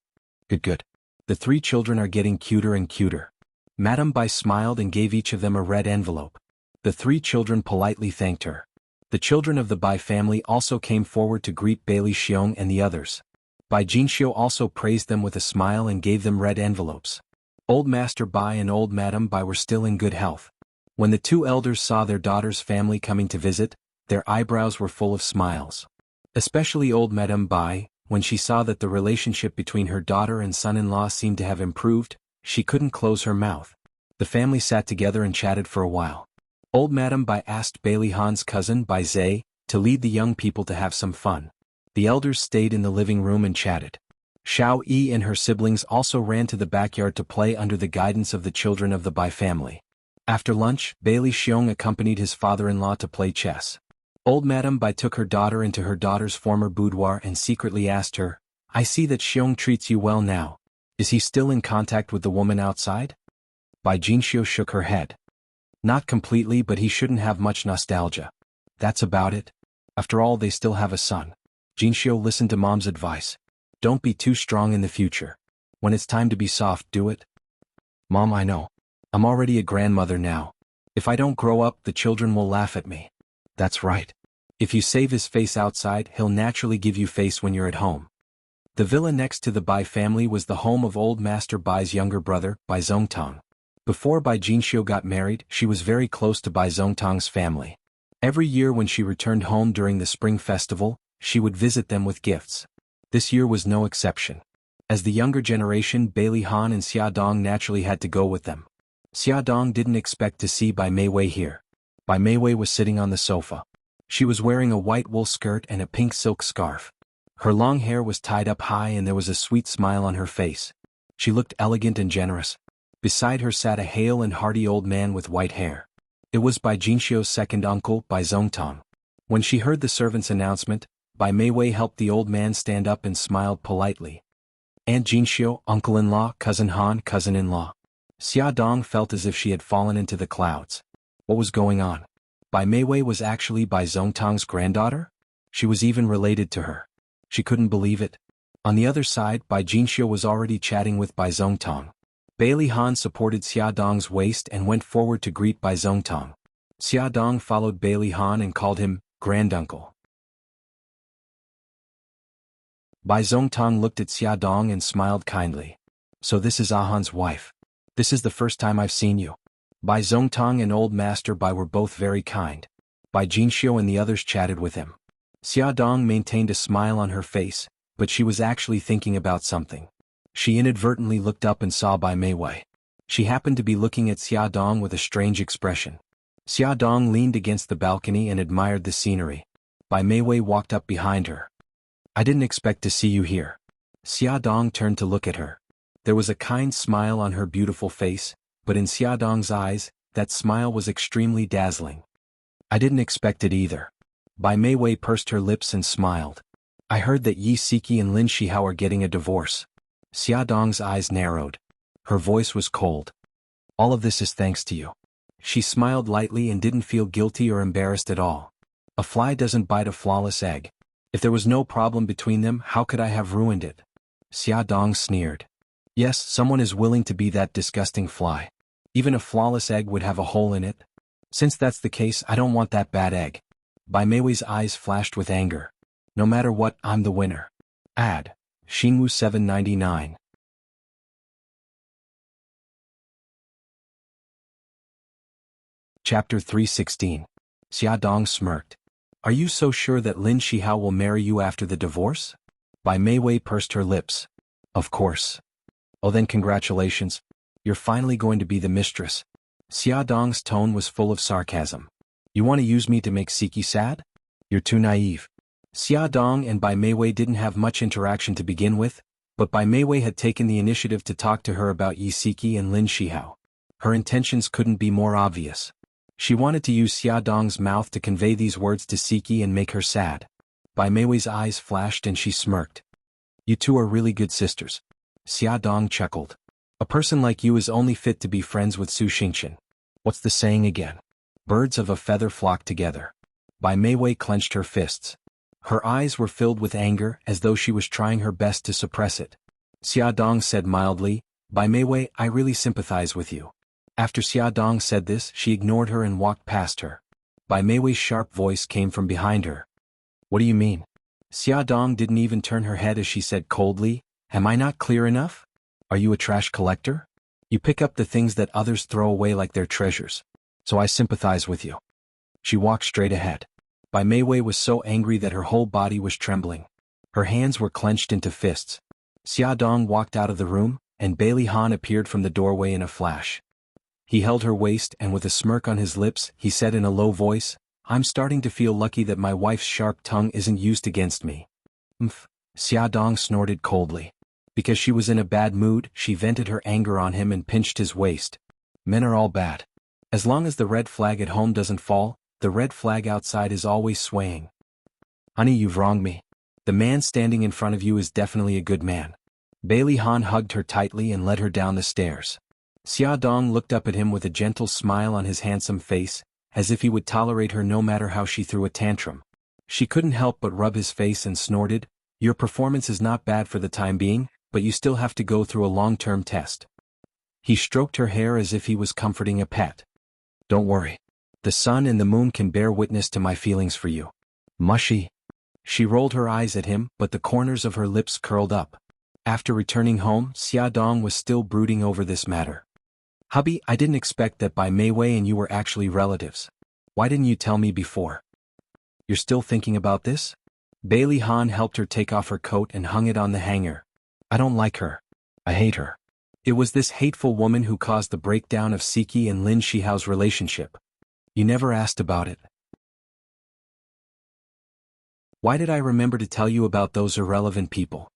Good. The three children are getting cuter and cuter. Madame Bai smiled and gave each of them a red envelope. The three children politely thanked her. The children of the Bai family also came forward to greet Bailey Xiong and the others. Bai Jinxiu also praised them with a smile and gave them red envelopes. Old Master Bai and Old Madam Bai were still in good health. When the two elders saw their daughter's family coming to visit, their eyebrows were full of smiles. Especially Old Madam Bai, when she saw that the relationship between her daughter and son-in-law seemed to have improved, she couldn't close her mouth. The family sat together and chatted for a while. Old Madam Bai asked Bailey Han's cousin Bai Zhe to lead the young people to have some fun. The elders stayed in the living room and chatted. Xiao Yi and her siblings also ran to the backyard to play under the guidance of the children of the Bai family. After lunch, Bailey Xiong accompanied his father-in-law to play chess. Old Madam Bai took her daughter into her daughter's former boudoir and secretly asked her, "I see that Xiong treats you well now. Is he still in contact with the woman outside?" Bai Jinxiu shook her head. "Not completely, but he shouldn't have much nostalgia. That's about it. After all, they still have a son." Jinxiu listened to Mom's advice. "Don't be too strong in the future. When it's time to be soft, do it." "Mom, I know. I'm already a grandmother now. If I don't grow up, the children will laugh at me." "That's right. If you save his face outside, he'll naturally give you face when you're at home." The villa next to the Bai family was the home of Old Master Bai's younger brother, Bai Zongtang. Before Bai Jinxiu got married, she was very close to Bai Zongtang's family. Every year when she returned home during the spring festival, she would visit them with gifts. This year was no exception. As the younger generation, Bailey Han and Xia Dong naturally had to go with them. Xia Dong didn't expect to see Bai Meiwei here. Bai Meiwei was sitting on the sofa. She was wearing a white wool skirt and a pink silk scarf. Her long hair was tied up high and there was a sweet smile on her face. She looked elegant and generous. Beside her sat a hale and hearty old man with white hair. It was Bai Jinxiu's second uncle, Bai Zongtang. When she heard the servant's announcement, Bai Meiwei helped the old man stand up and smiled politely. "Aunt Jinxiu, uncle-in-law, cousin Han, cousin-in-law." Xia Dong felt as if she had fallen into the clouds. What was going on? Bai Meiwei was actually Bai Zongtang's granddaughter? She was even related to her. She couldn't believe it. On the other side, Bai Jinxiu was already chatting with Bai Zongtang. Bailey Han supported Xia Dong's waist and went forward to greet Bai Zongtang. Xia Dong followed Bailey Han and called him granduncle. Bai Zongtang looked at Xia Dong and smiled kindly. "So this is Han's wife. This is the first time I've seen you." Bai Zongtang and Old Master Bai were both very kind. Bai Jinxiu and the others chatted with him. Xia Dong maintained a smile on her face, but she was actually thinking about something. She inadvertently looked up and saw Bai Meiwei. She happened to be looking at Xia Dong with a strange expression. Xia Dong leaned against the balcony and admired the scenery. Bai Meiwei walked up behind her. "I didn't expect to see you here." Xia Dong turned to look at her. There was a kind smile on her beautiful face, but in Xia Dong's eyes, that smile was extremely dazzling. "I didn't expect it either." Bai Meiwei pursed her lips and smiled. "I heard that Yi Siki and Lin Shihao are getting a divorce." Xia Dong's eyes narrowed. Her voice was cold. "All of this is thanks to you." She smiled lightly and didn't feel guilty or embarrassed at all. A fly doesn't bite a flawless egg. If there was no problem between them, how could I have ruined it? Xia Dong sneered. "Yes, someone is willing to be that disgusting fly. Even a flawless egg would have a hole in it. Since that's the case, I don't want that bad egg." Bai Meiwei's eyes flashed with anger. "No matter what, I'm the winner." Ad. Xingwu 799. Chapter 316. Xiaodong smirked. Are you so sure that Lin Shihao will marry you after the divorce? Bai Meiwei pursed her lips. Of course. Oh then congratulations. You're finally going to be the mistress. Xiaodong's tone was full of sarcasm. You want to use me to make Siki sad? You're too naive. Xiaodong and Bai Meiwei didn't have much interaction to begin with, but Bai Meiwei had taken the initiative to talk to her about Yi Siki and Lin Shihao. Her intentions couldn't be more obvious. She wanted to use Xiaodong's mouth to convey these words to Siki and make her sad. Bai Meiwei's eyes flashed and she smirked. You two are really good sisters. Xiaodong chuckled. A person like you is only fit to be friends with Su Xingqian. What's the saying again? Birds of a feather flock together. Bai Meiwei clenched her fists. Her eyes were filled with anger as though she was trying her best to suppress it. Xiaodong said mildly, Bai Meiwei, I really sympathize with you. After Xiaodong said this, she ignored her and walked past her. Bai Meiwei's sharp voice came from behind her. What do you mean? Xiaodong didn't even turn her head as she said coldly, Am I not clear enough? Are you a trash collector? You pick up the things that others throw away like they're treasures. So I sympathize with you. She walked straight ahead. Bai Meiwei was so angry that her whole body was trembling. Her hands were clenched into fists. Xiaodong walked out of the room, and Bailey Han appeared from the doorway in a flash. He held her waist and with a smirk on his lips, he said in a low voice, I'm starting to feel lucky that my wife's sharp tongue isn't used against me. Xiaodong snorted coldly. Because she was in a bad mood, she vented her anger on him and pinched his waist. Men are all bad. As long as the red flag at home doesn't fall, the red flag outside is always swaying. Honey, you've wronged me. The man standing in front of you is definitely a good man. Bailey Han hugged her tightly and led her down the stairs. Xiaodong looked up at him with a gentle smile on his handsome face, as if he would tolerate her no matter how she threw a tantrum. She couldn't help but rub his face and snorted, Your performance is not bad for the time being, but you still have to go through a long-term test. He stroked her hair as if he was comforting a pet. Don't worry. The sun and the moon can bear witness to my feelings for you. Mushy. She rolled her eyes at him, but the corners of her lips curled up. After returning home, Xiaodong was still brooding over this matter. Hubby, I didn't expect that Bai Meiwei and you were actually relatives. Why didn't you tell me before? You're still thinking about this? Bailey Han helped her take off her coat and hung it on the hanger. I don't like her. I hate her. It was this hateful woman who caused the breakdown of Siki and Lin Shihao's relationship. You never asked about it. Why did I remember to tell you about those irrelevant people?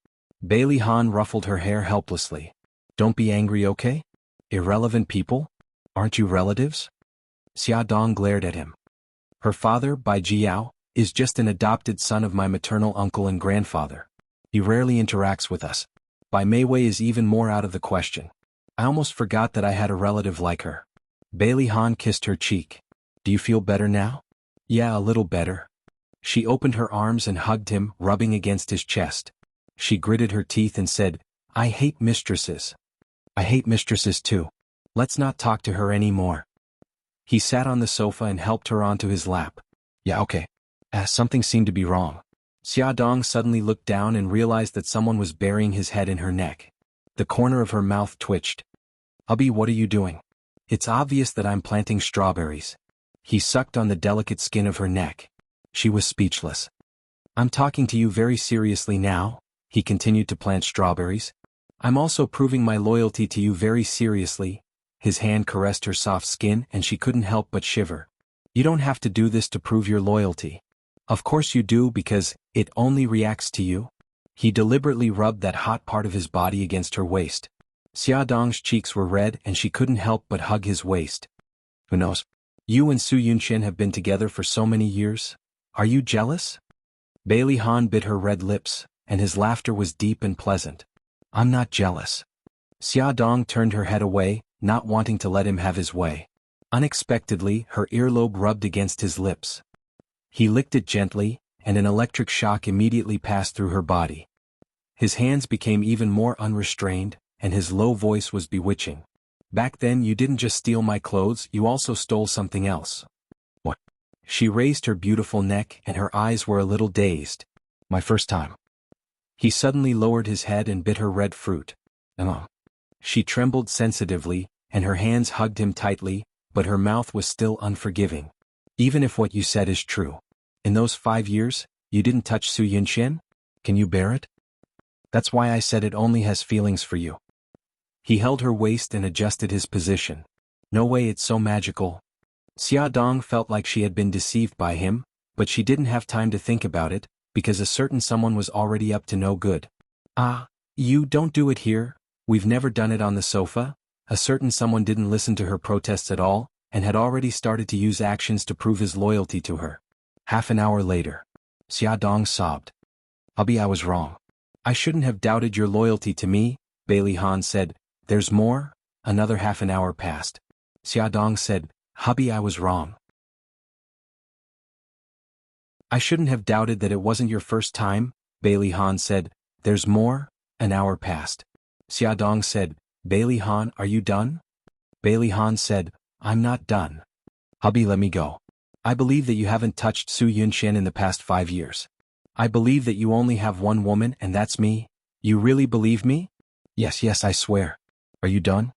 Bailey Han ruffled her hair helplessly. Don't be angry, okay? Irrelevant people? Aren't you relatives? Xiaodong glared at him. Her father, Bai Jiao, is just an adopted son of my maternal uncle and grandfather. He rarely interacts with us. Bai Meiwei is even more out of the question. I almost forgot that I had a relative like her. Bailey Han kissed her cheek. Do you feel better now? Yeah, a little better. She opened her arms and hugged him, rubbing against his chest. She gritted her teeth and said, I hate mistresses. I hate mistresses too. Let's not talk to her anymore. He sat on the sofa and helped her onto his lap. Yeah, okay. Something seemed to be wrong. Xiaodong suddenly looked down and realized that someone was burying his head in her neck. The corner of her mouth twitched. Hubby, what are you doing? It's obvious that I'm planting strawberries. He sucked on the delicate skin of her neck. She was speechless. I'm talking to you very seriously now, he continued to plant strawberries. I'm also proving my loyalty to you very seriously. His hand caressed her soft skin and she couldn't help but shiver. You don't have to do this to prove your loyalty. Of course you do because it only reacts to you. He deliberately rubbed that hot part of his body against her waist. Xiaodong's cheeks were red and she couldn't help but hug his waist. Who knows? You and Su Yunqian have been together for so many years. Are you jealous? Bailey Han bit her red lips, and his laughter was deep and pleasant. I'm not jealous. Xiaodong turned her head away, not wanting to let him have his way. Unexpectedly, her earlobe rubbed against his lips. He licked it gently, and an electric shock immediately passed through her body. His hands became even more unrestrained, and his low voice was bewitching. Back then you didn't just steal my clothes, you also stole something else. What? She raised her beautiful neck and her eyes were a little dazed. My first time. He suddenly lowered his head and bit her red fruit. She trembled sensitively, and her hands hugged him tightly, but her mouth was still unforgiving. Even if what you said is true. In those 5 years, you didn't touch Su Yunshin? Can you bear it? That's why I said it only has feelings for you. He held her waist and adjusted his position. No way, it's so magical. Xia Dong felt like she had been deceived by him, but she didn't have time to think about it, because a certain someone was already up to no good. Ah, you don't do it here, we've never done it on the sofa. A certain someone didn't listen to her protests at all, and had already started to use actions to prove his loyalty to her. Half an hour later. Xia Dong sobbed. Hubby, I was wrong. I shouldn't have doubted your loyalty to me, Bailey Han said. There's more? Another half an hour passed. Xia Dong said, Hubby, I was wrong. I shouldn't have doubted that it wasn't your first time, Bailey Han said. There's more? An hour passed. Xia Dong said, Bailey Han, are you done? Bailey Han said, I'm not done. Hubby, let me go. I believe that you haven't touched Su Yunshin in the past 5 years. I believe that you only have one woman and that's me. You really believe me? Yes, I swear. Are you done?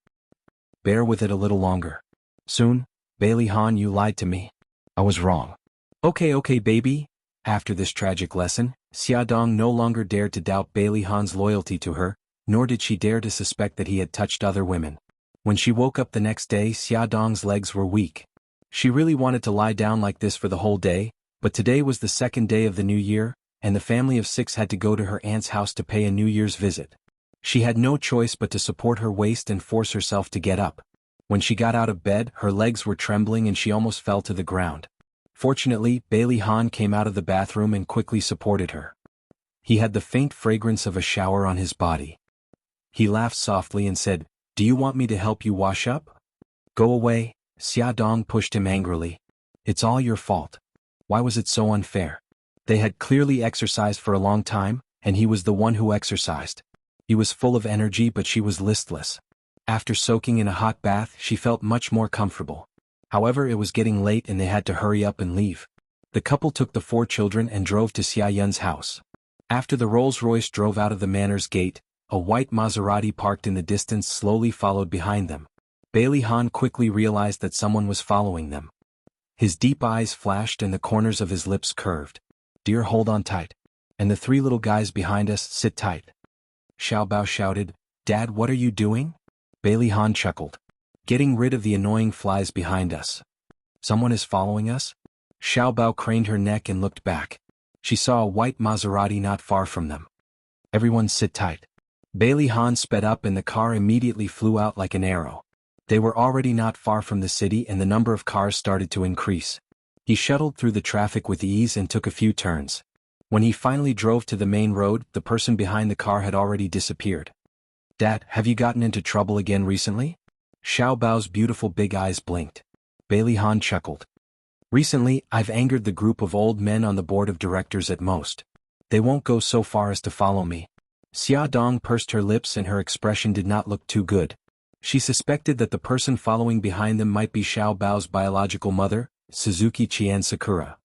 Bear with it a little longer. Soon, Bailey Han, you lied to me. I was wrong. Okay, baby. After this tragic lesson, Xia Dong no longer dared to doubt Bailey Han's loyalty to her, nor did she dare to suspect that he had touched other women. When she woke up the next day, Xia Dong's legs were weak. She really wanted to lie down like this for the whole day, but today was the second day of the new year, and the family of 6 had to go to her aunt's house to pay a New Year's visit. She had no choice but to support her waist and force herself to get up. When she got out of bed, her legs were trembling and she almost fell to the ground. Fortunately, Bailey Han came out of the bathroom and quickly supported her. He had the faint fragrance of a shower on his body. He laughed softly and said, Do you want me to help you wash up? Go away, Xia Dong pushed him angrily. It's all your fault. Why was it so unfair? They had clearly exercised for a long time, and he was the one who exercised. He was full of energy, but she was listless. After soaking in a hot bath, she felt much more comfortable. However, it was getting late and they had to hurry up and leave. The couple took the 4 children and drove to Xia Yun's house. After the Rolls-Royce drove out of the manor's gate, a white Maserati parked in the distance slowly followed behind them. Bailey Han quickly realized that someone was following them. His deep eyes flashed and the corners of his lips curved. Dear, hold on tight. And the 3 little guys behind us, sit tight. Xiao Bao shouted, Dad, what are you doing? Bailey Han chuckled. Getting rid of the annoying flies behind us. Someone is following us? Xiao Bao craned her neck and looked back. She saw a white Maserati not far from them. Everyone sit tight. Bailey Han sped up and the car immediately flew out like an arrow. They were already not far from the city and the number of cars started to increase. He shuttled through the traffic with ease and took a few turns. When he finally drove to the main road, the person behind the car had already disappeared. Dad, have you gotten into trouble again recently? Xiao Bao's beautiful big eyes blinked. Bailey Han chuckled. Recently, I've angered the group of old men on the board of directors at most. They won't go so far as to follow me. Xia Dong pursed her lips and her expression did not look too good. She suspected that the person following behind them might be Xiao Bao's biological mother, Suzuki Qian Sakura.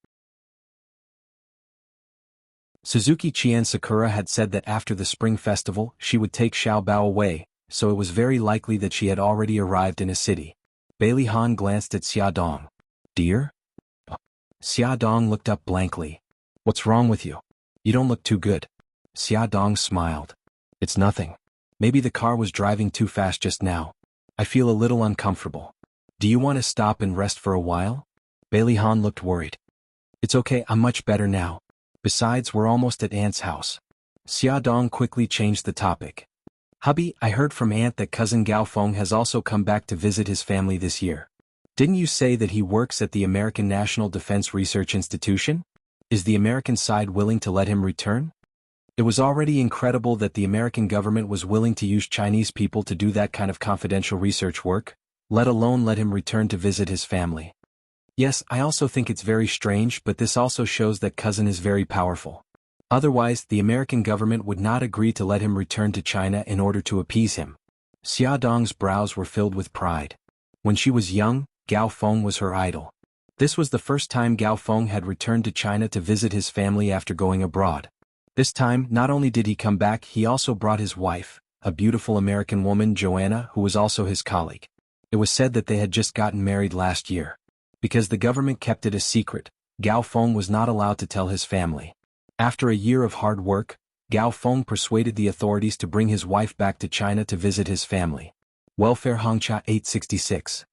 Suzuki Qian Sakura had said that after the spring festival, she would take Xiao Bao away, so it was very likely that she had already arrived in a city. Bailey Han glanced at Xia Dong. Dear? Xia Dong looked up blankly. What's wrong with you? You don't look too good. Xia Dong smiled. It's nothing. Maybe the car was driving too fast just now. I feel a little uncomfortable. Do you want to stop and rest for a while? Bailey Han looked worried. It's okay, I'm much better now. Besides, we're almost at Aunt's house. Xia Dong quickly changed the topic. Hubby, I heard from Aunt that cousin Gao Feng has also come back to visit his family this year. Didn't you say that he works at the American National Defense Research Institution? Is the American side willing to let him return? It was already incredible that the American government was willing to use Chinese people to do that kind of confidential research work, let alone let him return to visit his family. Yes, I also think it's very strange, but this also shows that cousin is very powerful. Otherwise, the American government would not agree to let him return to China in order to appease him. Xia Dong's brows were filled with pride. When she was young, Gao Feng was her idol. This was the first time Gao Feng had returned to China to visit his family after going abroad. This time, not only did he come back, he also brought his wife, a beautiful American woman, Joanna, who was also his colleague. It was said that they had just gotten married last year. Because the government kept it a secret, Gao Feng was not allowed to tell his family. After a year of hard work, Gao Feng persuaded the authorities to bring his wife back to China to visit his family. Welfare Hongcha 866.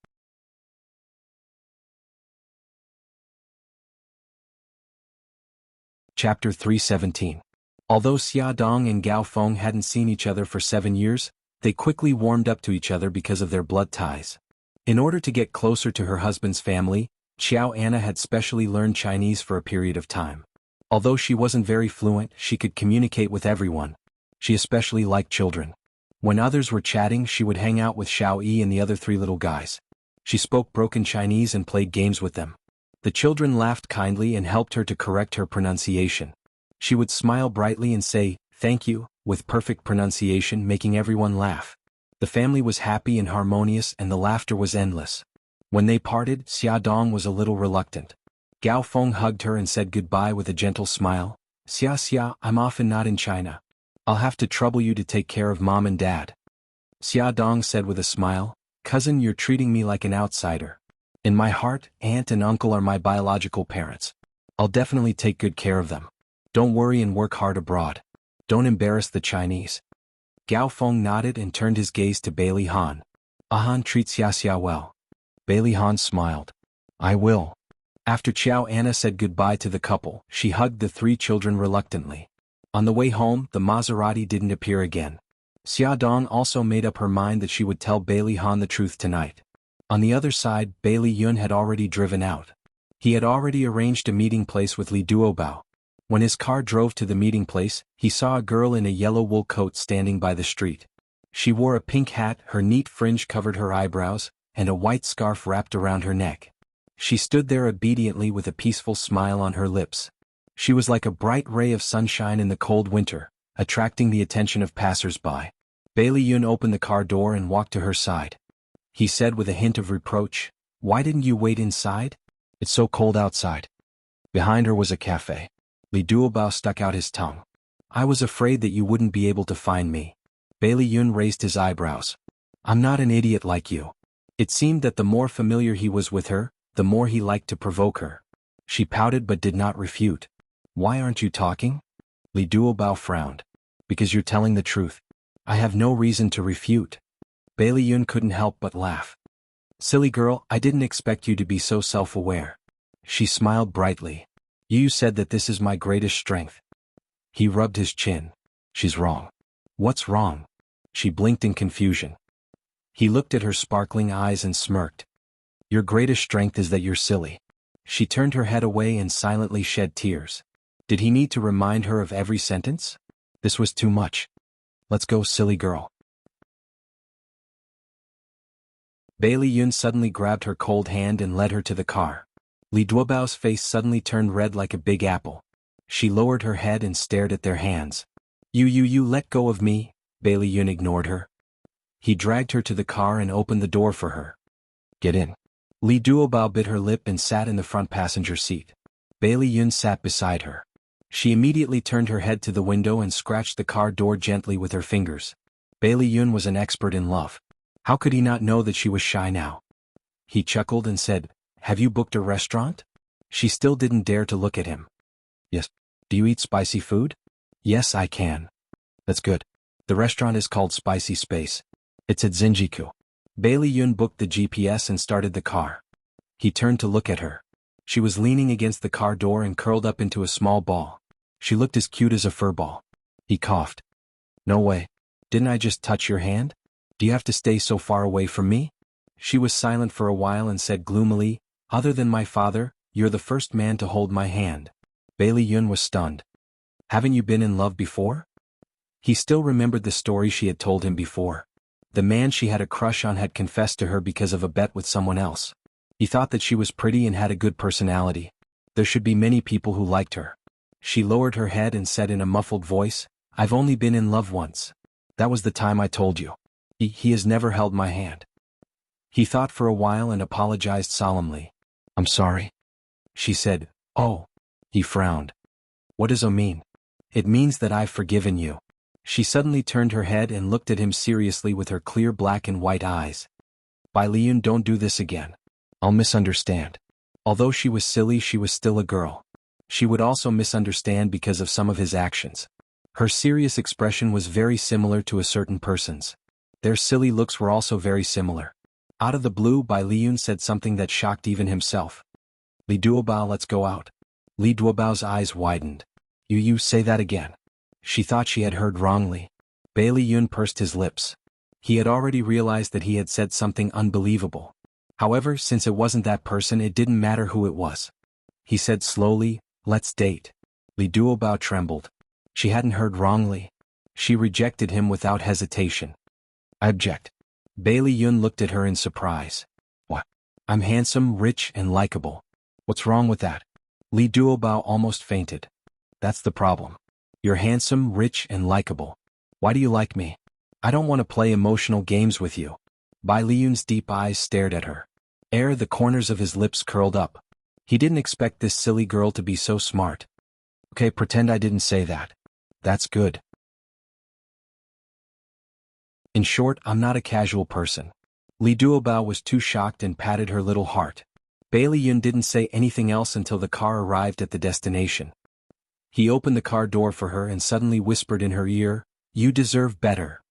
Chapter 317. Although Xia Dong and Gao Feng hadn't seen each other for 7 years, they quickly warmed up to each other because of their blood ties. In order to get closer to her husband's family, Xiao Anna had specially learned Chinese for a period of time. Although she wasn't very fluent, she could communicate with everyone. She especially liked children. When others were chatting, she would hang out with Xiao Yi and the other 3 little guys. She spoke broken Chinese and played games with them. The children laughed kindly and helped her to correct her pronunciation. She would smile brightly and say, "Thank you," with perfect pronunciation, making everyone laugh. The family was happy and harmonious, and the laughter was endless. When they parted, Xia Dong was a little reluctant. Gao Feng hugged her and said goodbye with a gentle smile. Xia, I'm often not in China. I'll have to trouble you to take care of mom and dad." Xia Dong said with a smile, "Cousin, you're treating me like an outsider. In my heart, aunt and uncle are my biological parents. I'll definitely take good care of them. Don't worry and work hard abroad. Don't embarrass the Chinese." Gao Feng nodded and turned his gaze to Bailey Han. "Han, treat Xia well." Bailey Han smiled. "I will." After Xiao Anna said goodbye to the couple, she hugged the 3 children reluctantly. On the way home, the Maserati didn't appear again. Xia Dong also made up her mind that she would tell Bailey Han the truth tonight. On the other side, Bailey Yun had already driven out. He had already arranged a meeting place with Li Duobao. When his car drove to the meeting place, he saw a girl in a yellow wool coat standing by the street. She wore a pink hat, her neat fringe covered her eyebrows, and a white scarf wrapped around her neck. She stood there obediently with a peaceful smile on her lips. She was like a bright ray of sunshine in the cold winter, attracting the attention of passers-by. Bailey Yun opened the car door and walked to her side. He said with a hint of reproach, "Why didn't you wait inside? It's so cold outside." Behind her was a cafe. Li Duobao stuck out his tongue. "I was afraid that you wouldn't be able to find me." Bailey Yun raised his eyebrows. "I'm not an idiot like you." It seemed that the more familiar he was with her, the more he liked to provoke her. She pouted but did not refute. "Why aren't you talking?" Li Duobao frowned. "Because you're telling the truth. I have no reason to refute." Bailey Yun couldn't help but laugh. "Silly girl, I didn't expect you to be so self-aware." She smiled brightly. "You said that this is my greatest strength." He rubbed his chin. "She's wrong." "What's wrong?" She blinked in confusion. He looked at her sparkling eyes and smirked. "Your greatest strength is that you're silly." She turned her head away and silently shed tears. Did he need to remind her of every sentence? This was too much. "Let's go, silly girl." Bailey Yun suddenly grabbed her cold hand and led her to the car. Li Duobao's face suddenly turned red like a big apple. She lowered her head and stared at their hands. You let go of me." Bailey Yun ignored her. He dragged her to the car and opened the door for her. "Get in." Li Duobao bit her lip and sat in the front passenger seat. Bailey Yun sat beside her. She immediately turned her head to the window and scratched the car door gently with her fingers. Bailey Yun was an expert in love. How could he not know that she was shy now? He chuckled and said, "Have you booked a restaurant?" She still didn't dare to look at him. "Yes." "Do you eat spicy food?" "Yes, I can." "That's good. The restaurant is called Spicy Space. It's at Zinjiku." Bailey Yun booked the GPS and started the car. He turned to look at her. She was leaning against the car door and curled up into a small ball. She looked as cute as a fur ball. He coughed. "No way. Didn't I just touch your hand? Do you have to stay so far away from me?" She was silent for a while and said gloomily, "Other than my father, you're the first man to hold my hand." Bailey Yun was stunned. "Haven't you been in love before?" He still remembered the story she had told him before. The man she had a crush on had confessed to her because of a bet with someone else. He thought that she was pretty and had a good personality. There should be many people who liked her. She lowered her head and said in a muffled voice, "I've only been in love once. That was the time I told you. He has never held my hand." He thought for a while and apologized solemnly. "I'm sorry." She said, "Oh." He frowned. "What does "oh" mean?" "It means that I've forgiven you." She suddenly turned her head and looked at him seriously with her clear black and white eyes. Bai Liyun, don't do this again. I'll misunderstand. Although she was silly, she was still a girl. She would also misunderstand because of some of his actions. Her serious expression was very similar to a certain person's. Their silly looks were also very similar. Out of the blue, Bai Liyun said something that shocked even himself. Li Duobao, let's go out. Li Duobao's eyes widened. You say that again. She thought she had heard wrongly. Bai Liyun pursed his lips. He had already realized that he had said something unbelievable. However, since it wasn't that person, it didn't matter who it was. He said slowly, let's date. Li Duobao trembled. She hadn't heard wrongly. She rejected him without hesitation. I object. Bai Liyun looked at her in surprise. What? I'm handsome, rich, and likable. What's wrong with that? Li Duobao almost fainted. That's the problem. You're handsome, rich, and likable. Why do you like me? I don't want to play emotional games with you. Bai Liyun's deep eyes stared at her. The corners of his lips curled up. He didn't expect this silly girl to be so smart. Okay, pretend I didn't say that. That's good. In short, I'm not a casual person. Li Duobao was too shocked and patted her little heart. Bai Liyun didn't say anything else until the car arrived at the destination. He opened the car door for her and suddenly whispered in her ear, "You deserve better."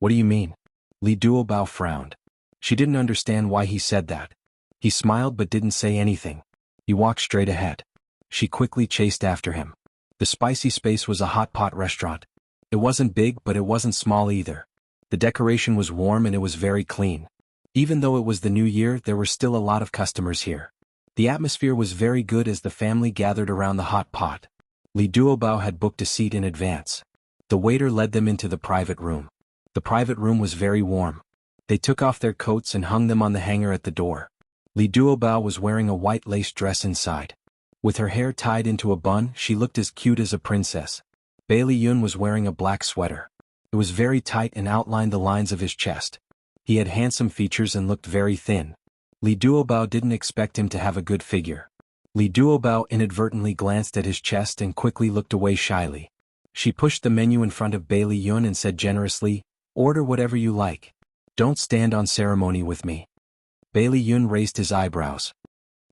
What do you mean? Li Duobao frowned. She didn't understand why he said that. He smiled but didn't say anything. He walked straight ahead. She quickly chased after him. The spicy space was a hot pot restaurant. It wasn't big, but it wasn't small either. The decoration was warm and it was very clean. Even though it was the new year, there were still a lot of customers here. The atmosphere was very good as the family gathered around the hot pot. Li Duobao had booked a seat in advance. The waiter led them into the private room. The private room was very warm. They took off their coats and hung them on the hanger at the door. Li Duobao was wearing a white lace dress inside. With her hair tied into a bun, she looked as cute as a princess. Bai Liyun was wearing a black sweater. It was very tight and outlined the lines of his chest. He had handsome features and looked very thin. Li Duobao didn't expect him to have a good figure. Li Duobao inadvertently glanced at his chest and quickly looked away shyly. She pushed the menu in front of Bai Liyun and said generously, "Order whatever you like. Don't stand on ceremony with me." Bai Liyun raised his eyebrows.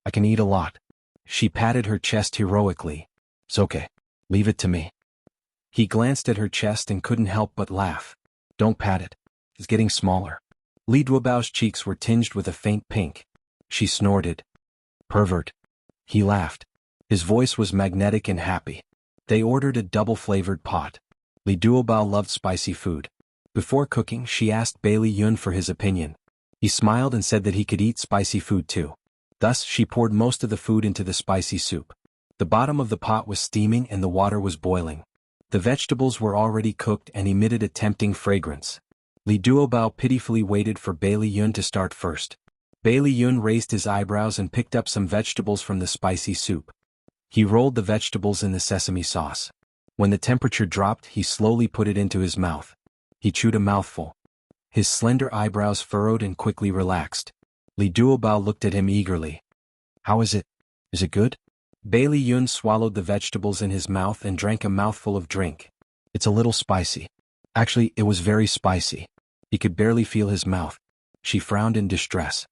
"I can eat a lot." She patted her chest heroically. "It's okay. Leave it to me." He glanced at her chest and couldn't help but laugh. "Don't pat it. It's getting smaller." Li Duobao's cheeks were tinged with a faint pink. She snorted. "Pervert." He laughed. His voice was magnetic and happy. They ordered a double-flavored pot. Li Duobao loved spicy food. Before cooking, she asked Bai Liyun for his opinion. He smiled and said that he could eat spicy food too. Thus, she poured most of the food into the spicy soup. The bottom of the pot was steaming and the water was boiling. The vegetables were already cooked and emitted a tempting fragrance. Li Duobao pitifully waited for Bai Liyun to start first. Bai Liyun raised his eyebrows and picked up some vegetables from the spicy soup. He rolled the vegetables in the sesame sauce. When the temperature dropped, he slowly put it into his mouth. He chewed a mouthful. His slender eyebrows furrowed and quickly relaxed. Li Duobao looked at him eagerly. "How is it? Is it good?" Bai Liyun swallowed the vegetables in his mouth and drank a mouthful of drink. "It's a little spicy." Actually, it was very spicy. He could barely feel his mouth. She frowned in distress.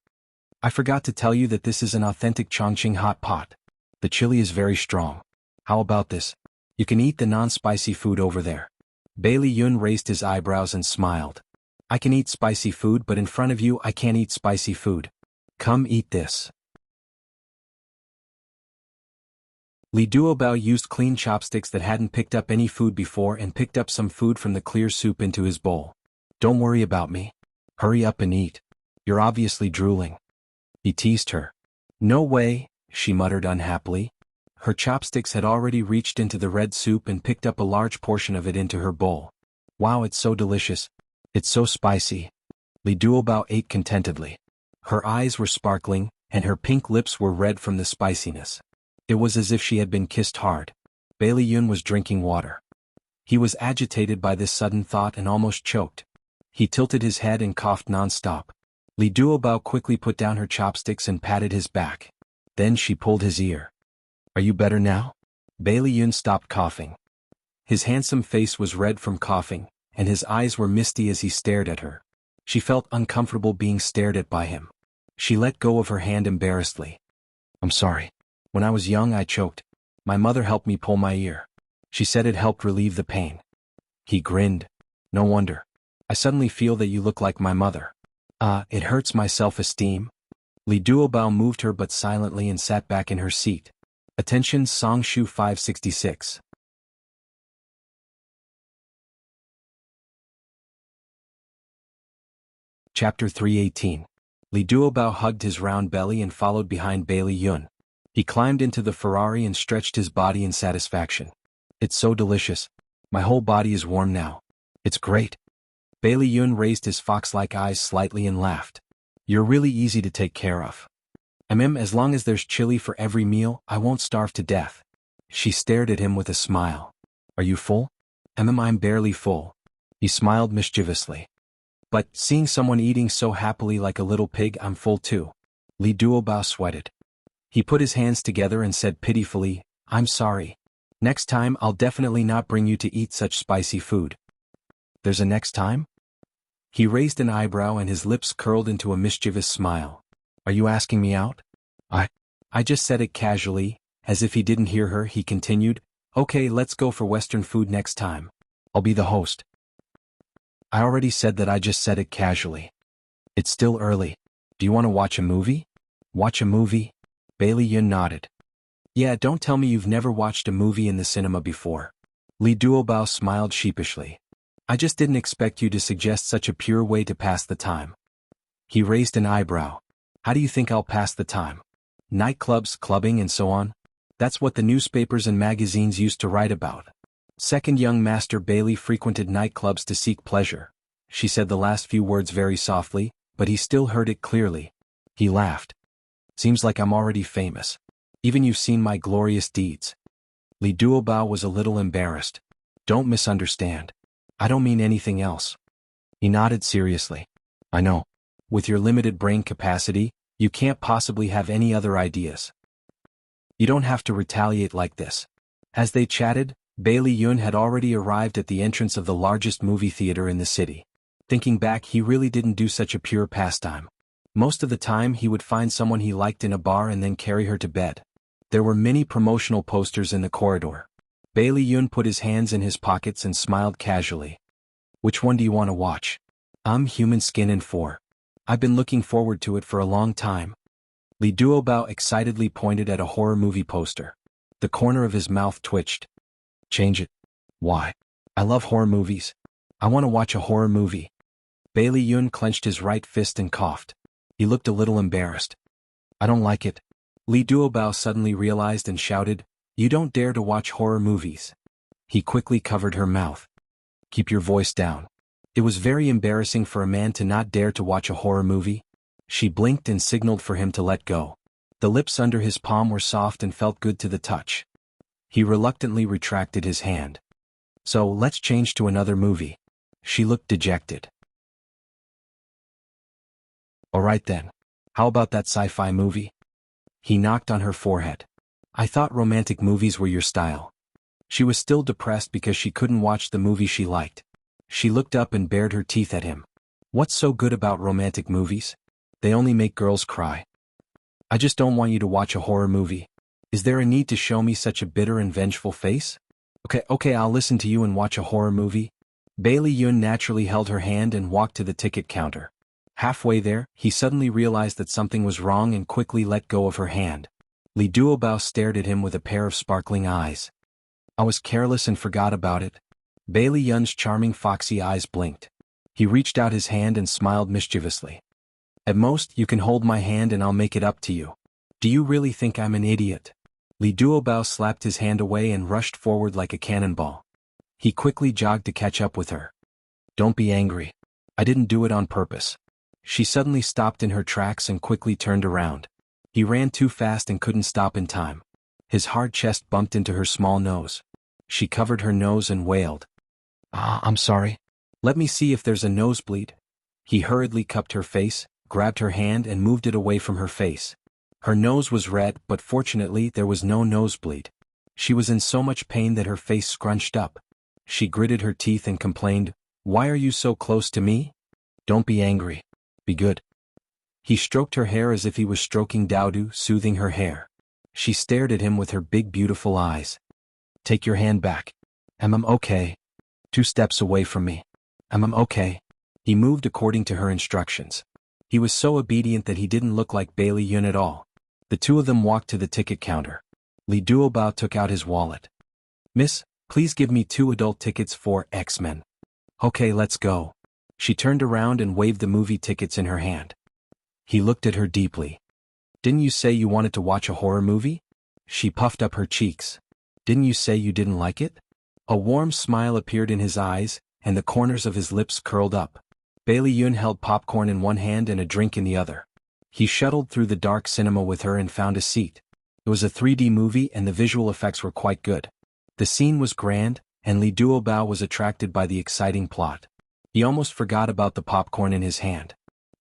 "I forgot to tell you that this is an authentic Chongqing hot pot. The chili is very strong. How about this? You can eat the non-spicy food over there." Bai Liyun raised his eyebrows and smiled. "I can eat spicy food, but in front of you I can't eat spicy food. Come eat this." Li Duobao used clean chopsticks that hadn't picked up any food before and picked up some food from the clear soup into his bowl. "Don't worry about me. Hurry up and eat. You're obviously drooling." He teased her. "No way," she muttered unhappily. Her chopsticks had already reached into the red soup and picked up a large portion of it into her bowl. "Wow, it's so delicious. It's so spicy." Li Duobao ate contentedly. Her eyes were sparkling, and her pink lips were red from the spiciness. It was as if she had been kissed hard. Bai Liyun was drinking water. He was agitated by this sudden thought and almost choked. He tilted his head and coughed non-stop. Li Duobao quickly put down her chopsticks and patted his back. Then she pulled his ear. "Are you better now?" Bai Liyun stopped coughing. His handsome face was red from coughing, and his eyes were misty as he stared at her. She felt uncomfortable being stared at by him. She let go of her hand embarrassedly. I'm sorry. When I was young I choked. My mother helped me pull my ear. She said it helped relieve the pain. He grinned. No wonder. I suddenly feel that you look like my mother. It hurts my self-esteem. Li Duobao moved her but silently and sat back in her seat. Attention Song Shu 566. Chapter 318. Li Duobao hugged his round belly and followed behind Bailey Yun. He climbed into the Ferrari and stretched his body in satisfaction. It's so delicious. My whole body is warm now. It's great. Bailey Yun raised his fox-like eyes slightly and laughed. You're really easy to take care of. As long as there's chili for every meal, I won't starve to death. She stared at him with a smile. Are you full? I'm barely full. He smiled mischievously. But, seeing someone eating so happily like a little pig, I'm full too. Li Duobao sweated. He put his hands together and said pitifully, I'm sorry. Next time I'll definitely not bring you to eat such spicy food. There's a next time? He raised an eyebrow and his lips curled into a mischievous smile. Are you asking me out? I just said it casually, as if he didn't hear her. He continued, okay, let's go for Western food next time. I'll be the host. I already said that. I just said it casually. It's still early. Do you want to watch a movie? Watch a movie? Bailey Yun nodded. Yeah, don't tell me you've never watched a movie in the cinema before. Li Duobao smiled sheepishly. I just didn't expect you to suggest such a pure way to pass the time. He raised an eyebrow. How do you think I'll pass the time? Nightclubs, clubbing and so on? That's what the newspapers and magazines used to write about. Second young Master Bailey frequented nightclubs to seek pleasure. She said the last few words very softly, but he still heard it clearly. He laughed. Seems like I'm already famous. Even you've seen my glorious deeds. Li Duobao was a little embarrassed. Don't misunderstand. I don't mean anything else. He nodded seriously. I know. With your limited brain capacity, you can't possibly have any other ideas. You don't have to retaliate like this. As they chatted, Bailey Yun had already arrived at the entrance of the largest movie theater in the city. Thinking back, he really didn't do such a pure pastime. Most of the time he would find someone he liked in a bar and then carry her to bed. There were many promotional posters in the corridor. Bailey Yun put his hands in his pockets and smiled casually. Which one do you want to watch? Human Skin and 4. I've been looking forward to it for a long time. Li Duobao excitedly pointed at a horror movie poster. The corner of his mouth twitched. Change it. Why? I love horror movies. I want to watch a horror movie. Bailey Yun clenched his right fist and coughed. He looked a little embarrassed. I don't like it. Li Duobao suddenly realized and shouted, You don't dare to watch horror movies. He quickly covered her mouth. Keep your voice down. It was very embarrassing for a man to not dare to watch a horror movie. She blinked and signaled for him to let go. The lips under his palm were soft and felt good to the touch. He reluctantly retracted his hand. So, let's change to another movie. She looked dejected. Alright then. How about that sci-fi movie? He knocked on her forehead. I thought romantic movies were your style. She was still depressed because she couldn't watch the movie she liked. She looked up and bared her teeth at him. What's so good about romantic movies? They only make girls cry. I just don't want you to watch a horror movie. Is there a need to show me such a bitter and vengeful face? Okay, I'll listen to you and watch a horror movie. Bailey Yun naturally held her hand and walked to the ticket counter. Halfway there, he suddenly realized that something was wrong and quickly let go of her hand. Li Duobao stared at him with a pair of sparkling eyes. I was careless and forgot about it. Bailey Yun's charming foxy eyes blinked. He reached out his hand and smiled mischievously. At most, you can hold my hand and I'll make it up to you. Do you really think I'm an idiot? Li Duobao slapped his hand away and rushed forward like a cannonball. He quickly jogged to catch up with her. Don't be angry. I didn't do it on purpose. She suddenly stopped in her tracks and quickly turned around. He ran too fast and couldn't stop in time. His hard chest bumped into her small nose. She covered her nose and wailed. I'm sorry. Let me see if there's a nosebleed. He hurriedly cupped her face, grabbed her hand and moved it away from her face. Her nose was red, but fortunately there was no nosebleed. She was in so much pain that her face scrunched up. She gritted her teeth and complained, Why are you so close to me? Don't be angry. Be good. He stroked her hair as if he was stroking Dowdu, soothing her hair. She stared at him with her big beautiful eyes. Take your hand back. I'm okay. 2 steps away from me. I'm okay. He moved according to her instructions. He was so obedient that he didn't look like Bailey Yun at all. The two of them walked to the ticket counter. Li Duobao took out his wallet. Miss, please give me 2 adult tickets for X-Men. Okay, let's go. She turned around and waved the movie tickets in her hand. He looked at her deeply. Didn't you say you wanted to watch a horror movie? She puffed up her cheeks. Didn't you say you didn't like it? A warm smile appeared in his eyes, and the corners of his lips curled up. Bailey Yun held popcorn in one hand and a drink in the other. He shuttled through the dark cinema with her and found a seat. It was a 3D movie and the visual effects were quite good. The scene was grand, and Li Duobao was attracted by the exciting plot. He almost forgot about the popcorn in his hand.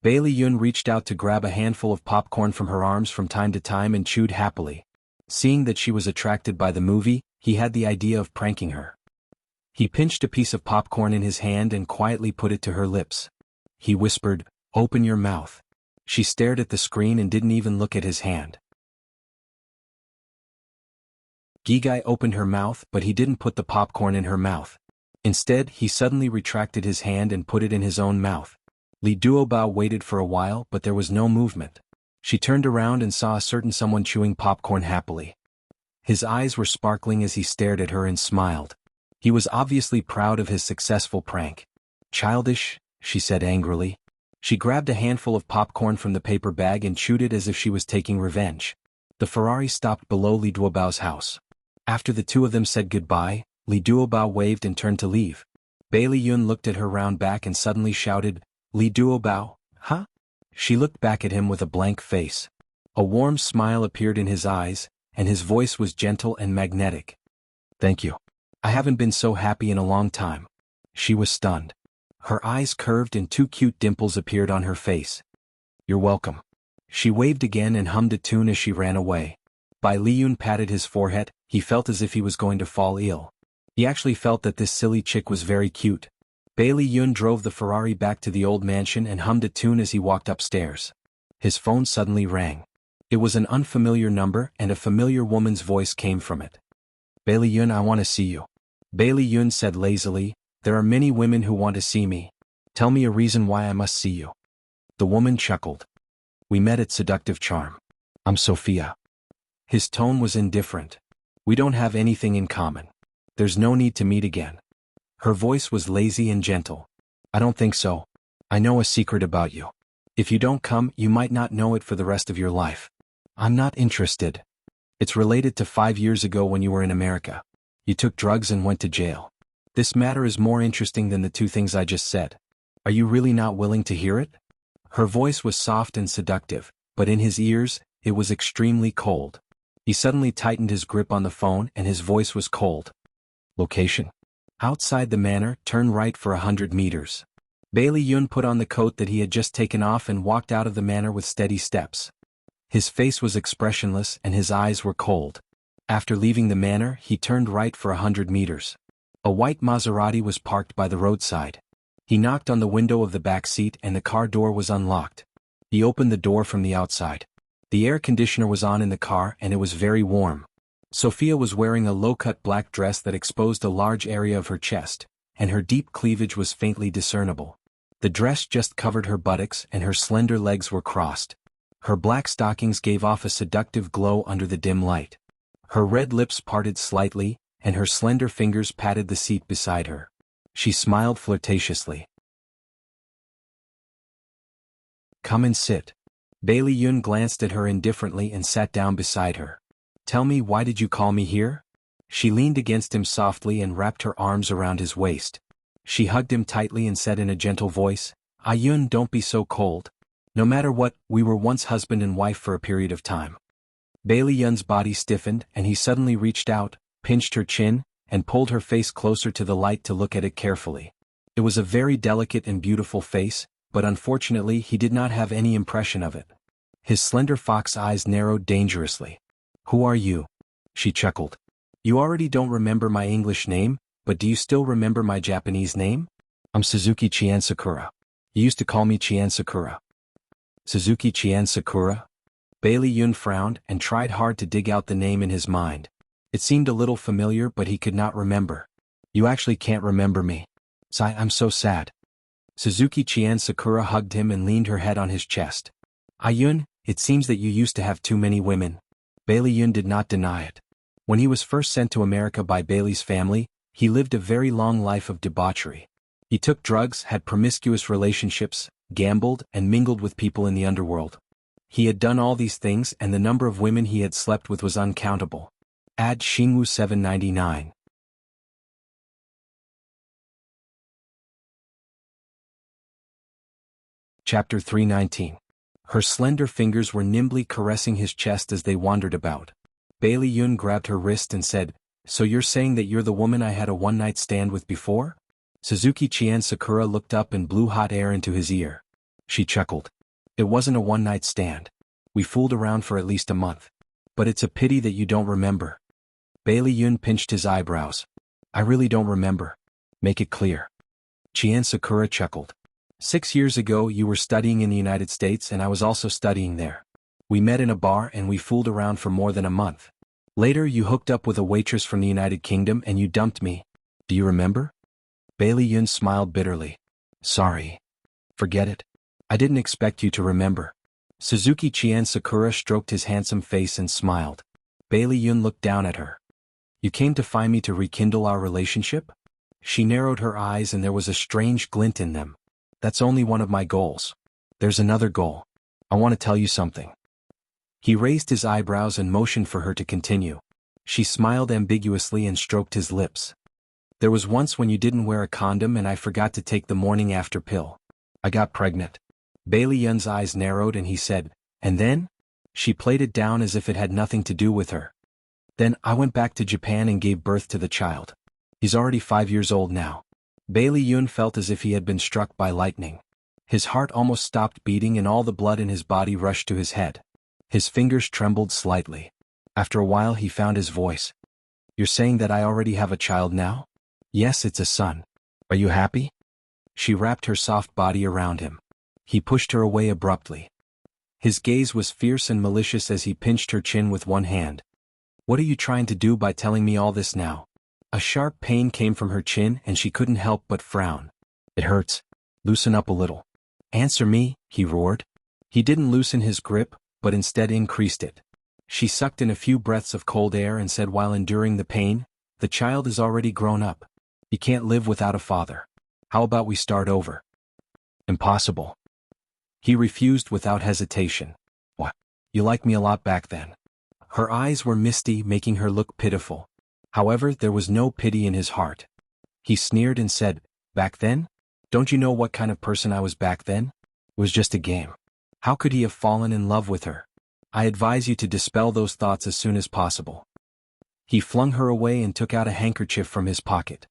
Bailey Yun reached out to grab a handful of popcorn from her arms from time to time and chewed happily. Seeing that she was attracted by the movie, he had the idea of pranking her. He pinched a piece of popcorn in his hand and quietly put it to her lips. He whispered, "Open your mouth." She stared at the screen and didn't even look at his hand. Gigai opened her mouth, but he didn't put the popcorn in her mouth. Instead, he suddenly retracted his hand and put it in his own mouth. Li Duobao waited for a while, but there was no movement. She turned around and saw a certain someone chewing popcorn happily. His eyes were sparkling as he stared at her and smiled. He was obviously proud of his successful prank. Childish, she said angrily. She grabbed a handful of popcorn from the paper bag and chewed it as if she was taking revenge. The Ferrari stopped below Li Duobao's house. After the two of them said goodbye, Li Duobao waved and turned to leave. Bailey Yun looked at her round back and suddenly shouted, "Li Duobao, huh?" She looked back at him with a blank face. A warm smile appeared in his eyes, and his voice was gentle and magnetic. "Thank you. I haven't been so happy in a long time." She was stunned. Her eyes curved and 2 cute dimples appeared on her face. "You're welcome." She waved again and hummed a tune as she ran away. Bai Liyun patted his forehead. He felt as if he was going to fall ill. He actually felt that this silly chick was very cute. Bailey Yun drove the Ferrari back to the old mansion and hummed a tune as he walked upstairs. His phone suddenly rang. It was an unfamiliar number and a familiar woman's voice came from it. "Bailey Yun, I want to see you." Bailey Yun said lazily, "There are many women who want to see me. Tell me a reason why I must see you." The woman chuckled. "We met at Seductive Charm. I'm Sophia." His tone was indifferent. "We don't have anything in common. There's no need to meet again." Her voice was lazy and gentle. "I don't think so. I know a secret about you. If you don't come, you might not know it for the rest of your life. I'm not interested. It's related to 5 years ago when you were in America. You took drugs and went to jail. This matter is more interesting than the 2 things I just said. Are you really not willing to hear it?" Her voice was soft and seductive, but in his ears, it was extremely cold. He suddenly tightened his grip on the phone and his voice was cold. "Location? Outside the manor, turn right for 100 meters." Bailey Yun put on the coat that he had just taken off and walked out of the manor with steady steps. His face was expressionless and his eyes were cold. After leaving the manor, he turned right for 100 meters. A white Maserati was parked by the roadside. He knocked on the window of the back seat and the car door was unlocked. He opened the door from the outside. The air conditioner was on in the car and it was very warm. Sophia was wearing a low-cut black dress that exposed a large area of her chest, and her deep cleavage was faintly discernible. The dress just covered her buttocks and her slender legs were crossed. Her black stockings gave off a seductive glow under the dim light. Her red lips parted slightly, and her slender fingers patted the seat beside her. She smiled flirtatiously. "Come and sit." Bailey Yun glanced at her indifferently and sat down beside her. "Tell me, why did you call me here?" She leaned against him softly and wrapped her arms around his waist. She hugged him tightly and said in a gentle voice, "Ah Yun, don't be so cold. No matter what, we were once husband and wife for a period of time." Bailey Yun's body stiffened and he suddenly reached out, pinched her chin, and pulled her face closer to the light to look at it carefully. It was a very delicate and beautiful face, but unfortunately he did not have any impression of it. His slender fox eyes narrowed dangerously. "Who are you?" She chuckled. "You already don't remember my English name, but do you still remember my Japanese name? I'm Suzuki Chian Sakura. You used to call me Chien Sakura. Suzuki Chien Sakura? Bailey Yun frowned and tried hard to dig out the name in his mind. It seemed a little familiar, but he could not remember. You actually can't remember me. I'm so sad. Suzuki Chien Sakura hugged him and leaned her head on his chest. Yun, it seems that you used to have too many women. Bailey Yun did not deny it. When he was first sent to America by Bailey's family, he lived a very long life of debauchery. He took drugs, had promiscuous relationships, gambled, and mingled with people in the underworld. He had done all these things, and the number of women he had slept with was uncountable. Ad Xingwu 799. Chapter 319. Her slender fingers were nimbly caressing his chest as they wandered about. Bailey Yun grabbed her wrist and said, "So you're saying that you're the woman I had a one-night stand with before?" Suzuki Chien Sakura looked up and blew hot air into his ear. She chuckled. "It wasn't a one-night stand. We fooled around for at least a month. But it's a pity that you don't remember." Bailey Yun pinched his eyebrows. "I really don't remember. Make it clear." Chien Sakura chuckled. 6 years ago you were studying in the United States and I was also studying there. We met in a bar and we fooled around for more than a month. Later you hooked up with a waitress from the United Kingdom and you dumped me. Do you remember? Bailey Yun smiled bitterly. Sorry. Forget it. I didn't expect you to remember. Suzuki Chien Sakura stroked his handsome face and smiled. Bailey Yun looked down at her. You came to find me to rekindle our relationship? She narrowed her eyes and there was a strange glint in them. That's only one of my goals. There's another goal. I want to tell you something. He raised his eyebrows and motioned for her to continue. She smiled ambiguously and stroked his lips. There was once when you didn't wear a condom and I forgot to take the morning after pill. I got pregnant. Bailey Yun's eyes narrowed and he said, and then? She played it down as if it had nothing to do with her. Then I went back to Japan and gave birth to the child. He's already 5 years old now. Bailey Yun felt as if he had been struck by lightning. His heart almost stopped beating and all the blood in his body rushed to his head. His fingers trembled slightly. After a while he found his voice. You're saying that I already have a child now? Yes, it's a son. Are you happy? She wrapped her soft body around him. He pushed her away abruptly. His gaze was fierce and malicious as he pinched her chin with one hand. What are you trying to do by telling me all this now? A sharp pain came from her chin and she couldn't help but frown. It hurts. Loosen up a little. Answer me, he roared. He didn't loosen his grip, but instead increased it. She sucked in a few breaths of cold air and said while enduring the pain, the child is already grown up. He can't live without a father. How about we start over? Impossible. He refused without hesitation. What? You liked me a lot back then. Her eyes were misty, making her look pitiful. However, there was no pity in his heart. He sneered and said, back then? Don't you know what kind of person I was back then? It was just a game. How could he have fallen in love with her? I advise you to dispel those thoughts as soon as possible. He flung her away and took out a handkerchief from his pocket.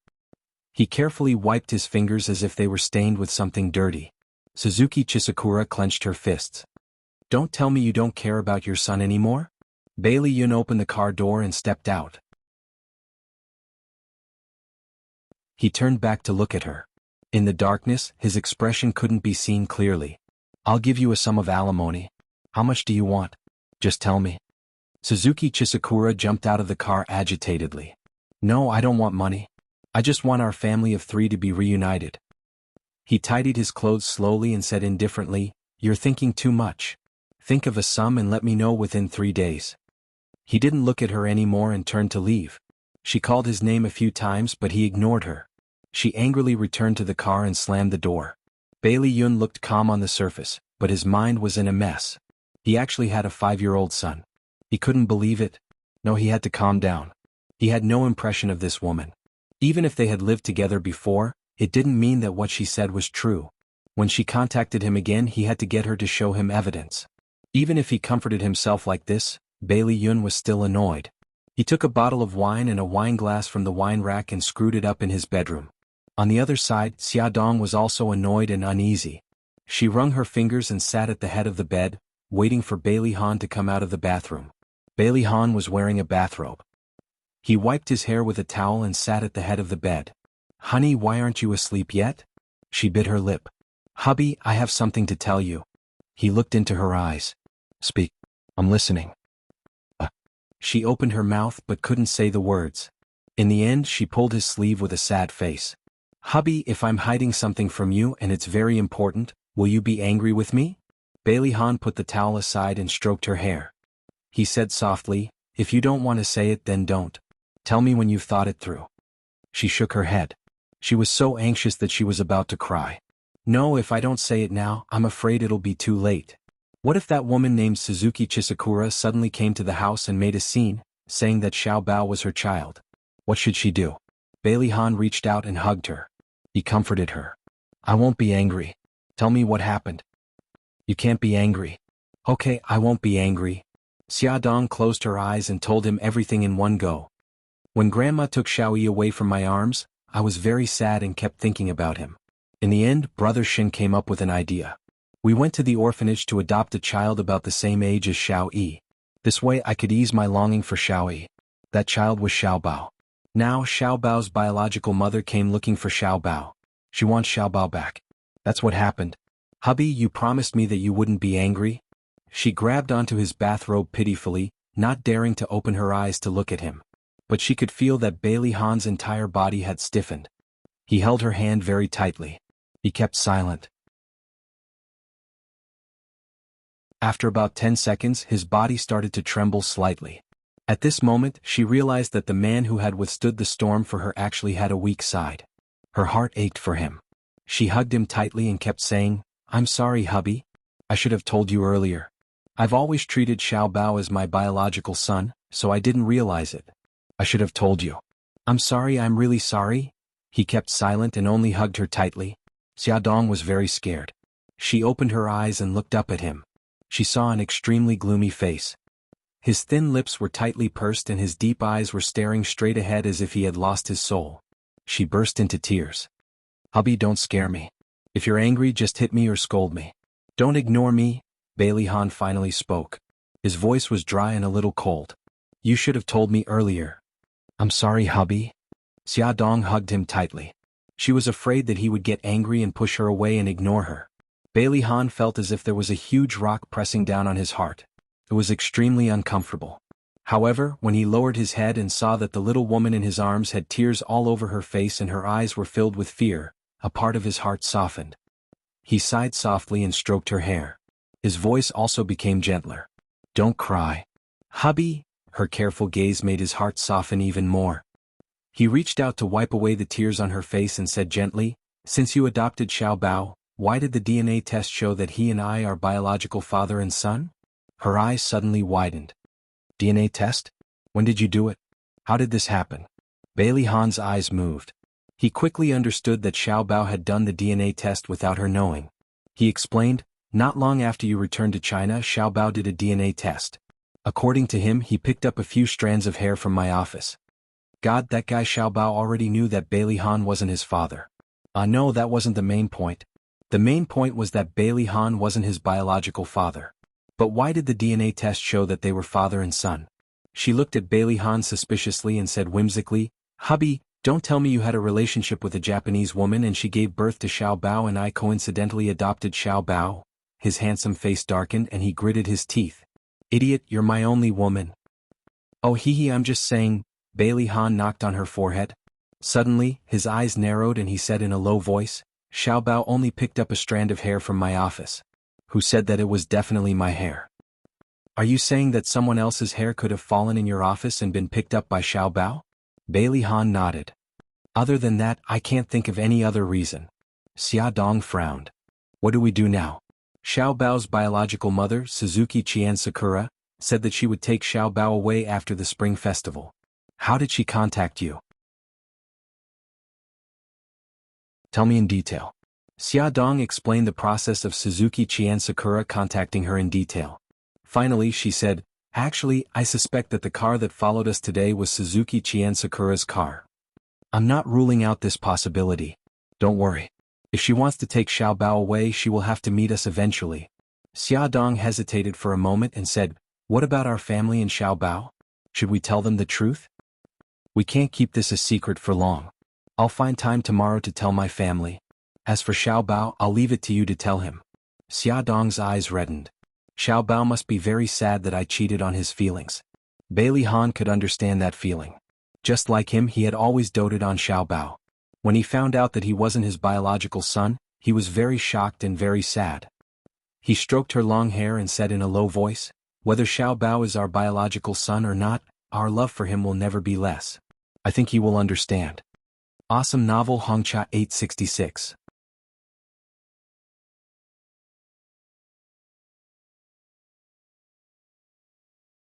He carefully wiped his fingers as if they were stained with something dirty. Suzuki Chisakura clenched her fists. Don't tell me you don't care about your son anymore? Bailey Yun opened the car door and stepped out. He turned back to look at her. In the darkness, his expression couldn't be seen clearly. I'll give you a sum of alimony. How much do you want? Just tell me. Suzuki Chisakura jumped out of the car agitatedly. No, I don't want money. I just want our family of 3 to be reunited. He tidied his clothes slowly and said indifferently, You're thinking too much. Think of a sum and let me know within 3 days. He didn't look at her anymore and turned to leave. She called his name a few times but he ignored her. She angrily returned to the car and slammed the door. Bailey Yun looked calm on the surface, but his mind was in a mess. He actually had a 5-year-old son. He couldn't believe it. No, he had to calm down. He had no impression of this woman. Even if they had lived together before, it didn't mean that what she said was true. When she contacted him again he had to get her to show him evidence. Even if he comforted himself like this, Bailey Yun was still annoyed. He took a bottle of wine and a wine glass from the wine rack and screwed it up in his bedroom. On the other side, Xiaodong was also annoyed and uneasy. She wrung her fingers and sat at the head of the bed, waiting for Bailey Han to come out of the bathroom. Bailey Han was wearing a bathrobe. He wiped his hair with a towel and sat at the head of the bed. Honey, why aren't you asleep yet? She bit her lip. Hubby, I have something to tell you. He looked into her eyes. Speak. I'm listening. She opened her mouth but couldn't say the words. In the end, she pulled his sleeve with a sad face. Hubby, if I'm hiding something from you and it's very important, will you be angry with me? Bailey Han put the towel aside and stroked her hair. He said softly, if you don't want to say it, then don't. Tell me when you've thought it through. She shook her head. She was so anxious that she was about to cry. No, if I don't say it now, I'm afraid it'll be too late. What if that woman named Suzuki Chisakura suddenly came to the house and made a scene, saying that Xiao Bao was her child? What should she do? Bailey Han reached out and hugged her. He comforted her. I won't be angry. Tell me what happened. You can't be angry. Okay, I won't be angry. Xia Dong closed her eyes and told him everything in one go. When Grandma took Xiaoyi away from my arms, I was very sad and kept thinking about him. In the end, Brother Shin came up with an idea. We went to the orphanage to adopt a child about the same age as Xiaoyi. This way I could ease my longing for Xiaoyi. That child was Xiao Bao. Now Xiao Bao's biological mother came looking for Xiao Bao. She wants Xiao Bao back. That's what happened. Hubby, you promised me that you wouldn't be angry? She grabbed onto his bathrobe pitifully, not daring to open her eyes to look at him. But she could feel that Bailey Han's entire body had stiffened. He held her hand very tightly. He kept silent. After about 10 seconds, his body started to tremble slightly. At this moment, she realized that the man who had withstood the storm for her actually had a weak side. Her heart ached for him. She hugged him tightly and kept saying, I'm sorry, hubby. I should have told you earlier. I've always treated Xiao Bao as my biological son, so I didn't realize it. I should have told you. I'm sorry, I'm really sorry. He kept silent and only hugged her tightly. Xia Dong was very scared. She opened her eyes and looked up at him. She saw an extremely gloomy face. His thin lips were tightly pursed and his deep eyes were staring straight ahead as if he had lost his soul. She burst into tears. Hubby, don't scare me. If you're angry, just hit me or scold me. Don't ignore me, Bailey Han finally spoke. His voice was dry and a little cold. You should have told me earlier. I'm sorry, hubby. Xia Dong hugged him tightly. She was afraid that he would get angry and push her away and ignore her. Bailey Han felt as if there was a huge rock pressing down on his heart. It was extremely uncomfortable. However, when he lowered his head and saw that the little woman in his arms had tears all over her face and her eyes were filled with fear, a part of his heart softened. He sighed softly and stroked her hair. His voice also became gentler. Don't cry. Hubby, her careful gaze made his heart soften even more. He reached out to wipe away the tears on her face and said gently, Since you adopted Xiao Bao, why did the DNA test show that he and I are biological father and son? Her eyes suddenly widened. DNA test? When did you do it? How did this happen? Bailey Han's eyes moved. He quickly understood that Xiao Bao had done the DNA test without her knowing. He explained, Not long after you returned to China, Xiao Bao did a DNA test. According to him, he picked up a few strands of hair from my office. God, that guy Xiao Bao already knew that Bailey Han wasn't his father. No, that wasn't the main point. The main point was that Bailey Han wasn't his biological father. But why did the DNA test show that they were father and son? She looked at Bailey Han suspiciously and said whimsically, Hubby, don't tell me you had a relationship with a Japanese woman and she gave birth to Xiao Bao and I coincidentally adopted Xiao Bao? His handsome face darkened and he gritted his teeth. Idiot, you're my only woman. Oh hee, I'm just saying, Bailey Han knocked on her forehead. Suddenly, his eyes narrowed and he said in a low voice, Xiao Bao only picked up a strand of hair from my office. Who said that it was definitely my hair? Are you saying that someone else's hair could have fallen in your office and been picked up by Xiao Bao? Bailey Han nodded. Other than that, I can't think of any other reason. Xia Dong frowned. What do we do now? Xiao Bao's biological mother, Suzuki Qian Sakura, said that she would take Xiao Bao away after the spring festival. How did she contact you? Tell me in detail. Xia Dong explained the process of Suzuki Qian Sakura contacting her in detail. Finally, she said, Actually, I suspect that the car that followed us today was Suzuki Qian Sakura's car. I'm not ruling out this possibility. Don't worry. If she wants to take Xiao Bao away, she will have to meet us eventually. Xia Dong hesitated for a moment and said, What about our family and Xiao Bao? Should we tell them the truth? We can't keep this a secret for long. I'll find time tomorrow to tell my family. As for Xiao Bao, I'll leave it to you to tell him. Xia Dong's eyes reddened. Xiao Bao must be very sad that I cheated on his feelings. Bailey Han could understand that feeling. Just like him, he had always doted on Xiao Bao. When he found out that he wasn't his biological son, he was very shocked and very sad. He stroked her long hair and said in a low voice, "Whether Xiao Bao is our biological son or not, our love for him will never be less. I think he will understand." Awesome novel Hongcha 866.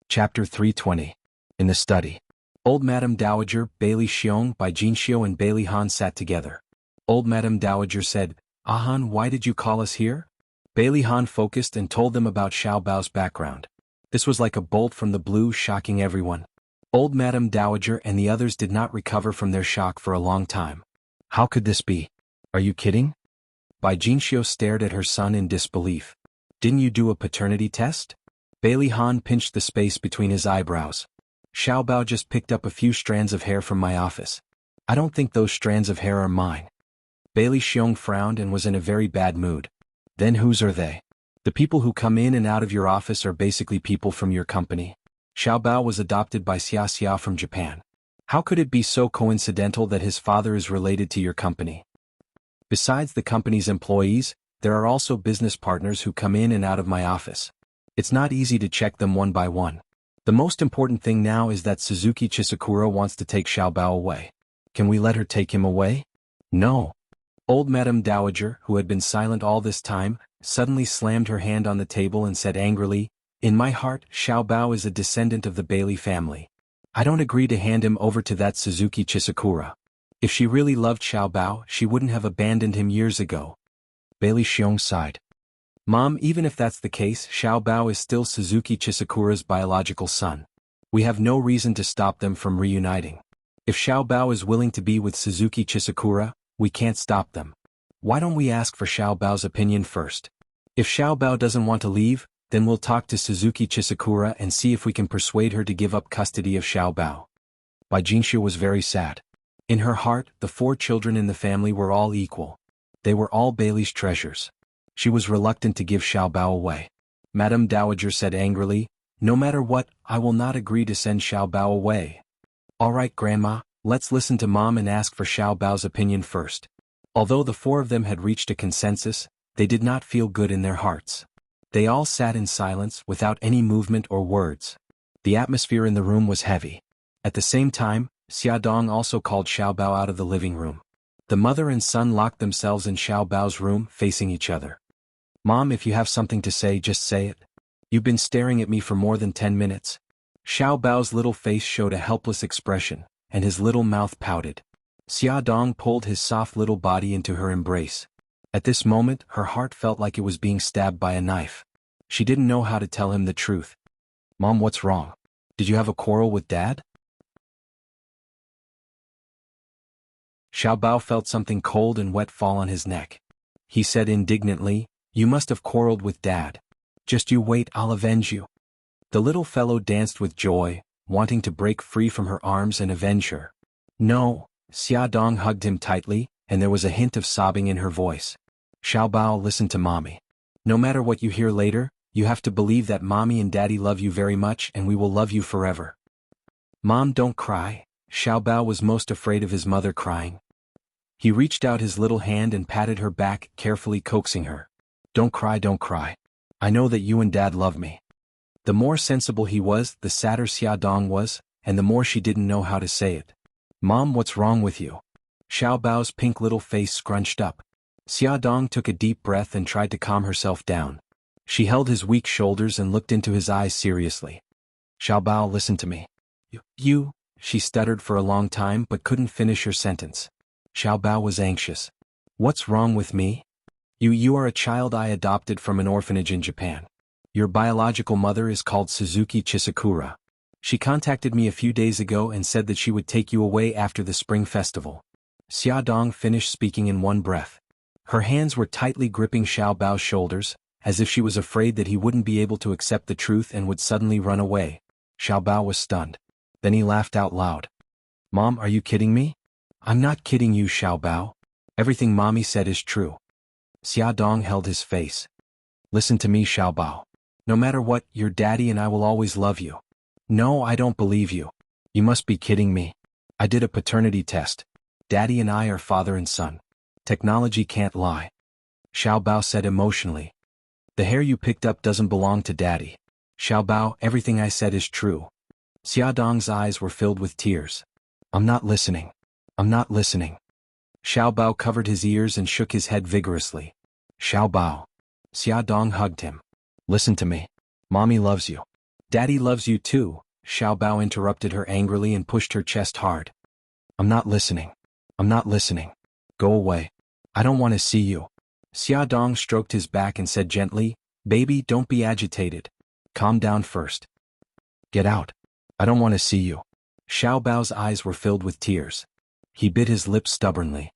Chapter 320. In the study. Old Madame Dowager, Bailey Xiong by Jin Xiu and Bailey Han sat together. Old Madame Dowager said, "Han, why did you call us here?" Bailey Han focused and told them about Xiao Bao's background. This was like a bolt from the blue, shocking everyone. Old Madame Dowager and the others did not recover from their shock for a long time. How could this be? Are you kidding? Bai Jinxiu stared at her son in disbelief. Didn't you do a paternity test? Bailey Han pinched the space between his eyebrows. Xiao Bao just picked up a few strands of hair from my office. I don't think those strands of hair are mine. Bailey Xiong frowned and was in a very bad mood. Then whose are they? The people who come in and out of your office are basically people from your company. Xiao Bao was adopted by Xia Xia from Japan. How could it be so coincidental that his father is related to your company? Besides the company's employees, there are also business partners who come in and out of my office. It's not easy to check them one by one. The most important thing now is that Suzuki Chisakura wants to take Xiao Bao away. Can we let her take him away? No. Old Madame Dowager, who had been silent all this time, suddenly slammed her hand on the table and said angrily, "In my heart, Xiao Bao is a descendant of the Bailey family. I don't agree to hand him over to that Suzuki Chisakura. If she really loved Xiao Bao, she wouldn't have abandoned him years ago." Bailey Xiong sighed. "Mom, even if that's the case, Xiao Bao is still Suzuki Chisakura's biological son. We have no reason to stop them from reuniting. If Xiao Bao is willing to be with Suzuki Chisakura, we can't stop them. Why don't we ask for Xiao Bao's opinion first? If Xiao Bao doesn't want to leave, then we'll talk to Suzuki Chisakura and see if we can persuade her to give up custody of Xiao Bao." Bai Jinxiu was very sad. In her heart, the 4 children in the family were all equal. They were all Bailey's treasures. She was reluctant to give Xiao Bao away. Madame Dowager said angrily, "No matter what, I will not agree to send Xiao Bao away." "All right, Grandma, let's listen to Mom and ask for Xiao Bao's opinion first." Although the 4 of them had reached a consensus, they did not feel good in their hearts. They all sat in silence without any movement or words. The atmosphere in the room was heavy. At the same time, Xia Dong also called Xiao Bao out of the living room. The mother and son locked themselves in Xiao Bao's room, facing each other. "Mom, if you have something to say, just say it. You've been staring at me for more than 10 minutes. Xiao Bao's little face showed a helpless expression, and his little mouth pouted. Xia Dong pulled his soft little body into her embrace. At this moment, her heart felt like it was being stabbed by a knife. She didn't know how to tell him the truth. "Mom, what's wrong? Did you have a quarrel with Dad?" Xiao Bao felt something cold and wet fall on his neck. He said indignantly, "You must have quarreled with Dad. Just you wait, I'll avenge you." The little fellow danced with joy, wanting to break free from her arms and avenge her. "No." Xia Dong hugged him tightly, and there was a hint of sobbing in her voice. "Xiao Bao, listen to Mommy. No matter what you hear later, you have to believe that Mommy and Daddy love you very much and we will love you forever." "Mom, don't cry." Xiao Bao was most afraid of his mother crying. He reached out his little hand and patted her back, carefully coaxing her. Don't cry, don't cry. I know that you and Dad love me." The more sensible he was, the sadder Xia Dong was, and the more she didn't know how to say it. "Mom, what's wrong with you?" Xiao Bao's pink little face scrunched up. Xia Dong took a deep breath and tried to calm herself down. She held his weak shoulders and looked into his eyes seriously. "Xiao Bao, listen to me." You, she stuttered for a long time but couldn't finish her sentence. Xiao Bao was anxious. "What's wrong with me?" You are a child I adopted from an orphanage in Japan. Your biological mother is called Suzuki Chisakura. She contacted me a few days ago and said that she would take you away after the spring festival." Xia Dong finished speaking in one breath. Her hands were tightly gripping Xiao Bao's shoulders, as if she was afraid that he wouldn't be able to accept the truth and would suddenly run away. Xiao Bao was stunned. Then he laughed out loud. "Mom, are you kidding me?" "I'm not kidding you, Xiao Bao. Everything mommy said is true. Xia Dong held his face. Listen to me, Xiao Bao. No matter what, your daddy and I will always love you. No, I don't believe you. You must be kidding me. I did a paternity test. Daddy and I are father and son. Technology can't lie. Xiao Bao said emotionally. The hair you picked up doesn't belong to daddy. Xiao Bao, everything I said is true. Xia Dong's eyes were filled with tears. I'm not listening. I'm not listening. Xiao Bao covered his ears and shook his head vigorously. Xiao Bao. Xia Dong hugged him. Listen to me. Mommy loves you. Daddy loves you too. Xiao Bao interrupted her angrily and pushed her chest hard. I'm not listening. I'm not listening. Go away. I don't want to see you. Xia Dong stroked his back and said gently, Baby, don't be agitated. Calm down first. Get out. I don't want to see you. Xiao Bao's eyes were filled with tears. He bit his lips stubbornly.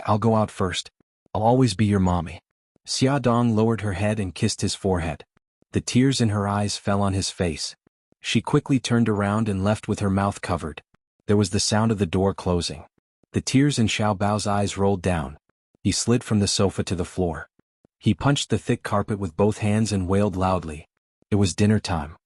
I'll go out first. I'll always be your mommy. Xia Dong lowered her head and kissed his forehead. The tears in her eyes fell on his face. She quickly turned around and left with her mouth covered. There was the sound of the door closing. The tears in Xiao Bao's eyes rolled down. He slid from the sofa to the floor. He punched the thick carpet with both hands and wailed loudly. It was dinner time.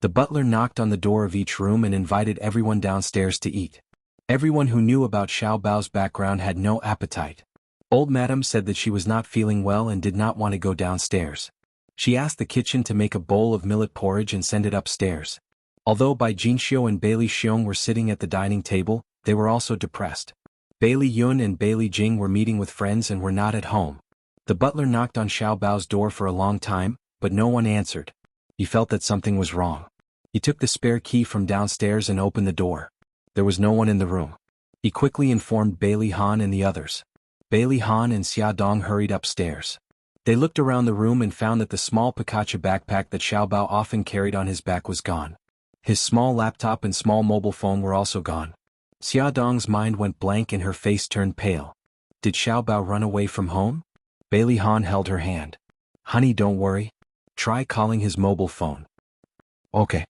The butler knocked on the door of each room and invited everyone downstairs to eat. Everyone who knew about Xiao Bao's background had no appetite. Old Madam said that she was not feeling well and did not want to go downstairs. She asked the kitchen to make a bowl of millet porridge and send it upstairs. Although Bai Jinxiu and Bailey Xiong were sitting at the dining table, they were also depressed. Bailey Yun and Bailey Jing were meeting with friends and were not at home. The butler knocked on Xiao Bao's door for a long time, but no one answered. He felt that something was wrong. He took the spare key from downstairs and opened the door. There was no one in the room. He quickly informed Bailey Han and the others. Bailey Han and Xia Dong hurried upstairs. They looked around the room and found that the small Pikachu backpack that Xiao Bao often carried on his back was gone. His small laptop and small mobile phone were also gone. Xia Dong's mind went blank and her face turned pale. Did Xiao Bao run away from home? Bailey Han held her hand. Honey, don't worry. Try calling his mobile phone. Okay.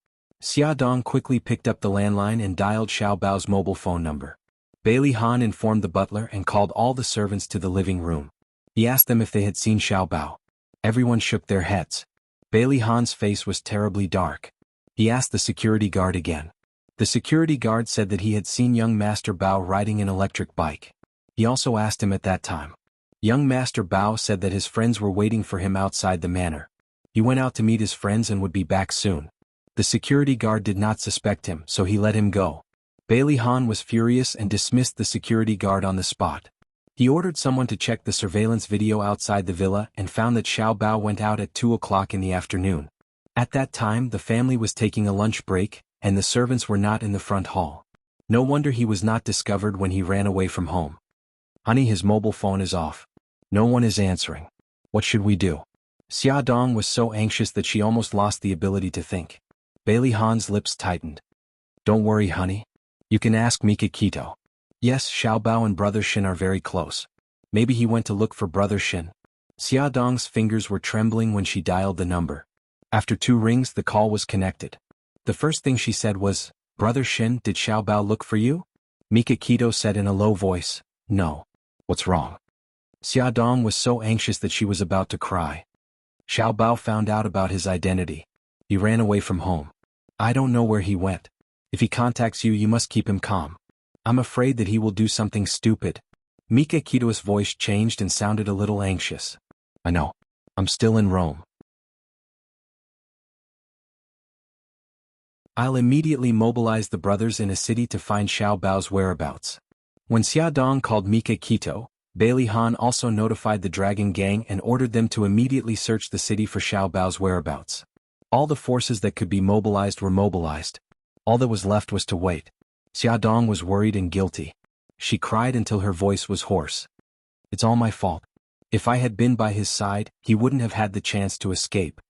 Xia Dong quickly picked up the landline and dialed Xiao Bao's mobile phone number. Bailey Han informed the butler and called all the servants to the living room. He asked them if they had seen Xiao Bao. Everyone shook their heads. Bailey Han's face was terribly dark. He asked the security guard again. The security guard said that he had seen young Master Bao riding an electric bike. He also asked him at that time. Young Master Bao said that his friends were waiting for him outside the manor. He went out to meet his friends and would be back soon. The security guard did not suspect him, so he let him go. Bailey Han was furious and dismissed the security guard on the spot. He ordered someone to check the surveillance video outside the villa and found that Xiao Bao went out at 2 o'clock in the afternoon. At that time, the family was taking a lunch break, and the servants were not in the front hall. No wonder he was not discovered when he ran away from home. Honey, his mobile phone is off. No one is answering. What should we do? Xia Dong was so anxious that she almost lost the ability to think. Bailey Han's lips tightened. Don't worry, honey. You can ask Mika Kito. Yes, Xiao Bao and Brother Shin are very close. Maybe he went to look for Brother Shin. Xia Dong's fingers were trembling when she dialed the number. After 2 rings, the call was connected. The first thing she said was, Brother Shin, did Xiao Bao look for you? Mika Kito said in a low voice, No. What's wrong? Xia Dong was so anxious that she was about to cry. Xiao Bao found out about his identity. He ran away from home. I don't know where he went. If he contacts you, you must keep him calm. I'm afraid that he will do something stupid. Mika Kito's voice changed and sounded a little anxious. I know. I'm still in Rome. I'll immediately mobilize the brothers in a city to find Xiao Bao's whereabouts. When Xia Dong called Mika Kito, Bailey Han also notified the Dragon Gang and ordered them to immediately search the city for Xiao Bao's whereabouts. All the forces that could be mobilized were mobilized. All that was left was to wait. Xia Dong was worried and guilty. She cried until her voice was hoarse. It's all my fault. If I had been by his side, he wouldn't have had the chance to escape.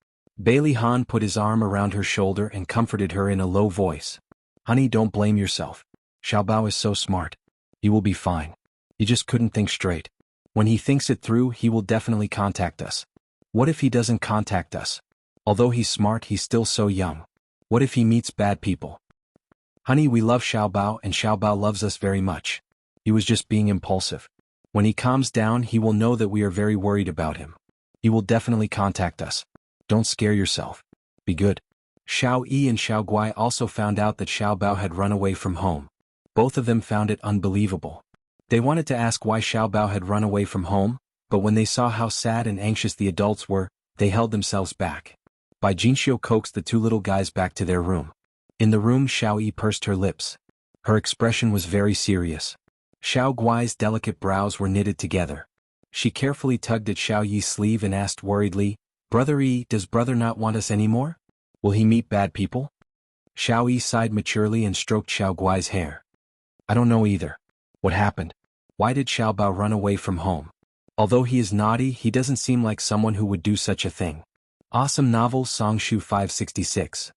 Bailey Han put his arm around her shoulder and comforted her in a low voice. Honey, don't blame yourself. Xiao Bao is so smart. He will be fine. He just couldn't think straight. When he thinks it through, he will definitely contact us. What if he doesn't contact us? Although he's smart, he's still so young. What if he meets bad people? Honey, we love Xiaobao and Xiaobao loves us very much. He was just being impulsive. When he calms down, he will know that we are very worried about him. He will definitely contact us. Don't scare yourself. Be good. Xiao Yi and Xiao Guai also found out that Xiaobao had run away from home. Both of them found it unbelievable. They wanted to ask why Xiaobao had run away from home, but when they saw how sad and anxious the adults were, they held themselves back. Bai Jinxiu coaxed the two little guys back to their room. In the room, Xiao Yi pursed her lips. Her expression was very serious. Xiao Guai's delicate brows were knitted together. She carefully tugged at Xiao Yi's sleeve and asked worriedly, "Brother Yi, does brother not want us anymore? Will he meet bad people?" Xiao Yi sighed maturely and stroked Xiao Guai's hair. "I don't know either. What happened? Why did Xiaobao run away from home? Although he is naughty, he doesn't seem like someone who would do such a thing." Awesome Novel Songshu 566.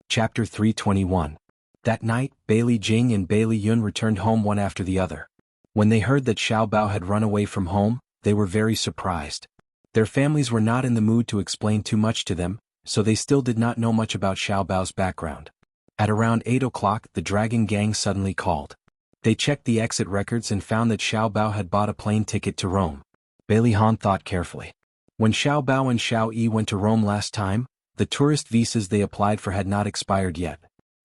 Chapter 321. That night, Bailey Jing and Bailey Yun returned home one after the other. When they heard that Xiaobao had run away from home, they were very surprised. Their families were not in the mood to explain too much to them, so they still did not know much about Xiaobao's background. At around 8 o'clock, the Dragon Gang suddenly called. They checked the exit records and found that Xiaobao had bought a plane ticket to Rome. Bailey Han thought carefully. When Xiaobao and Xiao Yi went to Rome last time, the tourist visas they applied for had not expired yet.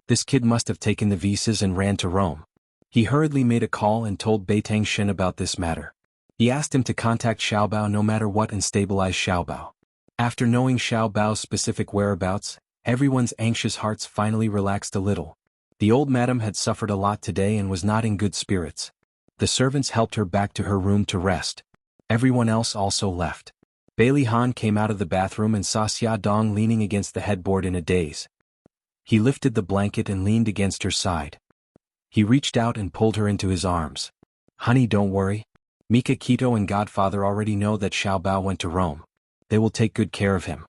This kid must have taken the visas and ran to Rome. He hurriedly made a call and told Beitang Shin about this matter. He asked him to contact Xiaobao no matter what and stabilize Xiaobao. After knowing Xiaobao's specific whereabouts, everyone's anxious hearts finally relaxed a little. The old madam had suffered a lot today and was not in good spirits. The servants helped her back to her room to rest. Everyone else also left. Bailey Han came out of the bathroom and saw Xia Dong leaning against the headboard in a daze. He lifted the blanket and leaned against her side. He reached out and pulled her into his arms. "Honey, don't worry. Mika Kito and Godfather already know that Xiaobao went to Rome. They will take good care of him."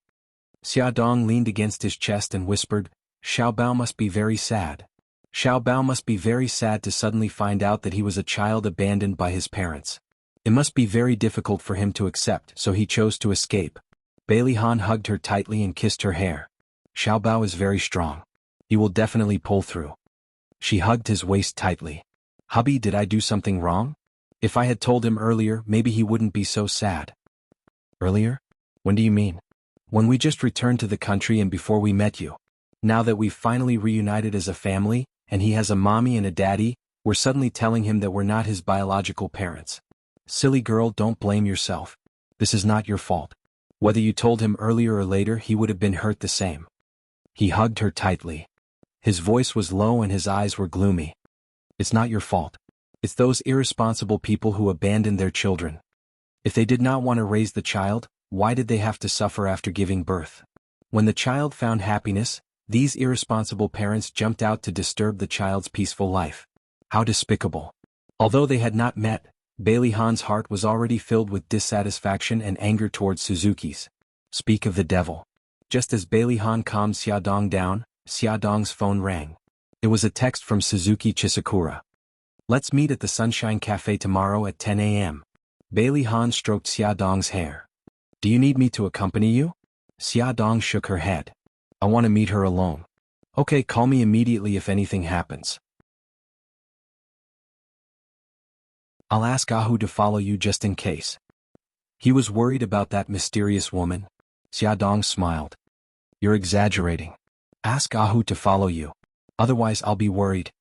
Xia Dong leaned against his chest and whispered, "Xiaobao must be very sad. Xiaobao must be very sad to suddenly find out that he was a child abandoned by his parents. It must be very difficult for him to accept, so he chose to escape." Bailey Han hugged her tightly and kissed her hair. "Xiaobao is very strong. He will definitely pull through." She hugged his waist tightly. "Hubby, did I do something wrong? If I had told him earlier, maybe he wouldn't be so sad." "Earlier? When do you mean?" "When we just returned to the country and before we met you. Now that we've finally reunited as a family, and he has a mommy and a daddy, we're suddenly telling him that we're not his biological parents." "Silly girl, don't blame yourself. This is not your fault. Whether you told him earlier or later, he would have been hurt the same." He hugged her tightly. His voice was low and his eyes were gloomy. "It's not your fault. It's those irresponsible people who abandoned their children. If they did not want to raise the child, why did they have to suffer after giving birth? When the child found happiness, these irresponsible parents jumped out to disturb the child's peaceful life. How despicable." Although they had not met, Bailey Han's heart was already filled with dissatisfaction and anger towards Suzuki's. Speak of the devil. Just as Bailey Han calmed Xia Dong down, Xia Dong's phone rang. It was a text from Suzuki Chisakura. "Let's meet at the Sunshine Cafe tomorrow at 10 a.m. Bailey Han stroked Xia Dong's hair. "Do you need me to accompany you?" Xia Dong shook her head. "I want to meet her alone." "Okay, call me immediately if anything happens. I'll ask Ahu to follow you just in case." He was worried about that mysterious woman. Xia Dong smiled. "You're exaggerating. Ask Ahu to follow you. Otherwise I'll be worried."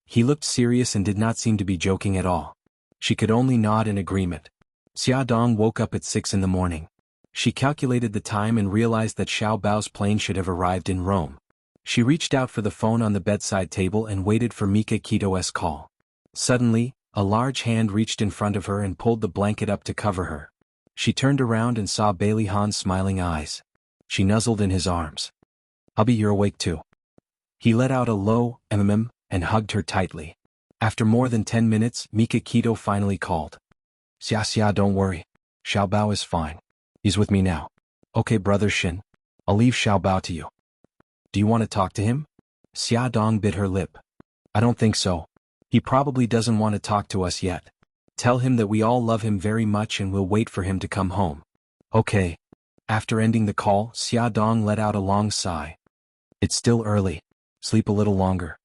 He looked serious and did not seem to be joking at all. She could only nod in agreement. Xia Dong woke up at 6 in the morning. She calculated the time and realized that Xiaobao's plane should have arrived in Rome. She reached out for the phone on the bedside table and waited for Mika Kito's call. Suddenly, a large hand reached in front of her and pulled the blanket up to cover her. She turned around and saw Bailey Han's smiling eyes. She nuzzled in his arms. "Hubby, you're awake too." He let out a low and hugged her tightly. After more than 10 minutes, Mika Kito finally called. Xia, don't worry. Xiaobao is fine. He's with me now." "Okay, brother Shin. I'll leave Xiaobao to you." "Do you want to talk to him?" Xia Dong bit her lip. "I don't think so. He probably doesn't want to talk to us yet. Tell him that we all love him very much and we'll wait for him to come home." "Okay." After ending the call, Xia Dong let out a long sigh. It's still early. Sleep a little longer.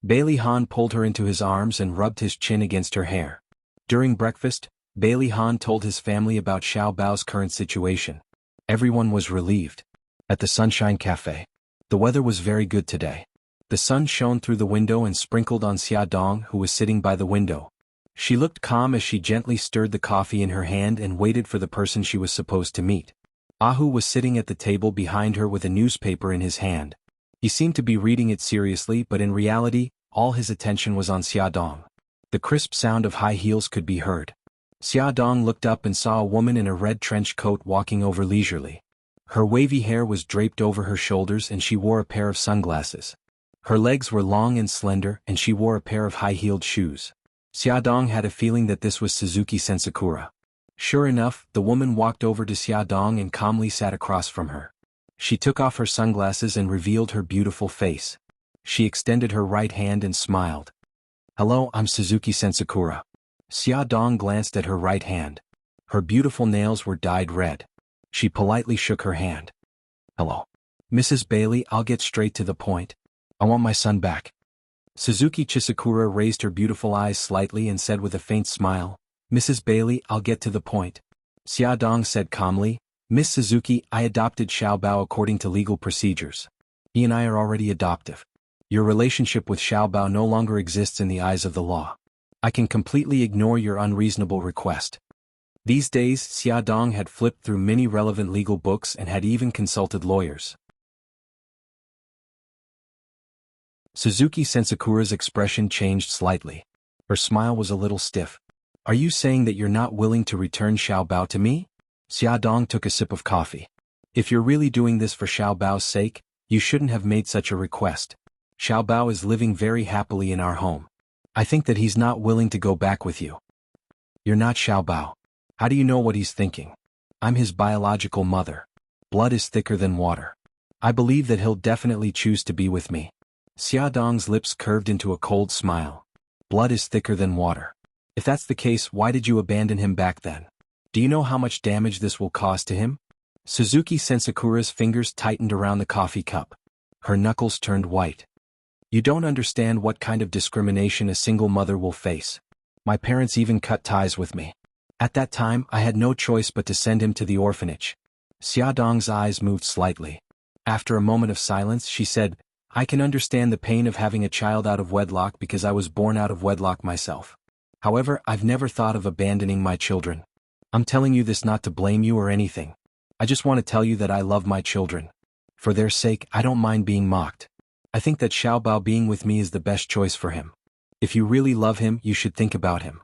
Bailey Han pulled her into his arms and rubbed his chin against her hair. During breakfast, Bailey Han told his family about Xiao Bao's current situation. Everyone was relieved. At the Sunshine Cafe, the weather was very good today. The sun shone through the window and sprinkled on Xia Dong, who was sitting by the window. She looked calm as she gently stirred the coffee in her hand and waited for the person she was supposed to meet. Ahu was sitting at the table behind her with a newspaper in his hand. He seemed to be reading it seriously, but in reality, all his attention was on Xia Dong. The crisp sound of high heels could be heard. Xia Dong looked up and saw a woman in a red trench coat walking over leisurely. Her wavy hair was draped over her shoulders and she wore a pair of sunglasses. Her legs were long and slender and she wore a pair of high-heeled shoes. Xia Dong had a feeling that this was Suzuki Sensakura. Sure enough, the woman walked over to Xia Dong and calmly sat across from her. She took off her sunglasses and revealed her beautiful face. She extended her right hand and smiled. Hello, I'm Suzuki Sensakura. Xia Dong glanced at her right hand. Her beautiful nails were dyed red. She politely shook her hand. Hello. Mrs. Bailey, I'll get straight to the point. I want my son back. Suzuki Chisakura raised her beautiful eyes slightly and said with a faint smile, Mrs. Bailey, I'll get to the point. Xia Dong said calmly, Miss Suzuki, I adopted Xiao Bao according to legal procedures. He and I are already adoptive. Your relationship with Xiao Bao no longer exists in the eyes of the law. I can completely ignore your unreasonable request. These days, Xia Dong had flipped through many relevant legal books and had even consulted lawyers. Suzuki Sensakura's expression changed slightly. Her smile was a little stiff. Are you saying that you're not willing to return Xiao Bao to me? Xia Dong took a sip of coffee. If you're really doing this for Xiao Bao's sake, you shouldn't have made such a request. Xiao Bao is living very happily in our home. I think that he's not willing to go back with you. You're not Xiao Bao. How do you know what he's thinking? I'm his biological mother. Blood is thicker than water. I believe that he'll definitely choose to be with me. Xia Dong's lips curved into a cold smile. Blood is thicker than water. If that's the case, why did you abandon him back then? Do you know how much damage this will cause to him? Suzuki Sensakura's fingers tightened around the coffee cup. Her knuckles turned white. You don't understand what kind of discrimination a single mother will face. My parents even cut ties with me. At that time, I had no choice but to send him to the orphanage. Xia Dong's eyes moved slightly. After a moment of silence, she said, I can understand the pain of having a child out of wedlock because I was born out of wedlock myself. However, I've never thought of abandoning my children. I'm telling you this not to blame you or anything. I just want to tell you that I love my children. For their sake, I don't mind being mocked. I think that Xiao Bao being with me is the best choice for him. If you really love him, you should think about him.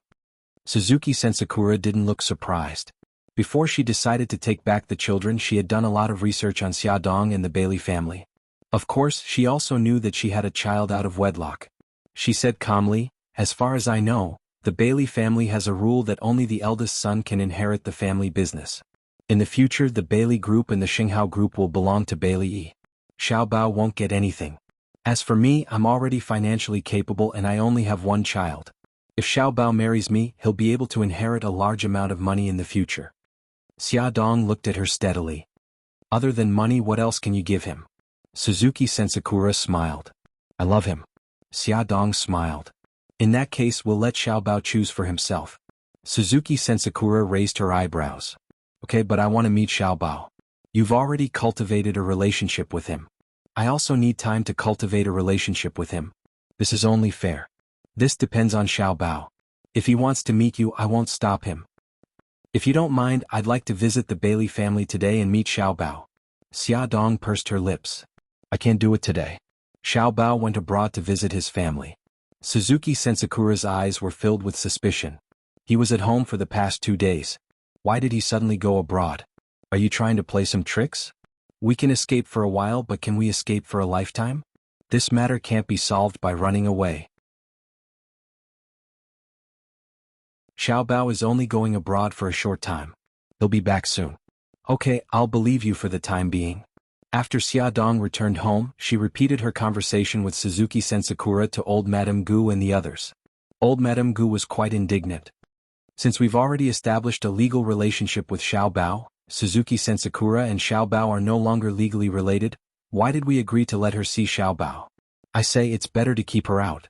Suzuki Sensakura didn't look surprised. Before she decided to take back the children, she had done a lot of research on Xia Dong and the Bailey family. Of course, she also knew that she had a child out of wedlock. She said calmly, as far as I know, the Bailey family has a rule that only the eldest son can inherit the family business. In the future, the Bailey group and the Xinghao group will belong to Bailey Yi. Xiao Bao won't get anything. As for me, I'm already financially capable and I only have one child. If Xiao Bao marries me, he'll be able to inherit a large amount of money in the future. Xia Dong looked at her steadily. Other than money, what else can you give him? Suzuki Sensakura smiled. I love him. Xia Dong smiled. In that case, we'll let Xiao Bao choose for himself. Suzuki Sensakura raised her eyebrows. Okay, but I want to meet Xiao Bao. You've already cultivated a relationship with him. I also need time to cultivate a relationship with him. This is only fair. This depends on Xiao Bao. If he wants to meet you, I won't stop him. If you don't mind, I'd like to visit the Bailey family today and meet Xiao Bao. Xia Dong pursed her lips. I can't do it today. Xiao Bao went abroad to visit his family. Suzuki Sensakura's eyes were filled with suspicion. He was at home for the past 2 days. Why did he suddenly go abroad? Are you trying to play some tricks? We can escape for a while, but can we escape for a lifetime? This matter can't be solved by running away. Xiao Bao is only going abroad for a short time. He'll be back soon. Okay, I'll believe you for the time being. After Xia Dong returned home, she repeated her conversation with Suzuki Sensakura to old Madame Gu and the others. Old Madame Gu was quite indignant. Since we've already established a legal relationship with Xiao Bao, Suzuki Sensakura and Xiaobao are no longer legally related. Why did we agree to let her see Xiaobao? I say it's better to keep her out.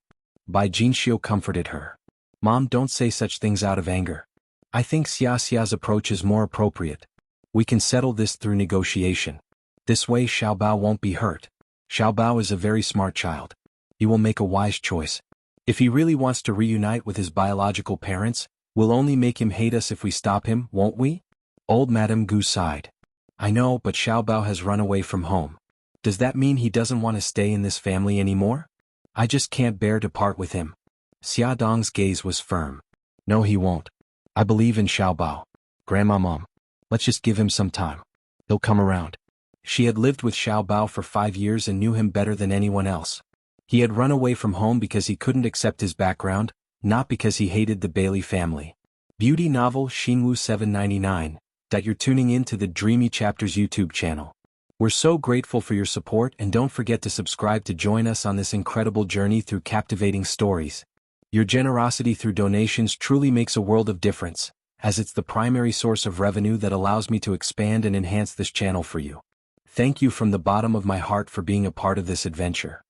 Bai Jinxiu comforted her. Mom, don't say such things out of anger. I think Xia Xia's approach is more appropriate. We can settle this through negotiation. This way Xiaobao won't be hurt. Xiaobao is a very smart child. He will make a wise choice. If he really wants to reunite with his biological parents, we'll only make him hate us if we stop him, won't we? Old Madame Gu sighed. I know, but Xiaobao has run away from home. Does that mean he doesn't want to stay in this family anymore? I just can't bear to part with him. Xia Dong's gaze was firm. No, he won't. I believe in Xiaobao. Grandma, Mom, let's just give him some time. He'll come around. She had lived with Xiaobao for 5 years and knew him better than anyone else. He had run away from home because he couldn't accept his background, not because he hated the Bailey family. Beauty novel Xinwu 799, that you're tuning in to the Dreamy Chapters YouTube channel. We're so grateful for your support, and don't forget to subscribe to join us on this incredible journey through captivating stories. Your generosity through donations truly makes a world of difference, as it's the primary source of revenue that allows me to expand and enhance this channel for you. Thank you from the bottom of my heart for being a part of this adventure.